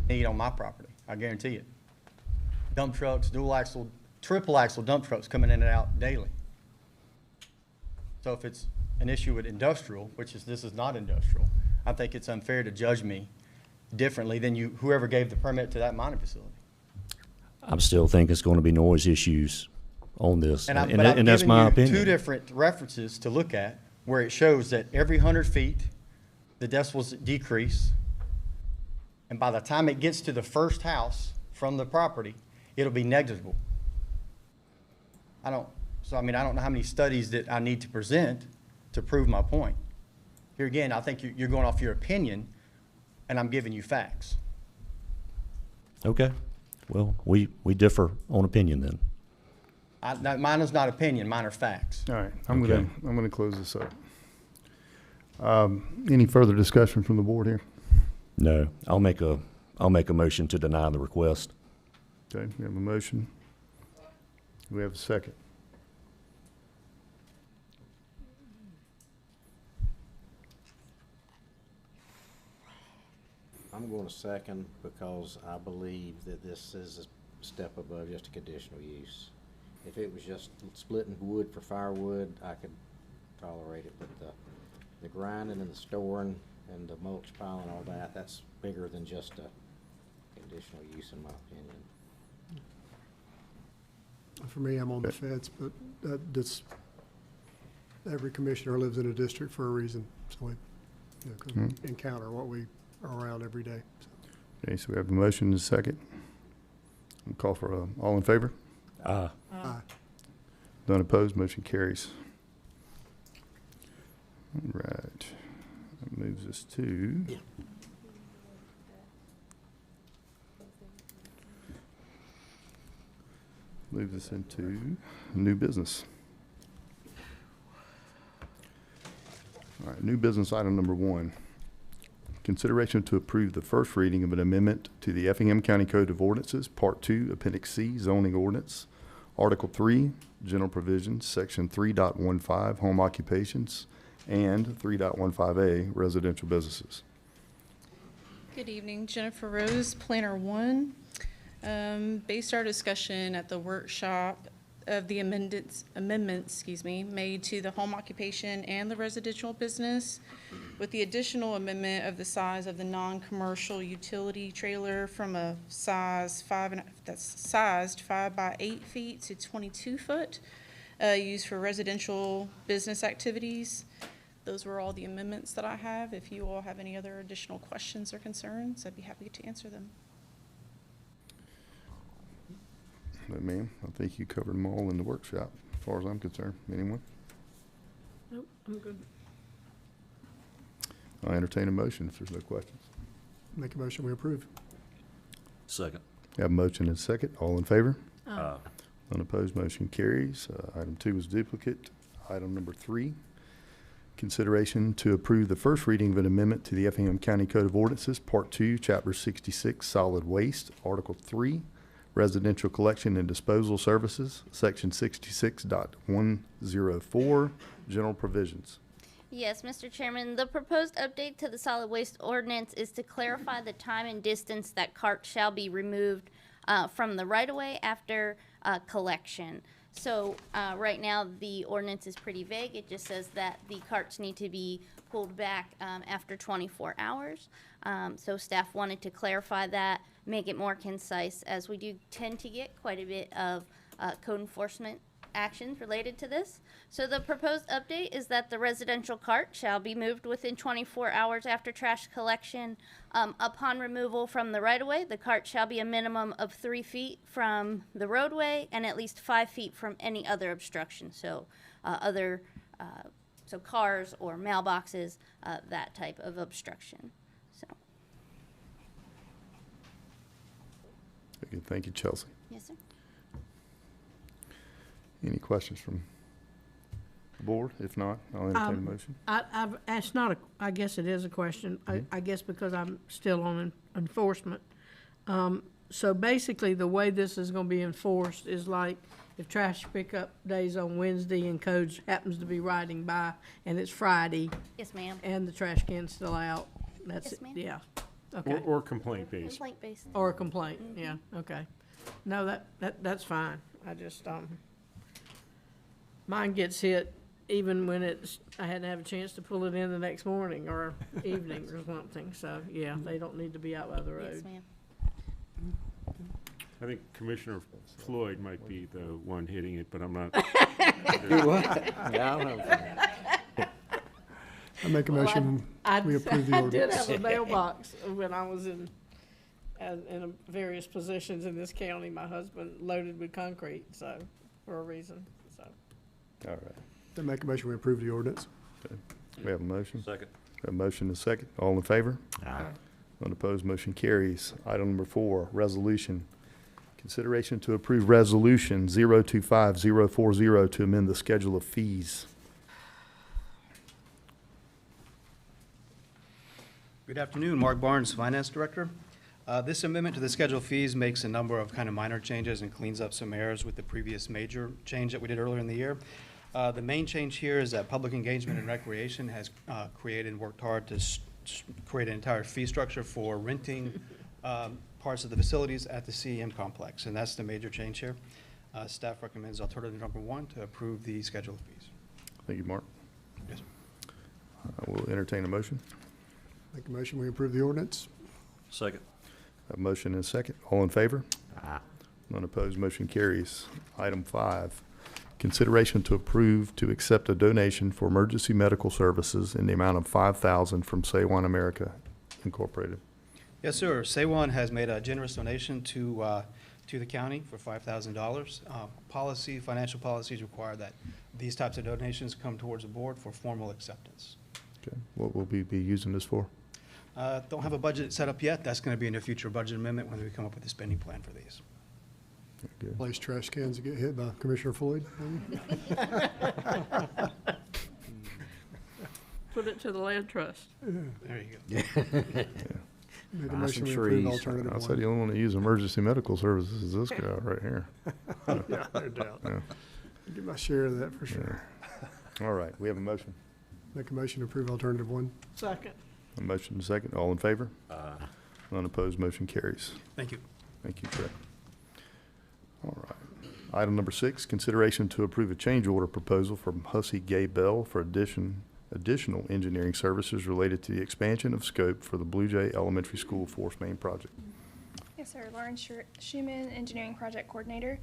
need on my property. I guarantee it. Dump trucks, dual axle, triple axle dump trucks coming in and out daily. So if it's an issue with industrial, this is not industrial, I think it's unfair to judge me differently than whoever gave the permit to that mining facility. I still think it's gonna be noise issues on this, But I've and that's given my you opinion. two different references to look at where it shows that every 100 feet, the decibels decrease. And by the time it gets to the first house from the property, it'll be negligible. I don't know how many studies that I need to present to prove my point. Here again, I think you're going off your opinion, and I'm giving you facts. Okay, well, we differ on opinion then. Mine is not opinion, mine are facts. All right, Okay. I'm gonna close this up. Any further discussion from the board here? No, I'll make a motion to deny the request. Okay, we have a motion. We have a second. I'm going to second because I believe that this is a step above just a conditional use. If it was just splitting wood for firewood, I could tolerate it, but the grinding and the storing and the mulch pile and all that, that's bigger than just a conditional use in my opinion. For me, I'm on the fence, but that's, every commissioner lives in a district for a reason, so we, could encounter what we are around every day. Okay, so we have a motion and a second. I'll call for all in favor? Aye. Aye. None opposed, motion carries. All right, that moves us to. Moves us into new business. All right, new business item number 1. Consideration to approve the first reading of an amendment to the Effingham County Code of Ordinances, Part 2, Appendix C, Zoning Ordinance, Article 3, General Provisions, Section 3.15, Home Occupations, and 3.15A, Residential Businesses. Good evening, Jennifer Rose, Planner 1. Based our discussion at the workshop of the amendments, made to the home occupation and the residential business, with the additional amendment of the size of the non-commercial utility trailer from a size sized 5 by 8 feet to 22 foot, used for residential business activities. Those were all the amendments that I have. If you all have any other additional questions or concerns, I'd be happy to answer them. No, ma'am, I think you covered them all in the workshop, as far as I'm concerned. Anyone? Nope, I'm good. I'll entertain a motion if there's no questions. Make a motion, we approve. Second. Have a motion and a second. All in favor? Aye. Unopposed, motion carries. Item 2 is duplicate. Item number 3, consideration to approve the first reading of an amendment to the Effingham County Code of Ordinances, Part 2, Chapter 66, Solid Waste, Article 3, Residential Collection and Disposal Services, Section 66.104, General Provisions. Yes, Mr. Chairman, the proposed update to the solid waste ordinance is to clarify the time and distance that carts shall be removed from the right-of-way after collection. So right now, the ordinance is pretty vague. It just says that the carts need to be pulled back after 24 hours. So staff wanted to clarify that, make it more concise, as we do tend to get quite a bit of code enforcement actions related to this. So the proposed update is that the residential cart shall be moved within 24 hours after trash collection. Upon removal from the right-of-way, the cart shall be a minimum of 3 feet from the roadway and at least 5 feet from any other obstruction. So so cars or mailboxes, that type of obstruction. So, Okay, thank you, Chelsea. yes, sir. Any questions from the board? If not, I'll entertain a motion. I've asked not a, I guess it is a question, I guess because I'm still on enforcement. So basically, the way this is gonna be enforced is like if trash pickup day's on Wednesday and Codes happens to be riding by and it's Friday Yes, ma'am. and the trash can's still out, that's Yes, it, ma'am. yeah. Okay. Or complaint based. Complaint based. Or a complaint, yeah, okay. No, that's fine. I just, mine gets hit even when I hadn't have a chance to pull it in the next morning or evening or something. So, yeah, they don't need to be out by the road. Yes, ma'am. I think Commissioner Floyd might be the one hitting it, but I'm not. Yeah, I don't know. I make a motion, we approve the I ordinance. did have a mailbox when I was in various positions in this county. My husband loaded with concrete, so, for a reason, so. All right. I make a motion, we approve the ordinance. We have a motion. Second. We have a motion and a second. All in favor? Aye. Unopposed, motion carries. Item number 4, resolution. Consideration to approve resolution 025040 to amend the schedule of fees. Good afternoon, Mark Barnes, Finance Director. This amendment to the schedule of fees makes a number of kind of minor changes and cleans up some errors with the previous major change that we did earlier in the year. The main change here is that Public Engagement and Recreation has created and worked hard to create an entire fee structure for renting parts of the facilities at the CEM complex, and that's the major change here. Staff recommends alternative number 1 to approve the schedule of fees. Thank you, Mark. Yes. I will entertain a motion. Make a motion, we approve the ordinance. Second. A motion and a second. All in favor? Aye. None opposed, motion carries. Item 5, consideration to approve to accept a donation for emergency medical services in the amount of $5,000 from Say-One America Incorporated. Yes, sir. Say-One has made a generous donation to the county for $5,000. Financial policies require that these types of donations come towards the board for formal acceptance. Okay, what will we be using this for? Don't have a budget set up yet. That's going to be in a future budget amendment when we come up with a spending plan for these. Good. Place trash cans that get hit by Commissioner Floyd, maybe? Put it to the land trust. There you go. Make a Buy motion, some we approve trees. alternative I said one. the only one that use emergency medical services is this guy right here. Yeah, no doubt. Yeah. Get my share of that for sure. All right, we have a motion. Make a motion to approve alternative one. Second. A motion and a second. All in favor? Aye. None opposed, motion carries. Thank you. Thank you, Trey. All right. Item number 6, consideration to approve a change order proposal from Hussey Gay Bell for additional engineering services related to the expansion of scope for the Blue Jay Elementary School Force Main project. Yes, sir. Lauren Schuman, Engineering Project Coordinator.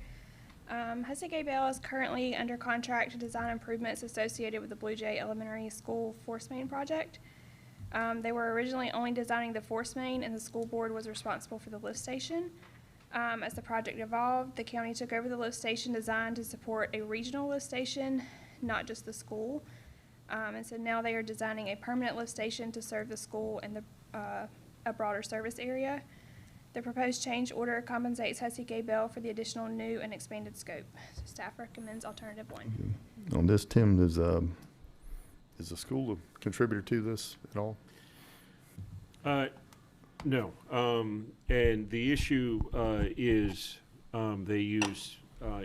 Hussey Gay Bell is currently under contract to design improvements associated with the Blue Jay Elementary School Force Main project. They were originally only designing the force main, and the school board was responsible for the lift station. As the project evolved, the county took over the lift station design to support a regional lift station, not just the school. And so now they are designing a permanent lift station to serve the school and a broader service area. The proposed change order compensates Hussey Gay Bell for the additional new and expanded scope. So staff recommends alternative 1. On this, Tim, is the school a contributor to this at all? No. And the issue is they use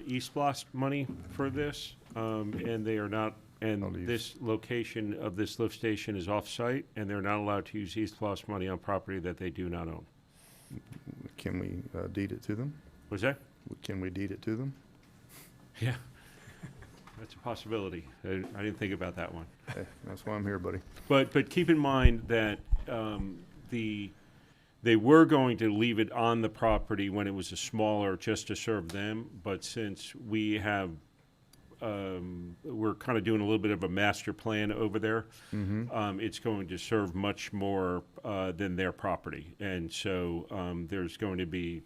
East Blast money for this, and they are not, and this location of this lift station is off-site, and they're not allowed to use East Blast money on property that they do not own. Can we deed it to them? What's that? Can we deed it to them? Yeah. That's a possibility. I didn't think about that one. Hey, that's why I'm here, buddy. But keep in mind that they were going to leave it on the property when it was a smaller, just to serve them. But since we have, we're kind of doing a little bit of a master plan over there, it's going to serve much more than their property. And so there's going to be,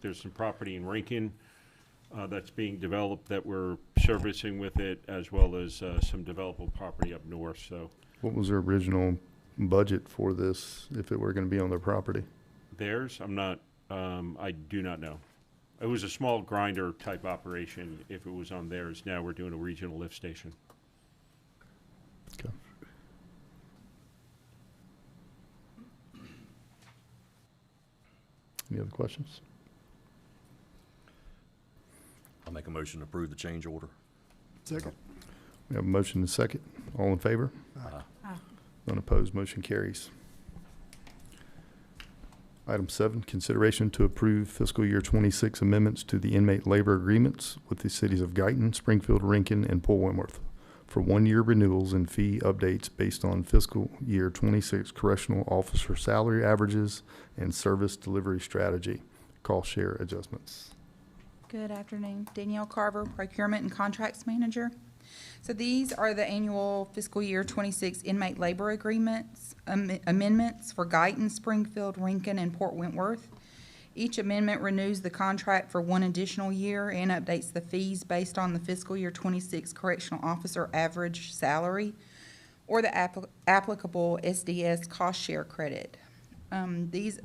there's some property in Rankin that's being developed that we're servicing with it, as well as some developable property up north. So What was their original budget for this if it were going to be on their property? theirs, I do not know. It was a small grinder type operation if it was on theirs. Now we're doing a regional lift station. Okay. Any other questions? I'll make a motion to approve the change order. Second. We have a motion and a second. All in favor? None opposed, motion carries. Item 7, consideration to approve fiscal year 26 amendments to the inmate labor agreements with the cities of Guyton, Springfield, Rankin, and Port Wentworth for one-year renewals and fee updates based on fiscal year 26 correctional officer salary averages and service delivery strategy, cost share adjustments. Good afternoon. Danielle Carver, Procurement and Contracts Manager. So these are the annual fiscal year 26 inmate labor agreements, amendments for Guyton, Springfield, Rankin, and Port Wentworth. Each amendment renews the contract for one additional year and updates the fees based on the fiscal year 26 correctional officer average salary or the applicable SDS cost share credit. These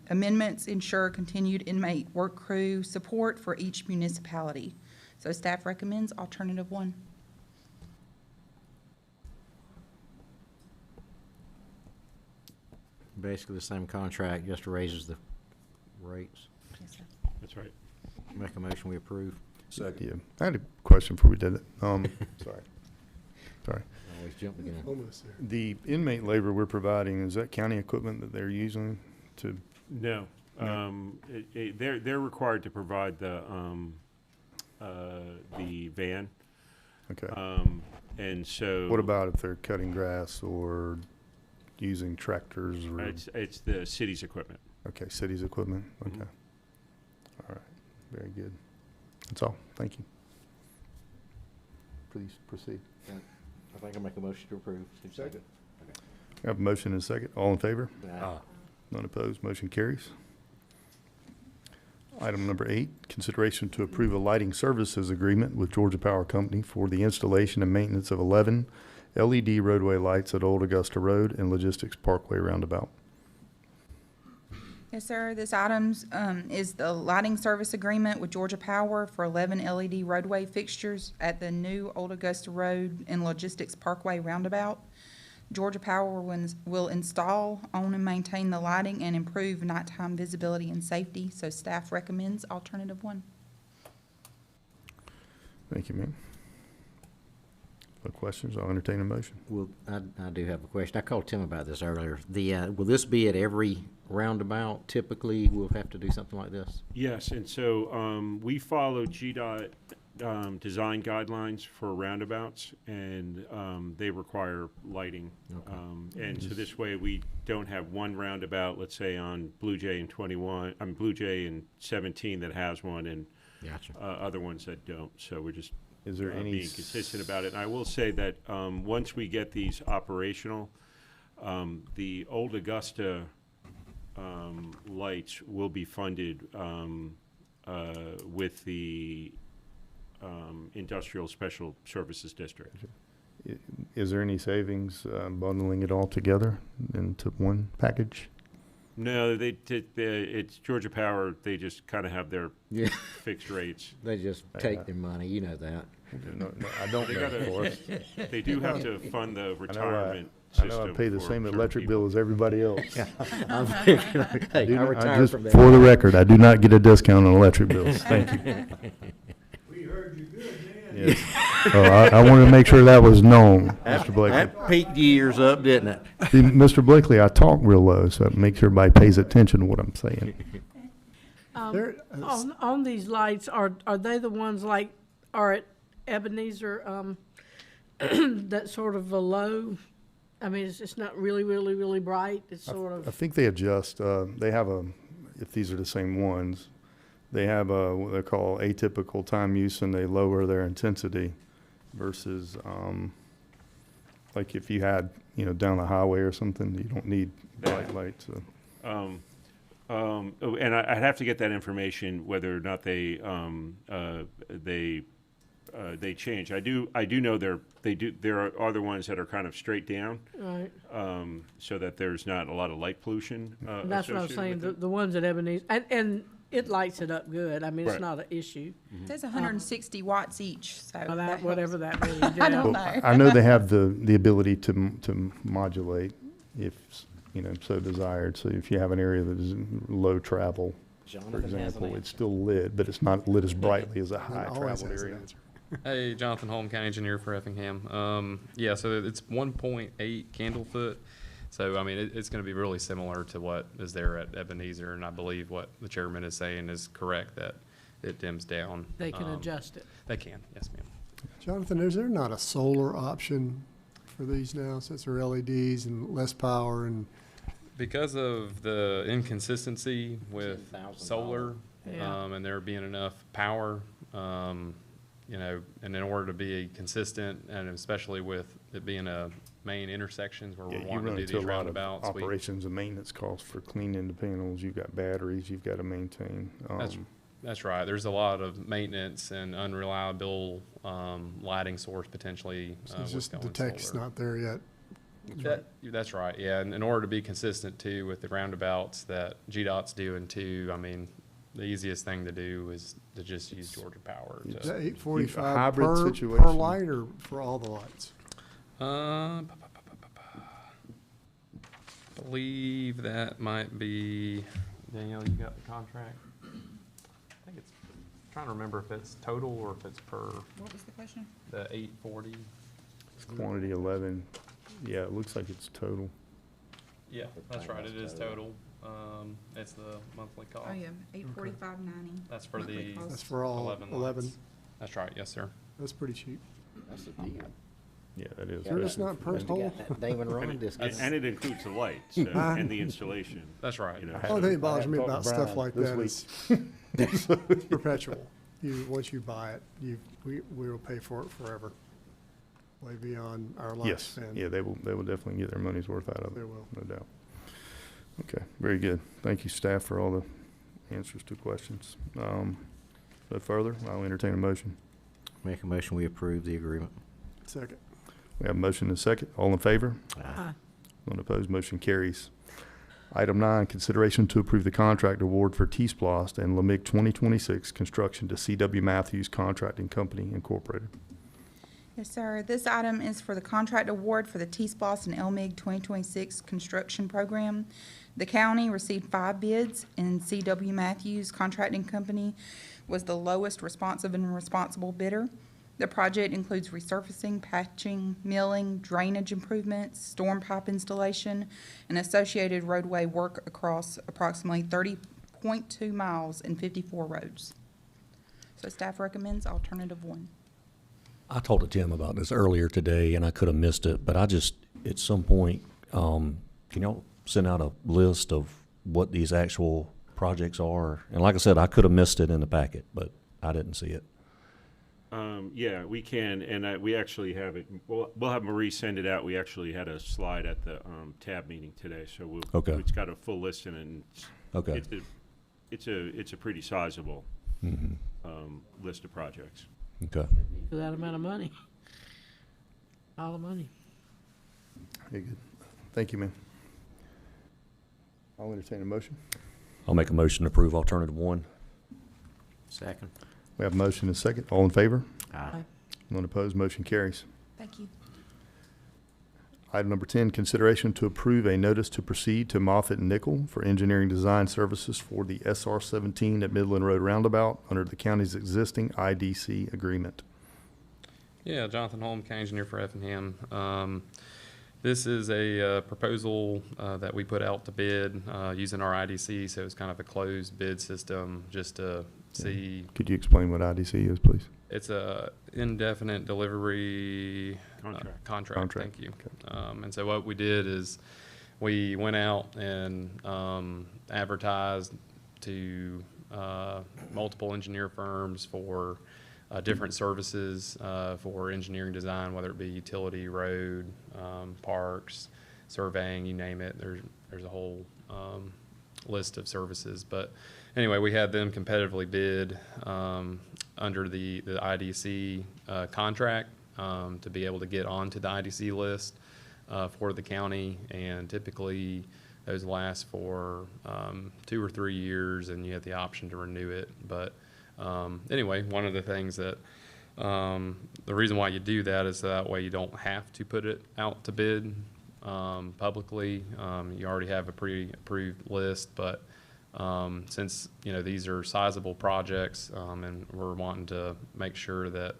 amendments ensure continued inmate work crew support for each municipality. So staff recommends alternative 1. Basically the same contract, just raises the rates. That's right. Make a motion, we approve. Second. Yeah. I had a question before we did it. Sorry. Always jump again. Almost there. The inmate labor we're providing, is that county equipment that they're using to? No. They're required to provide the van. Okay. And so. What about if they're cutting grass or using tractors or? It's the city's equipment. Okay, city's equipment, okay. All right, very good. That's all, thank you. Please proceed. I think I'll make a motion to approve. Second. We have a motion and a second. All in favor? Aye. None opposed, motion carries. Item number 8, consideration to approve a lighting services agreement with Georgia Power Company for the installation and maintenance of 11 LED roadway lights at Old Augusta Road and Logistics Parkway Roundabout. Yes, sir. This item is the lighting service agreement with Georgia Power for 11 LED roadway fixtures at the new Old Augusta Road and Logistics Parkway Roundabout. Georgia Power will install, own, and maintain the lighting and improve nighttime visibility and safety, so staff recommends alternative 1. Thank you, ma'am. No questions, I'll entertain a motion. Well, I do have a question. I called Tim about this earlier. Will this be at every roundabout? Typically, we'll have to do something like this? Yes, and so we follow GDOT design guidelines for roundabouts, and they require lighting. Okay. And so this way, we don't have one roundabout, let's say on Blue Jay and 21, Blue Jay and 17 that has one, and Gotcha. Other ones that don't. So we're just Is there any being consistent about it. And I will say that once we get these operational, the Old Augusta lights will be funded with the Industrial Special Services District. Is there any savings bundling it all together into one package? No, it's Georgia Power. They just kind of have their Yeah. fixed rates. They just take their money, you know that. No, I don't They know, gotta- of course. They do have to fund the retirement I know system. I pay the for same certain electric people. bill as everybody else. Hey, I I retired just, from that. for the record, I do not get a discount on electric bills. Thank you. We heard you good, man. Yes. Oh, I wanted to make sure that was known, Mr. Blakely. That peaked years up, didn't it? See, Mr. Blakely, I talk real low, so it makes everybody pays attention to what I'm saying. On these lights, are they the ones like, are at Ebenezer, that sort of a low, I mean, it's not really, really, really bright. It's sort I of, think they adjust, they have if these are the same ones, they have what they call atypical time use, and they lower their intensity versus, like if you had, down the highway or something, you don't need bright lights. So. And I'd have to get that information whether or not they change. I do know there are other ones that are kind of straight down, right. So that there's not a lot of light pollution. That's what I was associated saying, with it. the ones at Ebenezer, and it lights it up good. I mean, it's Right. not an issue. There's 160 watts each, so Well, that whatever helps. that means, I yeah. don't Well, know. I know they have the ability to modulate if, so desired. So if you have an area that is low travel, for Jonathan has an example, answer. it's still lit, but it's not lit as brightly as a high Always traveled has an area. answer. Hey, Jonathan Holm, County Engineer for Effingham. Yeah, so it's 1.8 candle foot. So, I mean, it's going to be really similar to what is there at Ebenezer, and I believe what the chairman is saying is correct, that it dims down. They can adjust it. They can, yes, ma'am. Jonathan, is there not a solar option for these now, since they're LEDs and less power and? Because of the inconsistency with $10,000. solar, Yeah. and there being enough power, and in order to be consistent, and especially with it being a main intersections where Yeah, we're you wanting run to do into a these lot of roundabouts. operations and maintenance costs for cleaning the panels. You've got batteries you've got to maintain. That's right. There's a lot of maintenance and unreliable lighting source potentially. So it's with just the going tech's solar. not there yet. That's right, yeah. And in order to be consistent too with the roundabouts that GDOT's doing too, I mean, the easiest thing to do is to just use Georgia Power. Is To, that a $8.45 hybrid per situation. light or for all the lights? believe that might be, Danielle, you got the contract? I think it's, trying to remember if it's total or if it's per What was the question? the 840. Quantity 11. Yeah, it looks like it's total. Yeah, that's right, it is total. It's the monthly cost. Oh, yeah, 845.90. That's for monthly the cost. That's for all 11 11. lights. That's right, yes, sir. That's pretty cheap. That's a deal. Yeah, that is. Sure, it's not per You pole. got that Damon Ron discount. And it includes the lights and the installation. That's right. Only thing that bothers me I had about to talk to stuff Brian like this that is it's perpetual. Once you buy it, we will pay for it forever. Way beyond our Yes, lifespan. yeah, they will definitely get their money's worth out of it. They will. No doubt. Okay, very good. Thank you, staff, for all the answers to questions. No further, I'll entertain a motion. Make a motion, we approve the agreement. Second. We have a motion and a second. All in favor? Aye. None opposed, motion carries. Item 9, consideration to approve the contract award for T-Splost and LMIG 2026 construction to C.W. Matthews Contracting Company Incorporated. Yes, sir. This item is for the contract award for the T-Splost and LMIG 2026 construction program. The county received 5 bids, and C.W. Matthews Contracting Company was the lowest responsive and responsible bidder. The project includes resurfacing, patching, milling, drainage improvements, storm pipe installation, and associated roadway work across approximately 30.2 miles and 54 roads. So staff recommends alternative 1. I talked to Tim about this earlier today, and I could have missed it, but I just, at some point, can y'all send out a list of what these actual projects are? And like I said, I could have missed it in the packet, but I didn't see it. Yeah, we can, and we actually have it. We'll have Marie send it out. We actually had a slide at the tab meeting today, so Okay. it's got a full list in it. And Okay. It's a pretty sizable list of projects. Okay. For that amount of money. All the money. Very good. Thank you, ma'am. I'll entertain a motion. I'll make a motion to approve alternative 1. Second. We have a motion and a second. All in favor? Aye. None opposed, motion carries. Thank you. Item number 10, consideration to approve a notice to proceed to Moffett and Nickel for engineering design services for the SR 17 at Midland Road Roundabout under the county's existing IDC agreement. Yeah, Jonathan Holm, County Engineer for Effingham. This is a proposal that we put out to bid using our IDC, so it's kind of a closed bid system just to see. Could you explain what IDC is, please? It's a indefinite delivery contract. Thank you. And so what we did is we went out and advertised to multiple engineer firms for different services for engineering design, whether it be utility, road, parks, surveying, you name it. There's a whole list of services. But anyway, we had them competitively bid under the IDC contract to be able to get onto the IDC list for the county. And typically those last for 2 or 3 years, and you have the option to renew it. But anyway, one of the things that the reason why you do that is that way you don't have to put it out to bid publicly. You already have a pre-approved list, but since these are sizable projects, and we're wanting to make sure that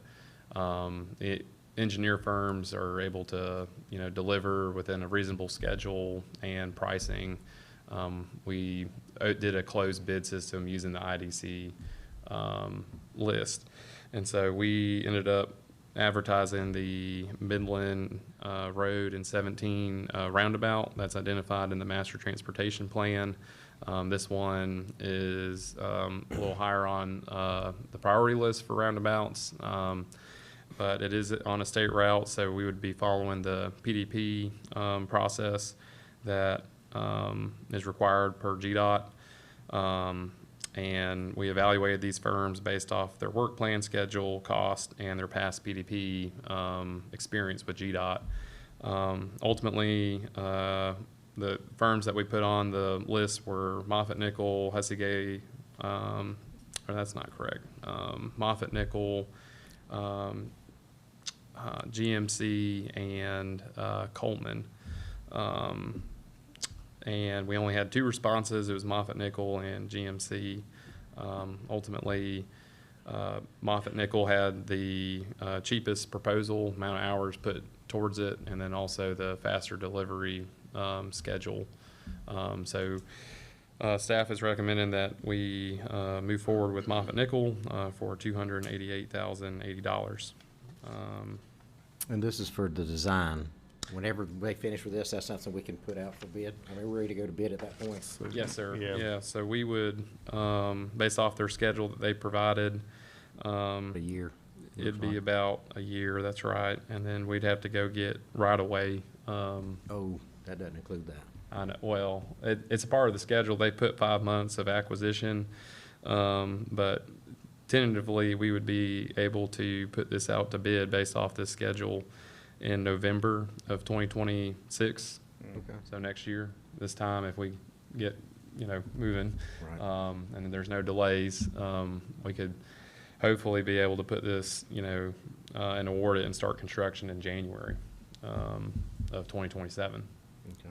engineer firms are able to deliver within a reasonable schedule and pricing, we did a closed bid system using the IDC list. And so we ended up advertising the Midland Road and 17 roundabout that's identified in the master transportation plan. This one is a little higher on the priority list for roundabouts, but it is on a state route, so we would be following the PDP process that is required per GDOT. And we evaluated these firms based off their work plan schedule, cost, and their past PDP experience with GDOT. Ultimately, the firms that we put on the list were Moffatt Nickel, Hessegay, or that's not correct, Moffatt Nickel, GMC, and Coleman. And we only had 2 responses. It was Moffatt Nickel and GMC. Ultimately, Moffatt Nickel had the cheapest proposal, amount of hours put towards it, and then also the faster delivery schedule. So staff is recommending that we move forward with Moffatt Nickel for $288,080. And this is for the design. Whenever they finish with this, that's something we can put out for bid. I mean, we're ready to go to bid at that point. Yes, sir. Yeah. So we would, based off their schedule that they provided, a year. It'd be about a year. That's right. And then we'd have to go get right away. Oh, that doesn't include that. I know. Well, it's a part of the schedule. They put 5 months of acquisition, but tentatively we would be able to put this out to bid based off this schedule in November of 2026. Okay. So next year, this time, if we get, moving, Right. and then there's no delays, we could hopefully be able to put this, and award it and start construction in January of 2027. Okay.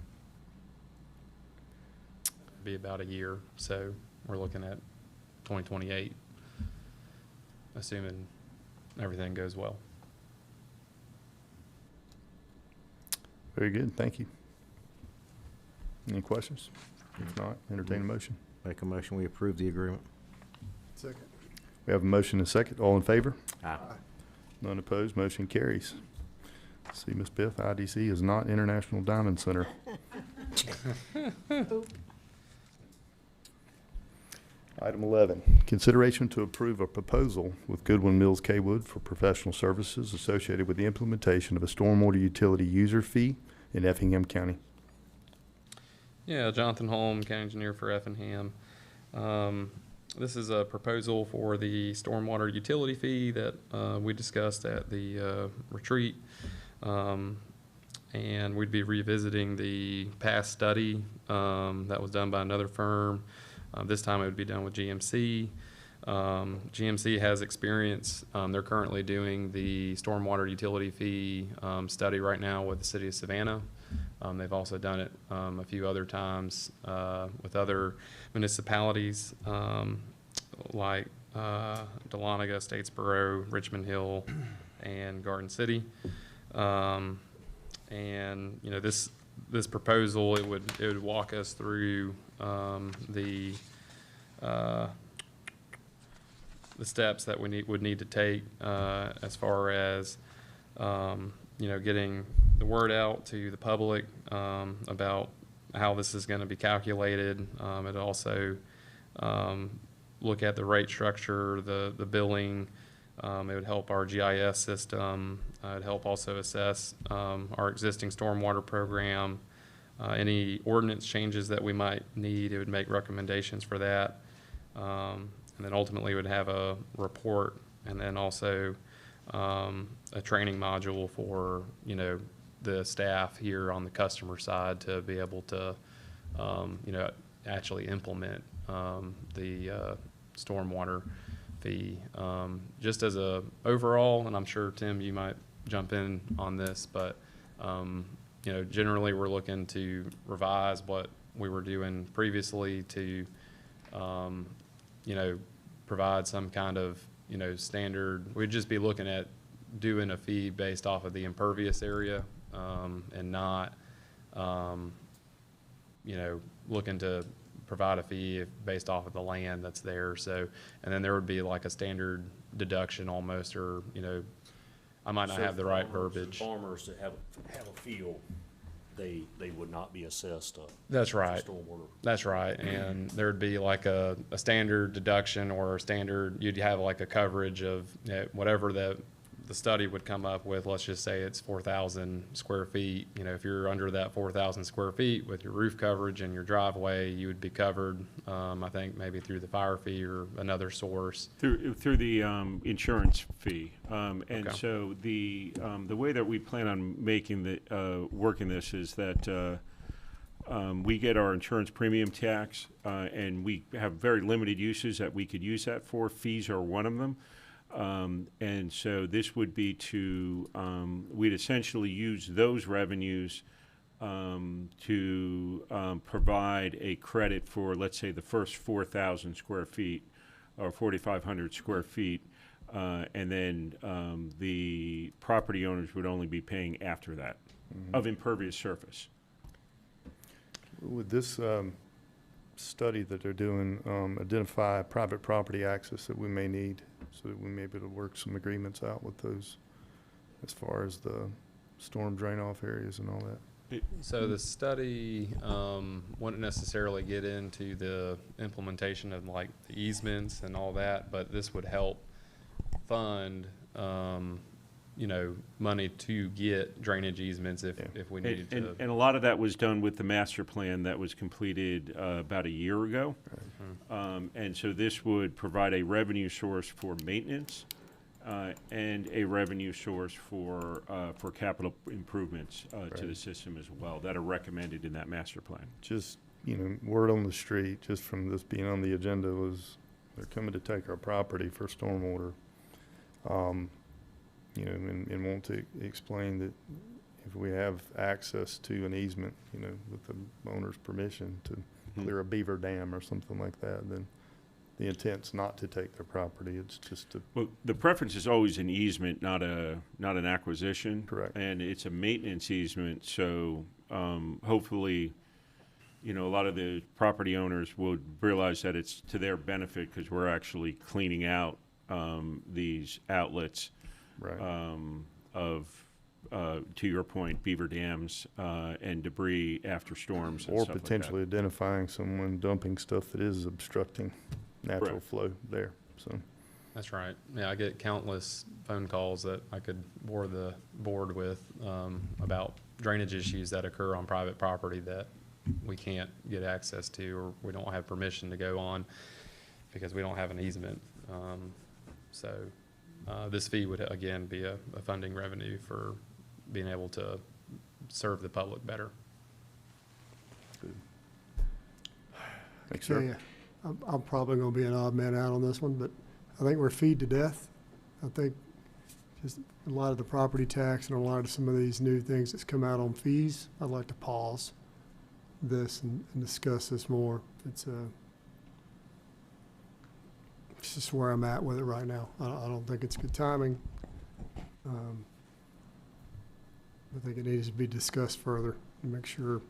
Be about a year, so we're looking at 2028, assuming everything goes well. Very good, thank you. Any questions? If not, entertain a motion. Make a motion, we approve the agreement. Second. We have a motion and a second. All in favor? Aye. None opposed, motion carries. See, Ms. Biff, IDC is not International Diamond Center. Item 11, consideration to approve a proposal with Goodwin Mills Kaywood for professional services associated with the implementation of a stormwater utility user fee in Effingham County. Yeah, Jonathan Holm, County Engineer for Effingham. This is a proposal for the stormwater utility fee that we discussed at the retreat. And we'd be revisiting the past study that was done by another firm. This time it would be done with GMC. GMC has experience. They're currently doing the stormwater utility fee study right now with the city of Savannah. They've also done it a few other times with other municipalities like Dahlonega, Statesboro, Richmond Hill, and Garden City. And this proposal, it would walk us through the steps that we would need to take, as far as, getting the word out to the public, about how this is gonna be calculated. It also, look at the rate structure, the billing. It would help our GIS system. It'd help also assess, our existing stormwater program. Any ordinance changes that we might need, it would make recommendations for that. And then ultimately would have a report, and then also, a training module for, the staff here on the customer side to be able to, actually implement, the stormwater fee. Just as a overall, and I'm sure, Tim, you might jump in on this, but, generally we're looking to revise what we were doing previously to, provide some kind of, standard. We'd just be looking at doing a fee based off of the impervious area, and not, looking to provide a fee based off of the land that's there. So, and then there would be like a standard deduction almost, or, I might not have the right verbiage. Farmers that have a field, they would not be assessed. That's right. Stormwater. That's right. And there'd be like a standard deduction, or a standard, you'd have like a coverage of, whatever the study would come up with. Let's just say it's 4,000 square feet. If you're under that 4,000 square feet with your roof coverage and your driveway, you would be covered, I think maybe through the fire fee or another source. Through the insurance fee. And Okay. so the way that we plan on making working this is that we get our insurance premium tax, and we have very limited uses that we could use that for. Fees are one of them. And so this would be to, we'd essentially use those revenues to provide a credit for, let's say, the first 4,000 square feet or 4,500 square feet. And then the property owners would only be paying after that of impervious surface. With this study that they're doing, identify private property access that we may need, so that we may be able to work some agreements out with those as far as the storm drain off areas and all that. So the study, wouldn't necessarily get into the implementation of like the easements and all that, but this would help fund, money to get drainage easements if we needed to. And a lot of that was done with the master plan that was completed about a year ago. And so this would provide a revenue source for maintenance, and a revenue source for capital improvements to the system as well that are recommended in that master plan. Just, word on the street, just from this being on the agenda, was they're coming to take our property for stormwater. And want to explain that if we have access to an easement, with the owner's permission to clear a beaver dam or something like that, then the intent's not to take their property. It's just to. Well, the preference is always an easement, not an acquisition. Correct. And it's a maintenance easement, so hopefully, a lot of the property owners would realize that it's to their benefit because we're actually cleaning out these outlets. Right. To your point, beaver dams and debris after storms and Or stuff like that. potentially identifying someone dumping stuff that is obstructing natural Correct. flow there, so. That's right. Yeah, I get countless phone calls that I could bore the board with, about drainage issues that occur on private property that we can't get access to, or we don't have permission to go on because we don't have an easement. This fee would, again, be a funding revenue for being able to serve the public better. Thanks, Yeah, sir. yeah. I'm probably gonna be an odd man out on this one, but I think we're feed to death. I think just a lot of the property tax and a lot of some of these new things that's come out on fees, I'd like to pause this and discuss this more. It's just where I'm at with it right now. I don't think it's good timing. I think it needs to be discussed further and make sure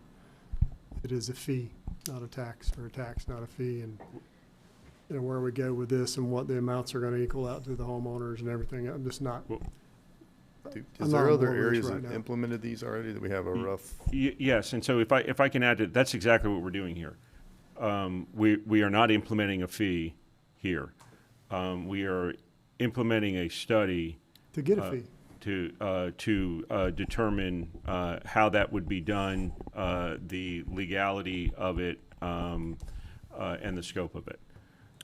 it is a fee, not a tax, or a tax, not a fee. And where we go with this and what the amounts are gonna equal out to the homeowners and everything. I'm just not. Is I'm there not on other board with this areas right that now. implemented these already that we have a rough? Yes, and so if I can add to, that's exactly what we're doing here. We are not implementing a fee here. We are implementing a study. To get a fee. To determine how that would be done, the legality of it, and the scope of it.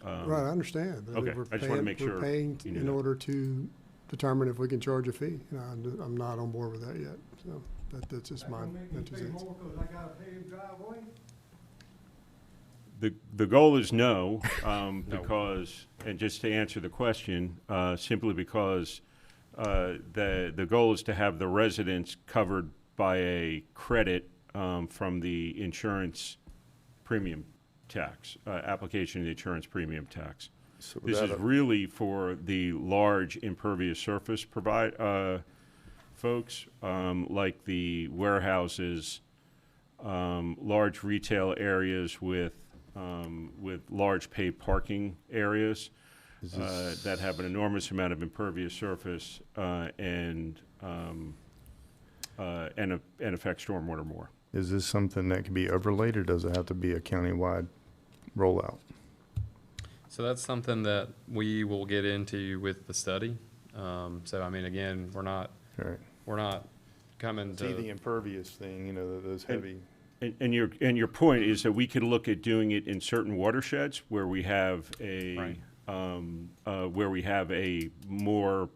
Right, I understand. but Okay, we're I just want to paying- make sure We're paying you knew in that. order to determine if we can charge a fee. And I'm not on board with that yet, so that's just my, that's just it. The goal is no, because, and just to answer the question, simply because the goal is to have the residents covered by a credit from the insurance premium tax, application of the insurance premium tax. So This is that- really for the large impervious surface folks, like the warehouses, large retail areas with large paved parking areas that have an enormous amount of impervious surface and affect stormwater more. Is this something that can be overlaid, or does it have to be a countywide rollout? So that's something that we will get into with the study. So I mean, again, we're not coming See the to, impervious thing, you know, those heavy. And your point is that we could look at doing it in certain watersheds where we have Right. a more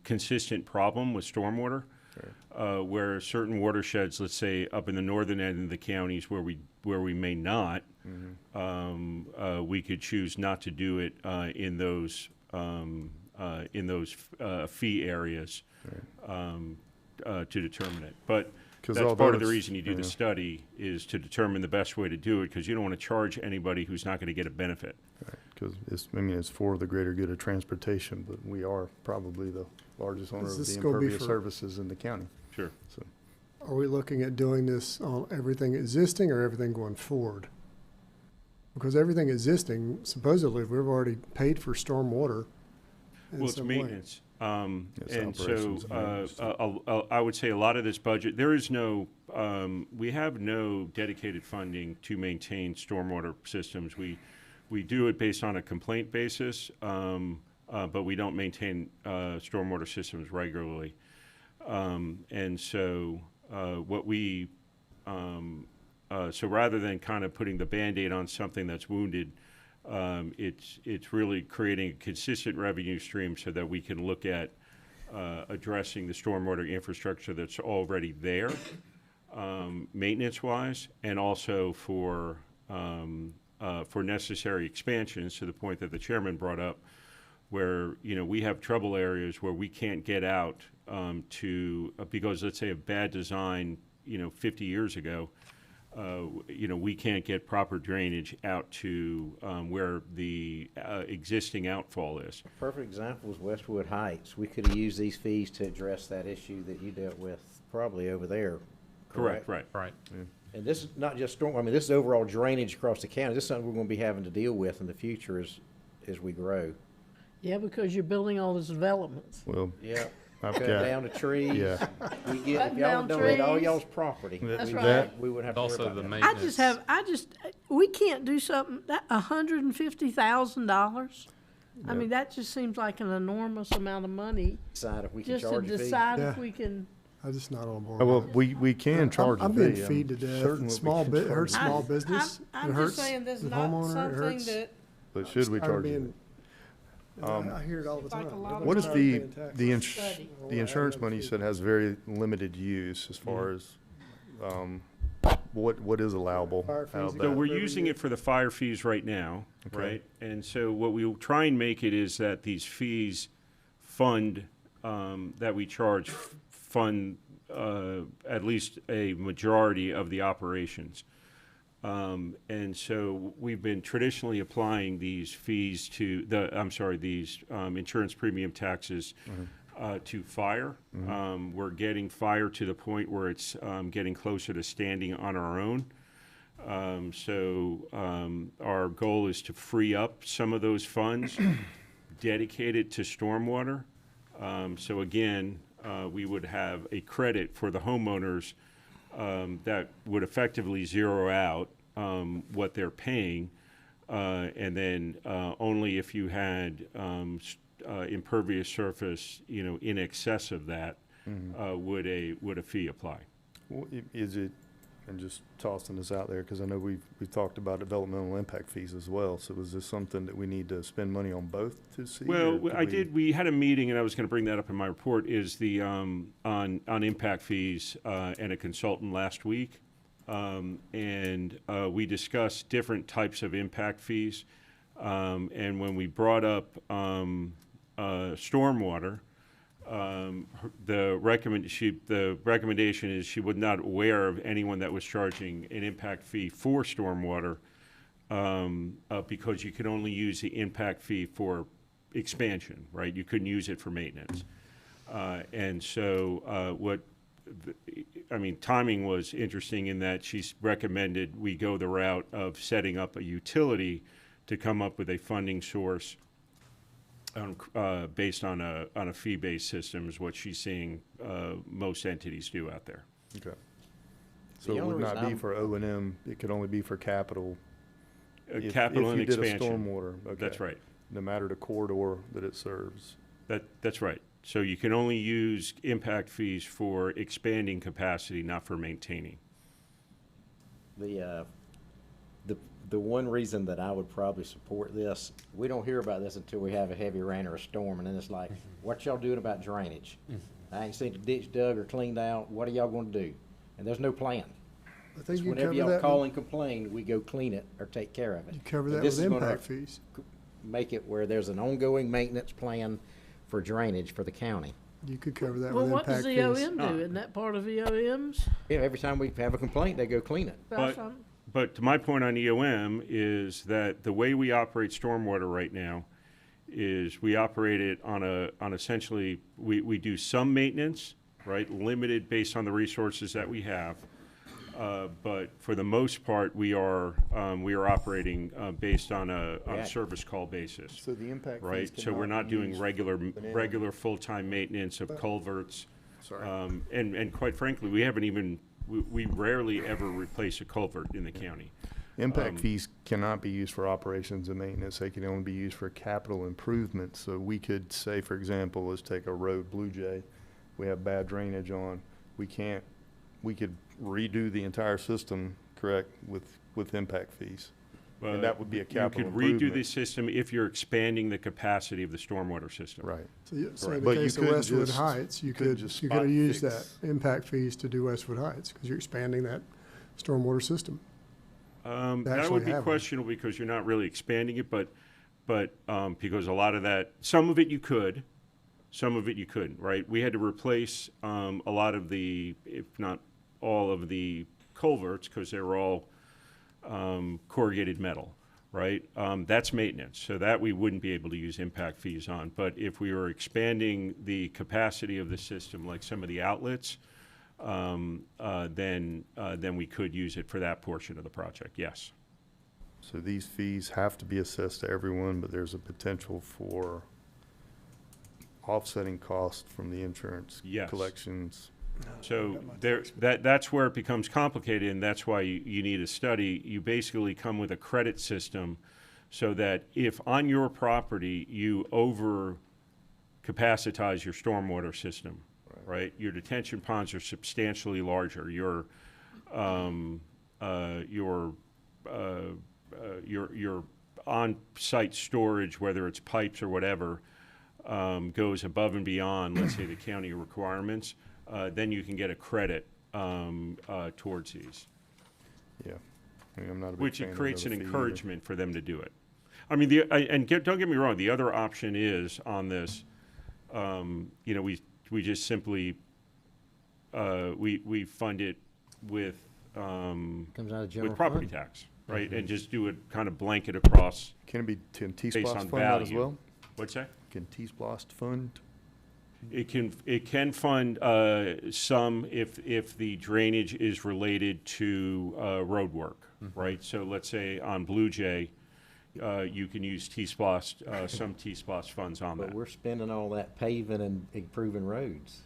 consistent problem with stormwater. Where certain watersheds, let's say up in the northern end of the counties where we may not, we could choose not to do it in those fee areas to determine it. But 'Cause that's although part of the it's- reason you do the yeah. study is to determine the best way to do it, because you don't want to charge anybody who's not going to get a benefit. Because it's for the greater good of transportation, but we are probably the largest owner Is of this the gonna be impervious for- services in the county. Sure. So, Are we looking at doing this on everything existing or everything going forward? Because everything existing, supposedly, we've already paid for stormwater in Well, it's some way. maintenance. It's And so, operations and maintenance. I would say a lot of this budget, there is no, we have no dedicated funding to maintain stormwater systems. We do it based on a complaint basis, but we don't maintain stormwater systems regularly. And so, so rather than kind of putting the Band-Aid on something that's wounded, it's really creating a consistent revenue stream so that we can look at addressing the stormwater infrastructure that's already there, maintenance-wise, and also for necessary expansions, to the point that the chairman brought up, where, you know, we have trouble areas where we can't get out because, let's say, a bad design, 50 years ago, we can't get proper drainage out to where the existing outfall is. Perfect example is Westwood Heights. We could have used these fees to address that issue that you dealt with probably over there, correct? Right. And this is not just storm, I mean, this is overall drainage across the county. This is something we're gonna be having to deal with in the future as we grow. Yeah, because you're building all these developments. well, Yeah. I've Cut got, down the trees. yeah. We get, if Cutting y'all down donate all trees. y'all's property, That's we right. we wouldn't have to worry also about the that. maintenance. We can't do something, that, $150,000? I mean, that just seems like an enormous amount of money, Decide if we can just to charge a fee. decide if Yeah. we can. I'm just not on board. Well, with we can charge a fee. I'm being feed to death. certain what we Small can bit, charge. hurts small business. I'm It just hurts saying there's the not homeowner. It something hurts. that, But should we Tired of charge it? being- I hear it all the Seems like time. a lot of What is Everyone's the, tired of paying the, taxes. ins- Study. the insurance money you said has very limited use as far as, what is allowable Fire fees out of and So that? we're Every using year. it for the fire fees right now, Okay. right? And so what we'll try and make it is that these fees fund, that we charge, fund at least a majority of the operations. And so we've been traditionally applying these fees to these insurance premium taxes to fire. We're getting fire to the point where it's getting closer to standing on our own. Our goal is to free up some of those funds, dedicated to stormwater. So again, we would have a credit for the homeowners that would effectively zero out what they're paying. And then only if you had impervious surface, in excess of that, would a fee apply. Is it, and just tossing this out there, because I know we've talked about developmental impact fees as well, so is this something that we need to spend money on both to see? Well, we had a meeting, and I was going to bring that up in my report, is the, on impact fees and a consultant last week. We discussed different types of impact fees. And when we brought up stormwater, the recommendation is she was not aware of anyone that was charging an impact fee for stormwater because you could only use the impact fee for expansion, right? You couldn't use it for maintenance. Timing was interesting in that she's recommended we go the route of setting up a utility to come up with a funding source based on a fee-based system is what she's seeing most entities do out there. Okay. So it would not be for O&M, it could only be for capital. Capital and expansion. If you did a stormwater, okay. That's right. No matter the corridor that it serves. That's right. So you can only use impact fees for expanding capacity, not for maintaining. The one reason that I would probably support this, we don't hear about this until we have a heavy rain or a storm, and then it's like, what y'all doing about drainage? I ain't seen the ditch dug or cleaned out. What are y'all gonna do? And there's no plan. I think you Whenever cover y'all that. call and complain, we go clean it or take care of it. You cover And that this with is gonna impact fees. Make it where there's an ongoing maintenance plan for drainage for the county. You could cover that Well, with what does impact fees. EOM do? Isn't that part of EOM's? Yeah, every time we have a complaint, they go clean it. But to my point on EOM is that the way we operate stormwater right now is we operate it on essentially, we do some maintenance, right, limited based on the resources that we have. But for the most part, we are operating based on a service call basis. So the impact fees right? So we're cannot not be doing used regular full-time maintenance of culverts. Sorry. And quite frankly, we rarely ever replace a culvert in the county. Impact fees cannot be used for operations and maintenance. They can only be used for capital improvements. So we could say, for example, let's take a road, Blue Jay, we have bad drainage on. We could redo the entire system, correct, with impact fees. And that would be a capital improvement. You could redo the system if you're expanding the capacity of the stormwater system. Right. So in the case of Westwood Heights, you could use that impact fees to do Westwood Heights, because you're expanding that stormwater system. That would be questionable because you're not really expanding it, but because a lot of that, some of it you could, some of it you couldn't, right? We had to replace a lot of the, if not all of the culverts, because they were all corrugated metal, right? That's maintenance, so that we wouldn't be able to use impact fees on. But if we were expanding the capacity of the system, like some of the outlets, then we could use it for that portion of the project, yes. So these fees have to be assessed to everyone, but there's a potential for offsetting costs from the insurance collections. So that's where it becomes complicated, and that's why you need a study. You basically come with a credit system so that if on your property you over capacitize your stormwater system, right? Your detention ponds are substantially larger. Your on-site storage, whether it's pipes or whatever, goes above and beyond, let's say, the county requirements. Then you can get a credit towards these. Yeah, I mean, I'm not a big which fan it of creates an another fee encouragement for them to do it. I mean, don't get me wrong. The other option is on this. We just simply we fund it with Comes out of general with property fund. tax, right, and just do it kind of blanket across. Can it be based T-Splost on fund that as value. well? What's that? Can T-Splost fund It can fund some if the drainage is related to road work, right? So let's say on Blue Jay, you can use T-Splost, some T-Splost funds on But that. we're spending all that paving and improving roads.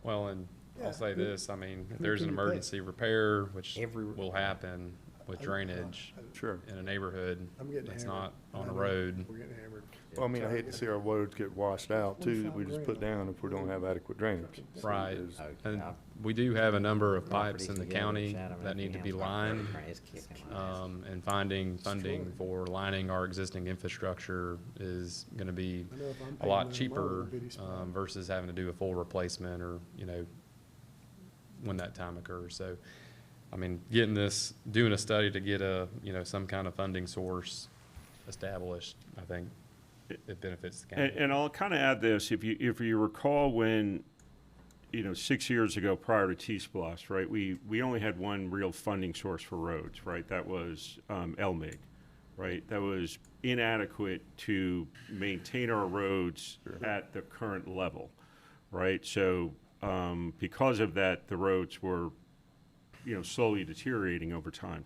Well, and I'll say this, I mean, if there's an can you pay? emergency repair, which will happen with drainage Sure. in a neighborhood I'm getting that's hammered. not on a road, We're getting hammered. Well, I mean, I hate to see our roads get washed out too, that we just put down if we don't have adequate drainage. So right? there's- And we do have a number of pipes in the Properties county together, that need to be Effingham, lined. it's kicking. And finding funding for lining our existing infrastructure is gonna be I know if I'm a paying lot them, cheaper, mine would be spot. versus having to do a full replacement or, when that time occurs. So, I mean, doing a study to get some kind of funding source established, I think it benefits the county. And I'll kind of add this, if you recall when, 6 years ago prior to T-Splost, right, we only had one real funding source for roads, right? That was LMIG, right? That was inadequate to maintain our roads at the current level, right? So because of that, the roads were, slowly deteriorating over time.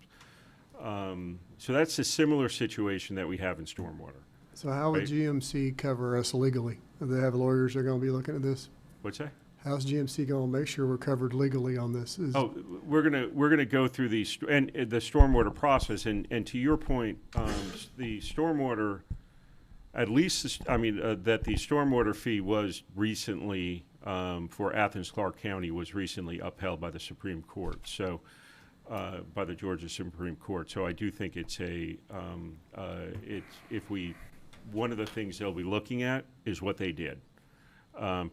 So that's a similar situation that we have in stormwater. So how would Right. GMC cover us legally? Do they have lawyers that are gonna be looking at this? What's that? How's GMC gonna make sure we're covered legally on this? Oh, we're gonna go through the stormwater process, and to your point, the stormwater, at least, that the stormwater fee was recently, for Athens Clarke County, was recently upheld by the Supreme Court, so, by the Georgia Supreme Court. So I do think it's one of the things they'll be looking at is what they did.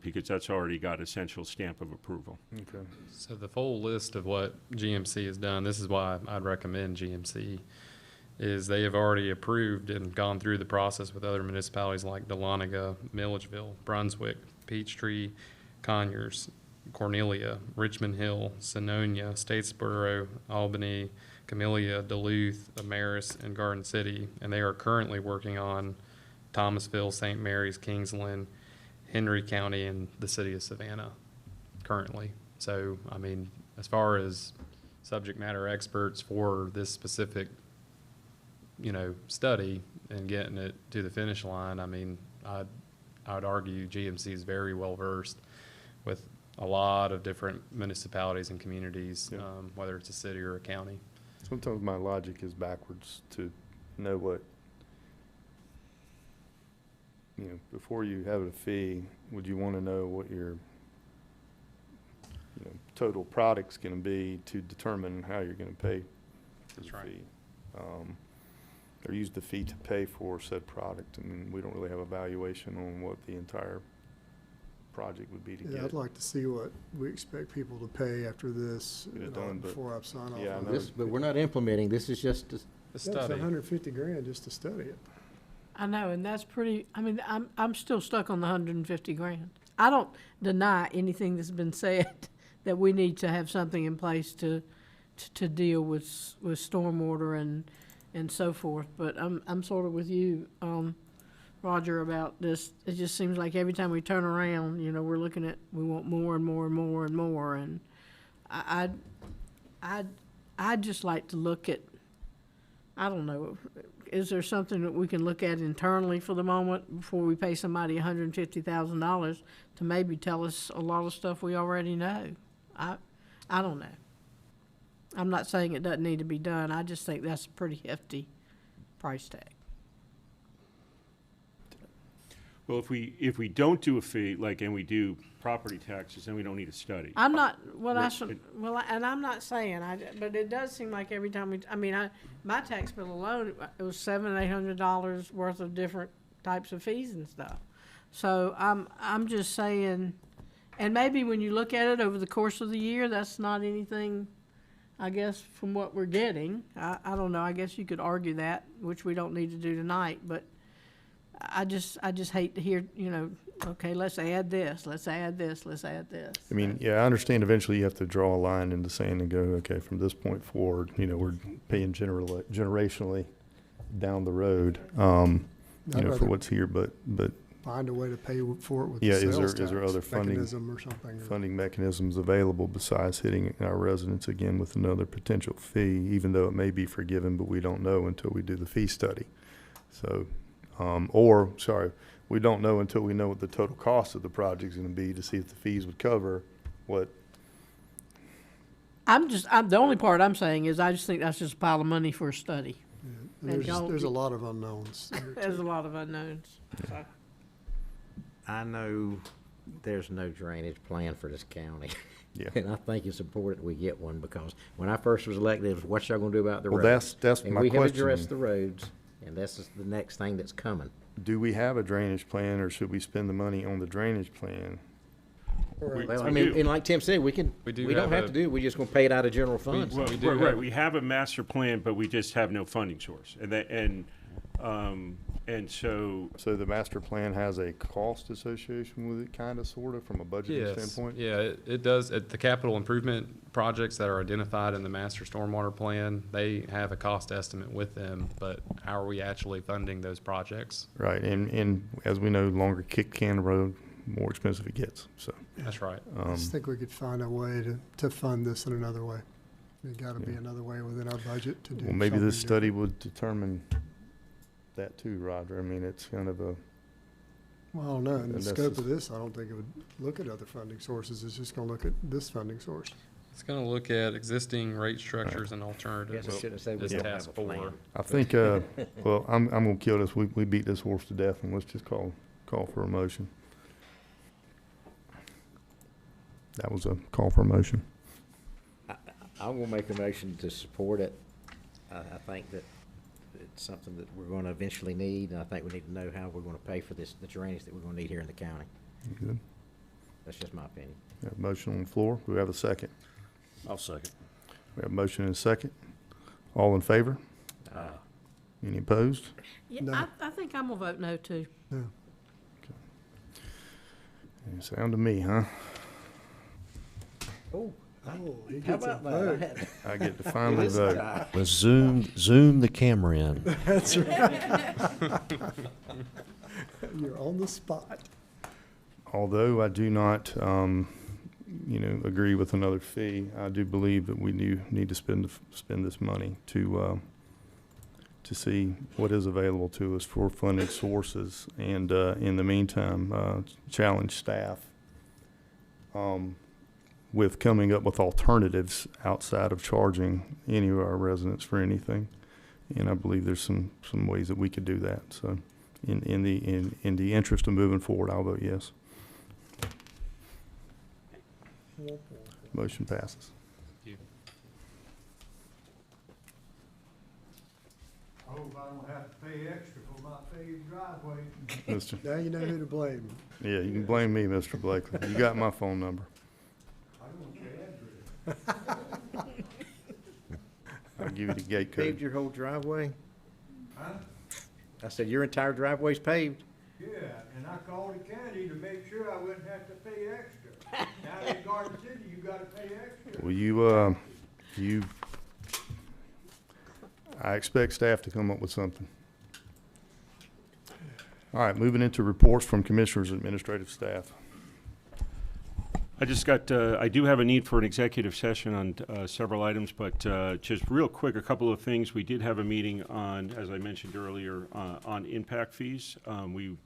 Because that's already got essential stamp of approval. Okay. So the full list of what GMC has done, this is why I'd recommend GMC, is they have already approved and gone through the process with other municipalities like Dahlonega, Milledgeville, Brunswick, Peachtree, Conyers, Cornelia, Richmond Hill, Sononia, Statesboro, Albany, Camellia, Duluth, Amaris, and Garden City, and they are currently working on Thomasville, St. Mary's, Kingsland, Henry County, and the city of Savannah currently. So, I mean, as far as subject matter experts for this specific, study and getting it to the finish line, I mean, I would argue GMC is very well versed with a lot of different municipalities and communities, Yeah. whether it's a city or a county. Sometimes my logic is backwards to know what, before you have a fee, would you want to know what your, total product's going to be to determine how you're going to pay for the That's right. fee? Or use the fee to pay for said product. I mean, we don't really have a valuation on what the entire project would be to Yeah, get I'd it. like to see what we expect people to pay after this, Get it done, but- before I sign off Yeah, I on know. this. But we're not implementing, this is just, The That's study. $150,000 just to study it. I know, and that's pretty, I'm still stuck on the $150,000. I don't deny anything that's been said, that we need to have something in place to deal with stormwater and so forth, but I'm sort of with you, Roger, about this. It just seems like every time we turn around, we're looking at, we want more and more and more and more, and I'd just like to look at, I don't know, is there something that we can look at internally for the moment before we pay somebody $150,000 to maybe tell us a lot of stuff we already know? I don't know. I'm not saying it doesn't need to be done. I just think that's a pretty hefty price tag. Well, if we don't do a fee, and we do property taxes, then we don't need a study. I'm not, Right. and I'm not saying, but it does seem like every time my tax bill alone, it was $700, $800 worth of different types of fees and stuff. So I'm just saying, and maybe when you look at it over the course of the year, that's not anything, I guess, from what we're getting. I don't know, I guess you could argue that, which we don't need to do tonight, but I just hate to hear, okay, let's add this, let's add this, let's add this. I mean, yeah, I understand eventually you have to draw a line in the sand and go, okay, from this point forward, we're paying generationally down the road, I'd for rather- what's here, but find a way to pay for it with Yeah, the is sales there tax other funding? mechanism or something. Funding mechanisms available besides hitting our residents again with another potential fee, even though it may be forgiven, but we don't know until we do the fee study. So, we don't know until we know what the total cost of the project is going to be to see if the fees would cover what. The only part I'm saying is I just think that's just a pile of money for a study. And There's a lot of unknowns. there, There's too. a lot of unknowns. So. I know there's no drainage plan for this county. Yeah. And I think it's important we get one, because when I first was elected, it was what y'all gonna do about the Well, roads? that's And my we have question. addressed the roads, and this is the next thing that's coming. Do we have a drainage plan, or should we spend the money on the drainage plan? Well, I mean, and like Tim said, we don't have to do it, we're just gonna pay it out of general funds. Right, we have a master plan, but we just have no funding source. So the master plan has a cost association with it, kind of, sort of, from a budgeting standpoint? Yeah, it does. The capital improvement projects that are identified in the master stormwater plan, they have a cost estimate with them, but how are we actually funding those projects? Right, and as we know, longer kick can road, more expensive it gets, so. That's right. I just think we could find a way to fund this in another way. There's gotta be another way within our budget to do Well, maybe something this study different. would determine that too, Roger. I mean, it's kind of a. Well, I don't know, in the And scope that's of this, I don't think it would look at other funding sources, it's just gonna look at this funding source. It's going to look at existing rate structures and alternatives. Guess I shouldn't have said we Is don't task have a plan. 4. I think, well, I'm gonna kill this. We beat this horse to death, and let's just call for a motion. That was a call for a motion. I'm gonna make a motion to support it. I think that it's something that we're gonna eventually need, and I think we need to know how we're gonna pay for this, the drainage that we're gonna need here in the county. Good. That's just my opinion. We have a motion on the floor. Do we have a second? I'll second. We have a motion and a second. All in favor? Any opposed? Yeah, No. I think I'm gonna vote no too. Sound to me, huh? Oh, he how gets a about that? vote. I get to finally This vote. guy. Let's zoom the camera in. That's right. You're on the spot. Although I do not, agree with another fee, I do believe that we do need to spend this money to see what is available to us for funding sources, and in the meantime, challenge staff with coming up with alternatives outside of charging any of our residents for anything. And I believe there's some ways that we could do that. So in the interest of moving forward, I'll vote yes. Motion passes. I hope I don't have to pay extra for my paved driveway. Mr. Now you know who to blame. Yeah, you can blame me, Mr. Blakely. You got my phone number. I don't want your address. I'll give you the gate Paved code. your whole driveway? Huh? I said, your entire driveway's paved? Yeah, and I called the county to make sure I wouldn't have to pay extra. Now in Garden City, you gotta pay extra. Will I expect staff to come up with something. All right, moving into reports from commissioners and administrative staff. I just got, I do have a need for an executive session on several items, but just real quick, a couple of things. We did have a meeting on, as I mentioned earlier, on impact fees. We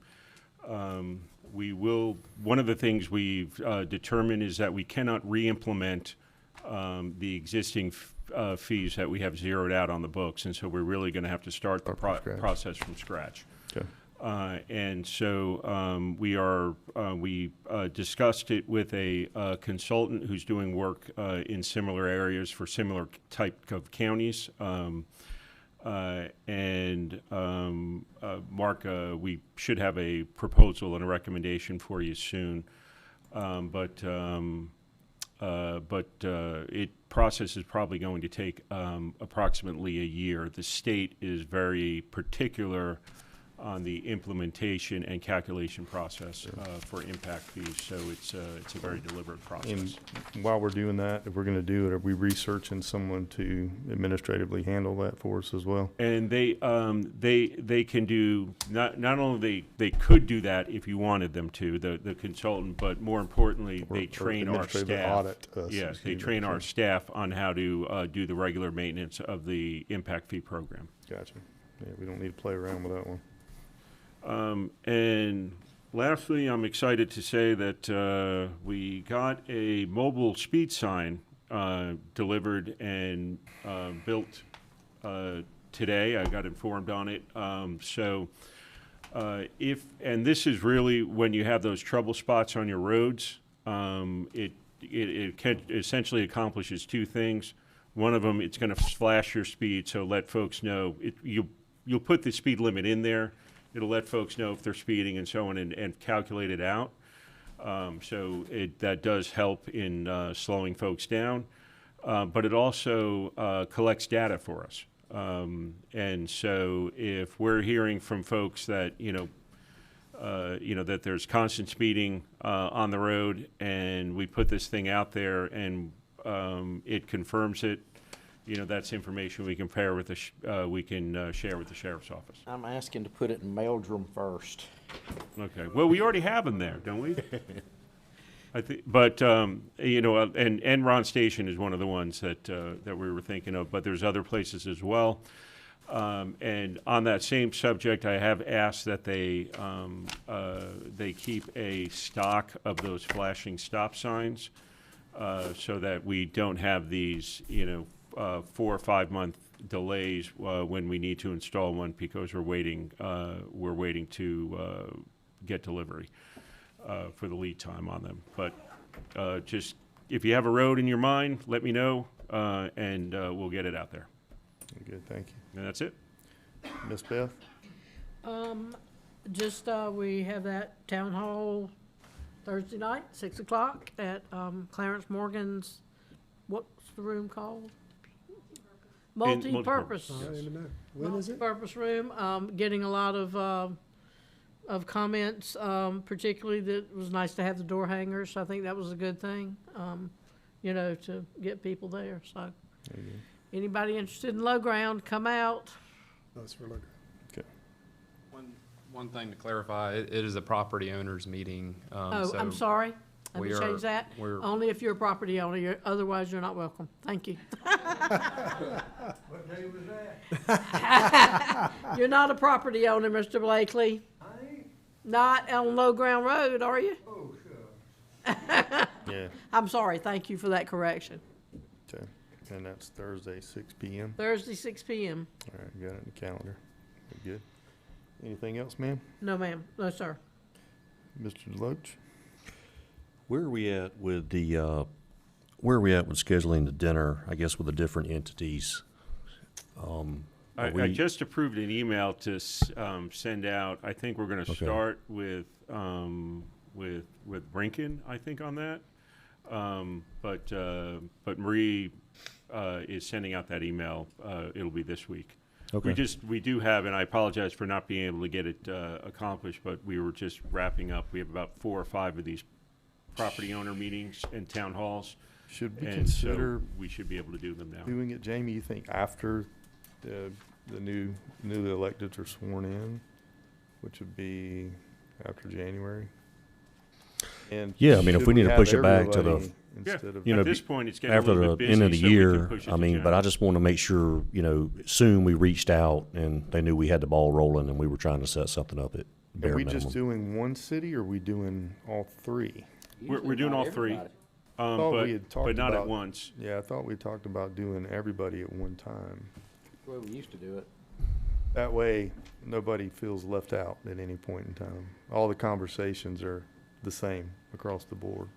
will, one of the things we've determined is that we cannot re-implement the existing fees that we have zeroed out on the books, and so we're really going to have to start the process from scratch. Okay. And so we discussed it with a consultant who's doing work in similar areas for similar type of counties. Mark, we should have a proposal and a recommendation for you soon. Process is probably going to take approximately a year. The state is very particular on the implementation and calculation process for impact fees. So it's a very deliberate process. And while we're doing that, if we're gonna do it, are we researching someone to administratively handle that for us as well? And they can do, not only they could do that if you wanted them to, the consultant, but more importantly, they train our administratively staff. audit us, Yes, they excuse me. train our staff on how to do the regular maintenance of the impact fee program. Gotcha. Yeah, we don't need to play around with that one. And lastly, I'm excited to say that we got a mobile speed sign delivered and built today. I got informed on it. And this is really when you have those trouble spots on your roads, it can essentially accomplishes two things. One of them, it's going to flash your speed, so let folks know. You'll put the speed limit in there. It'll let folks know if they're speeding and so on, and calculate it out. That does help in slowing folks down. But it also collects data for us. And so if we're hearing from folks that, that there's constant speeding on the road, and we put this thing out there and it confirms it, that's information we can share with the sheriff's office. I'm asking to put it in Meldrum first. Okay. Well, we already have them there, don't we? I think, but and Enron Station is one of the ones that we were thinking of, but there's other places as well. And on that same subject, I have asked that they keep a stock of those flashing stop signs, so that we don't have these 4 or 5 month delays when we need to install one, because we're waiting to get delivery for the lead time on them. But just if you have a road in your mind, let me know, and we'll get it out there. Good, thank you. And that's it. Miss Beth? We have that town hall Thursday night, 6 o'clock at Clarence Morgan's, what's the room called? Multi-purpose. I don't even know. When is it? Multi-purpose room, getting a lot of comments, particularly that it was nice to have the door hangers. I think that was a good thing, to get people there. So anybody interested in low ground, come out. That's for look. Okay. One thing to clarify, it is a property owners meeting. So I'm sorry. Let me we change that. Only if you're a property owner. Otherwise, you're not welcome. Thank you. What day was that? You're not a property owner, Mr. Blakely. I ain't. Not on Low Ground Road, are you? Oh, sure. Yeah. I'm sorry. Thank you for that correction. Okay. And that's Thursday, 6 p.m. Thursday, 6 p.m. All right, got it in the calendar. Good. Anything else, ma'am? No, ma'am. No, sir. Mr. Deloach? Where are we at with scheduling the dinner, I guess, with the different entities? I just approved an email to send out. I think we're going to start with Brinken, I think, on that. But Marie is sending out that email. It'll be this week. Okay. We do have, and I apologize for not being able to get it accomplished, but we were just wrapping up. We have about 4 or 5 of these property owner meetings and town halls. Should we and consider so we should be able to do them now. doing it, Jamie, you think after the newly electeds are sworn in, which would be after January? And yeah, I mean, if should we need to have push it back to everybody the, instead of, at this point, it's getting after a little the bit end of busy, the so we can year, push it I to mean, but I just want to make sure, soon we reached out and they knew we had the ball rolling and we were trying to set something up at bare are we minimum. just doing one city or are we doing all 3? We're doing all 3, we had talked but not at about- once. Yeah, I thought we talked about doing everybody at one time. The way we used to do it. That way, nobody feels left out at any point in time. All the conversations are the same across the board.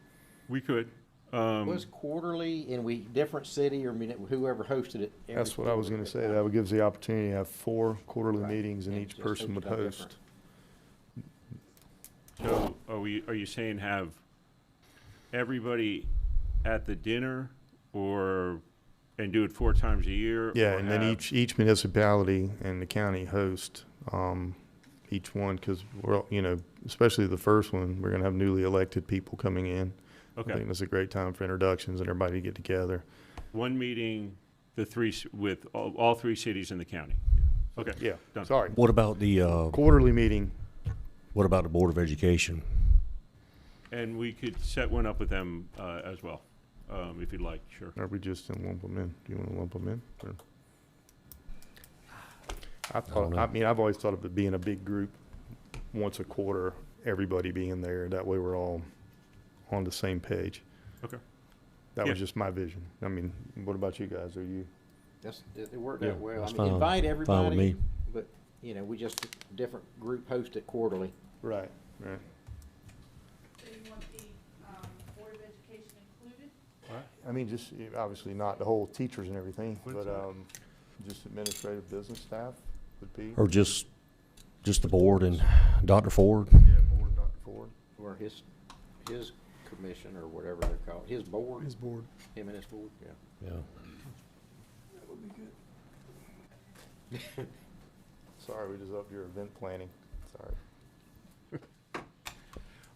We could. Was quarterly and different city or whoever hosted it. every That's what I was quarter. gonna say. That would gives the opportunity to have 4 quarterly meetings and And each just person would hosted out host. So are you saying have everybody at the dinner and do it 4 times a year? Yeah, or and then have- each municipality and the county host, each one, because we're, you know, especially the first one, we're gonna have newly elected people coming in. Okay. I think that's a great time for introductions and everybody to get together. One meeting, with all three cities in the county. Okay. Yeah, Done. sorry. What about the, Quarterly meeting. what about the Board of Education? And we could set one up with them as well, if you'd like, sure. Or we just gonna lump them in? Do you want to lump them in? Or? I mean, I've always thought of it being a big group, once a quarter, everybody being there. That way we're all on the same page. Okay. That Yeah. was just my vision. I mean, what about you guys? Are you? It worked Yeah, out well. I that's mean, fine. invite Fine with everybody, me. but, you know, we just, different group host it quarterly. Right, right. Do you want the, Board of Education included? I mean, just, obviously not the whole teachers and everything, What's but, that? just administrative business staff would be. Or just the board and Dr. Ford? Yeah, board, Dr. Ford. Or his commission, or whatever they're called, his board, His board. him and his board, yeah. Yeah. That would be good. Sorry, we just upped your event planning. Sorry.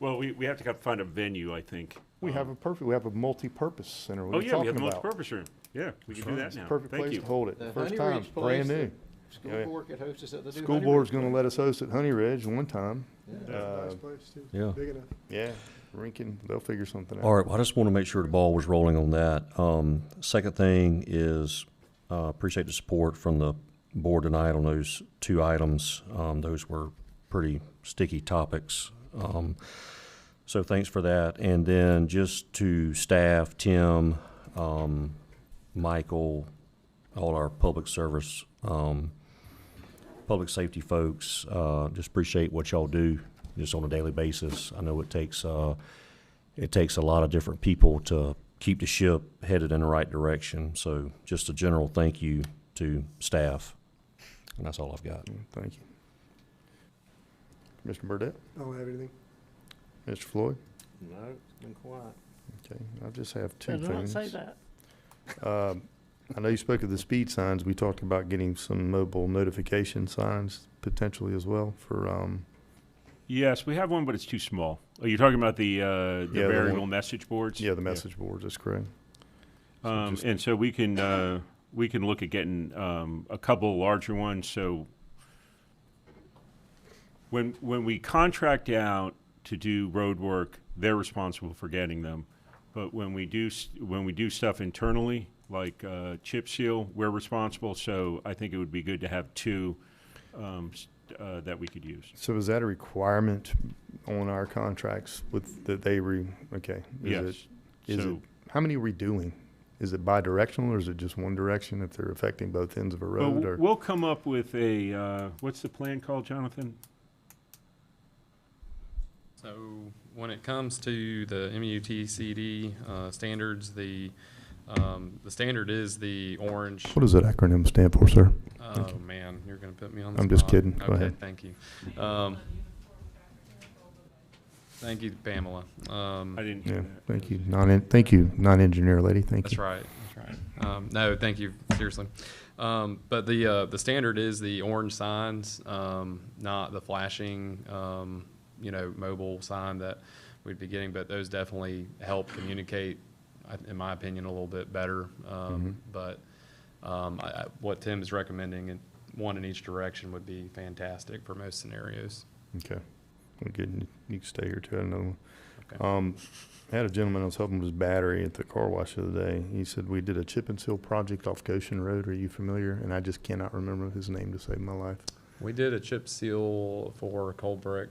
Well, we have to find a venue, I think. We have a multi-purpose center. What Oh, are you yeah, we have a talking about? multipurpose room. Yeah, we can do that It's now. a perfect Thank place you. to hold it. The First Honey time, Ridge brand place, new. the School Yeah. board could host us at the new School Honey board's Ridge gonna place. let us host at Honey Ridge one time. That's a nice place too. yeah. Big enough. Yeah, Rinkin, they'll figure something out. All right, well, I just want to make sure the ball was rolling on that. Second thing is, appreciate the support from the board tonight on those two items. Those were pretty sticky topics. So thanks for that. And then just to staff, Tim, Michael, all our public service, public safety folks, just appreciate what y'all do just on a daily basis. I know it takes a lot of different people to keep the ship headed in the right direction. So just a general thank you to staff. And that's all I've got. Thank you. Commissioner Burdette? I don't have anything. Mr. Floyd? No, it's been quiet. Okay, I just have two Better not things. say that. I know you spoke of the speed signs. We talked about getting some mobile notification signs potentially as well for, Yes, we have one, but it's too small. Oh, you're talking about the Yeah, the variable one- message boards? yeah, the message boards, that's correct. just- And so we can look at getting a couple larger ones. So when we contract out to do road work, they're responsible for getting them. But when we do stuff internally, like chip seal, we're responsible. So I think it would be good to have two that we could use. So is that a requirement on our contracts with, that they okay? Yes. Is it, how many are we doing? Is it bi-directional or is it just one direction if they're affecting both ends of a Well, road? Or we'll come up with a, what's the plan called, Jonathan? So when it comes to the MUTCD standards, the standard is the orange. What does that acronym stand for, sir? Oh, man, you're going to put me on the I'm just spot. kidding. Go Okay, ahead. thank you. Thank you, Pamela. I didn't hear Yeah, that. thank you. Thank you, non-engineer lady. Thank That's you. right, that's right. No, thank you, seriously. But the standard is the orange signs, not the flashing, mobile sign that we'd be getting, but those definitely help communicate, in my opinion, a little bit better. But what Tim is recommending, and one in each direction would be fantastic for most scenarios. Okay. Well, good. You can stay here too. I know. Okay. I had a gentleman I was helping with his battery at the car wash the other day. He said, we did a chip and seal project off Goshen Road. Are you familiar? And I just cannot remember his name to save my life. We did a chip seal for Coldbrook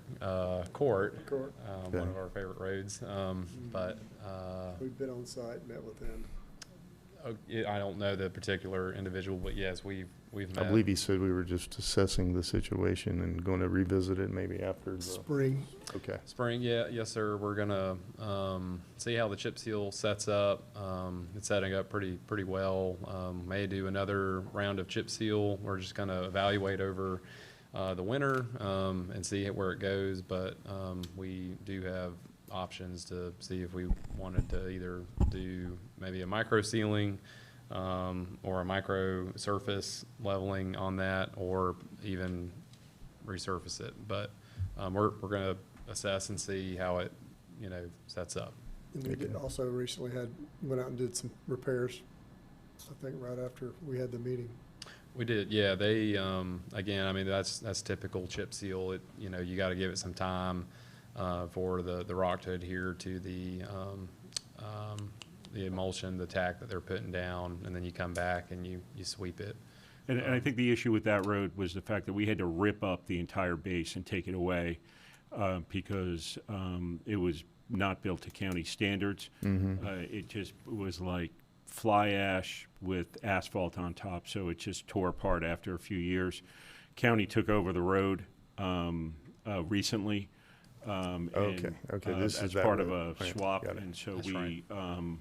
Court, Court. one of our favorite roads. But We've been on site, met with them. I don't know the particular individual, but yes, we've met. I believe he said we were just assessing the situation and going to revisit it maybe after the Spring. Okay. Spring, yeah, yes, sir. We're gonna see how the chip seal sets up. It's setting up pretty well. May do another round of chip seal. We're just gonna evaluate over the winter and see where it goes. But we do have options to see if we wanted to either do maybe a micro sealing or a micro surface leveling on that, or even resurface it. But we're going to assess and see how it, sets up. And we also recently went out and did some repairs, I think right after we had the meeting. We did, yeah. They, again, I mean, that's typical chip seal. You got to give it some time for the rock to adhere to the emulsion, the tack that they're putting down, and then you come back and you sweep it. And I think the issue with that road was the fact that we had to rip up the entire base and take it away because it was not built to county standards. It just was like fly ash with asphalt on top, so it just tore apart after a few years. County took over the road recently. Okay, this is as that part road. of a Right, swap, got it. and so That's we right.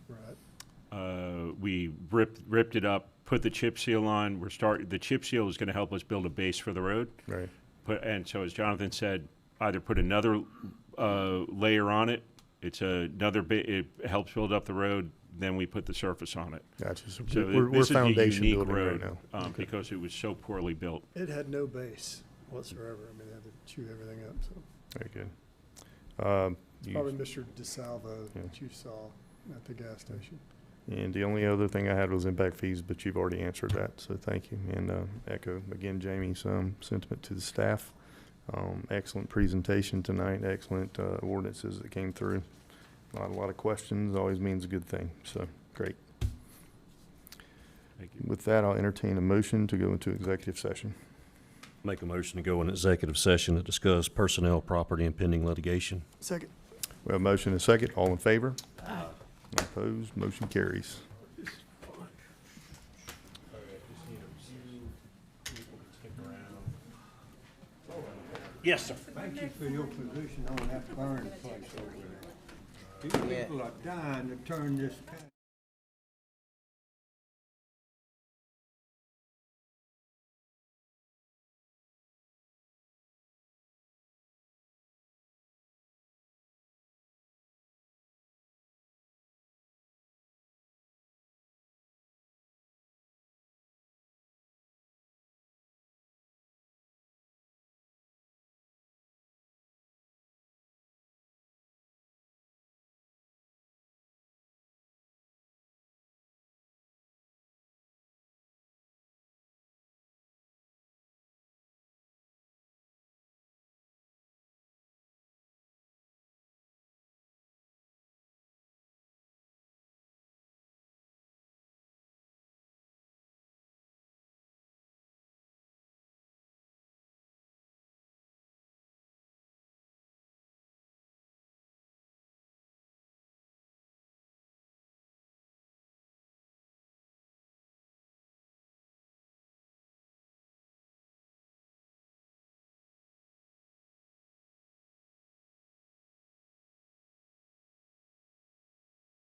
we ripped it up, put the chip seal on. The chip seal is going to help us build a base for the road. Right. And so, as Jonathan said, either put another layer on it. It's another bit. It helps build up the road. Then we put the surface on it. Gotcha. So So we're this is a foundation unique building right road now. because it was so poorly built. It had no base whatsoever. I mean, they had to chew everything up, so. Very good. Probably Mr. DeSalvo that you saw at the gas station. And the only other thing I had was impact fees, but you've already answered that, so thank you. And echo again Jamie's sentiment to the staff. Excellent presentation tonight, excellent ordinances that came through. A lot of questions always means a good thing, so great. Thank you. With that, I'll entertain a motion to go into executive session. Make a motion to go in executive session to discuss personnel, property, and pending litigation. Second. We have a motion and a second. All in favor? Aye. Opposed? Motion carries. Yes, sir. Thank you for your position on that burn place over there. These people are dying to turn this county.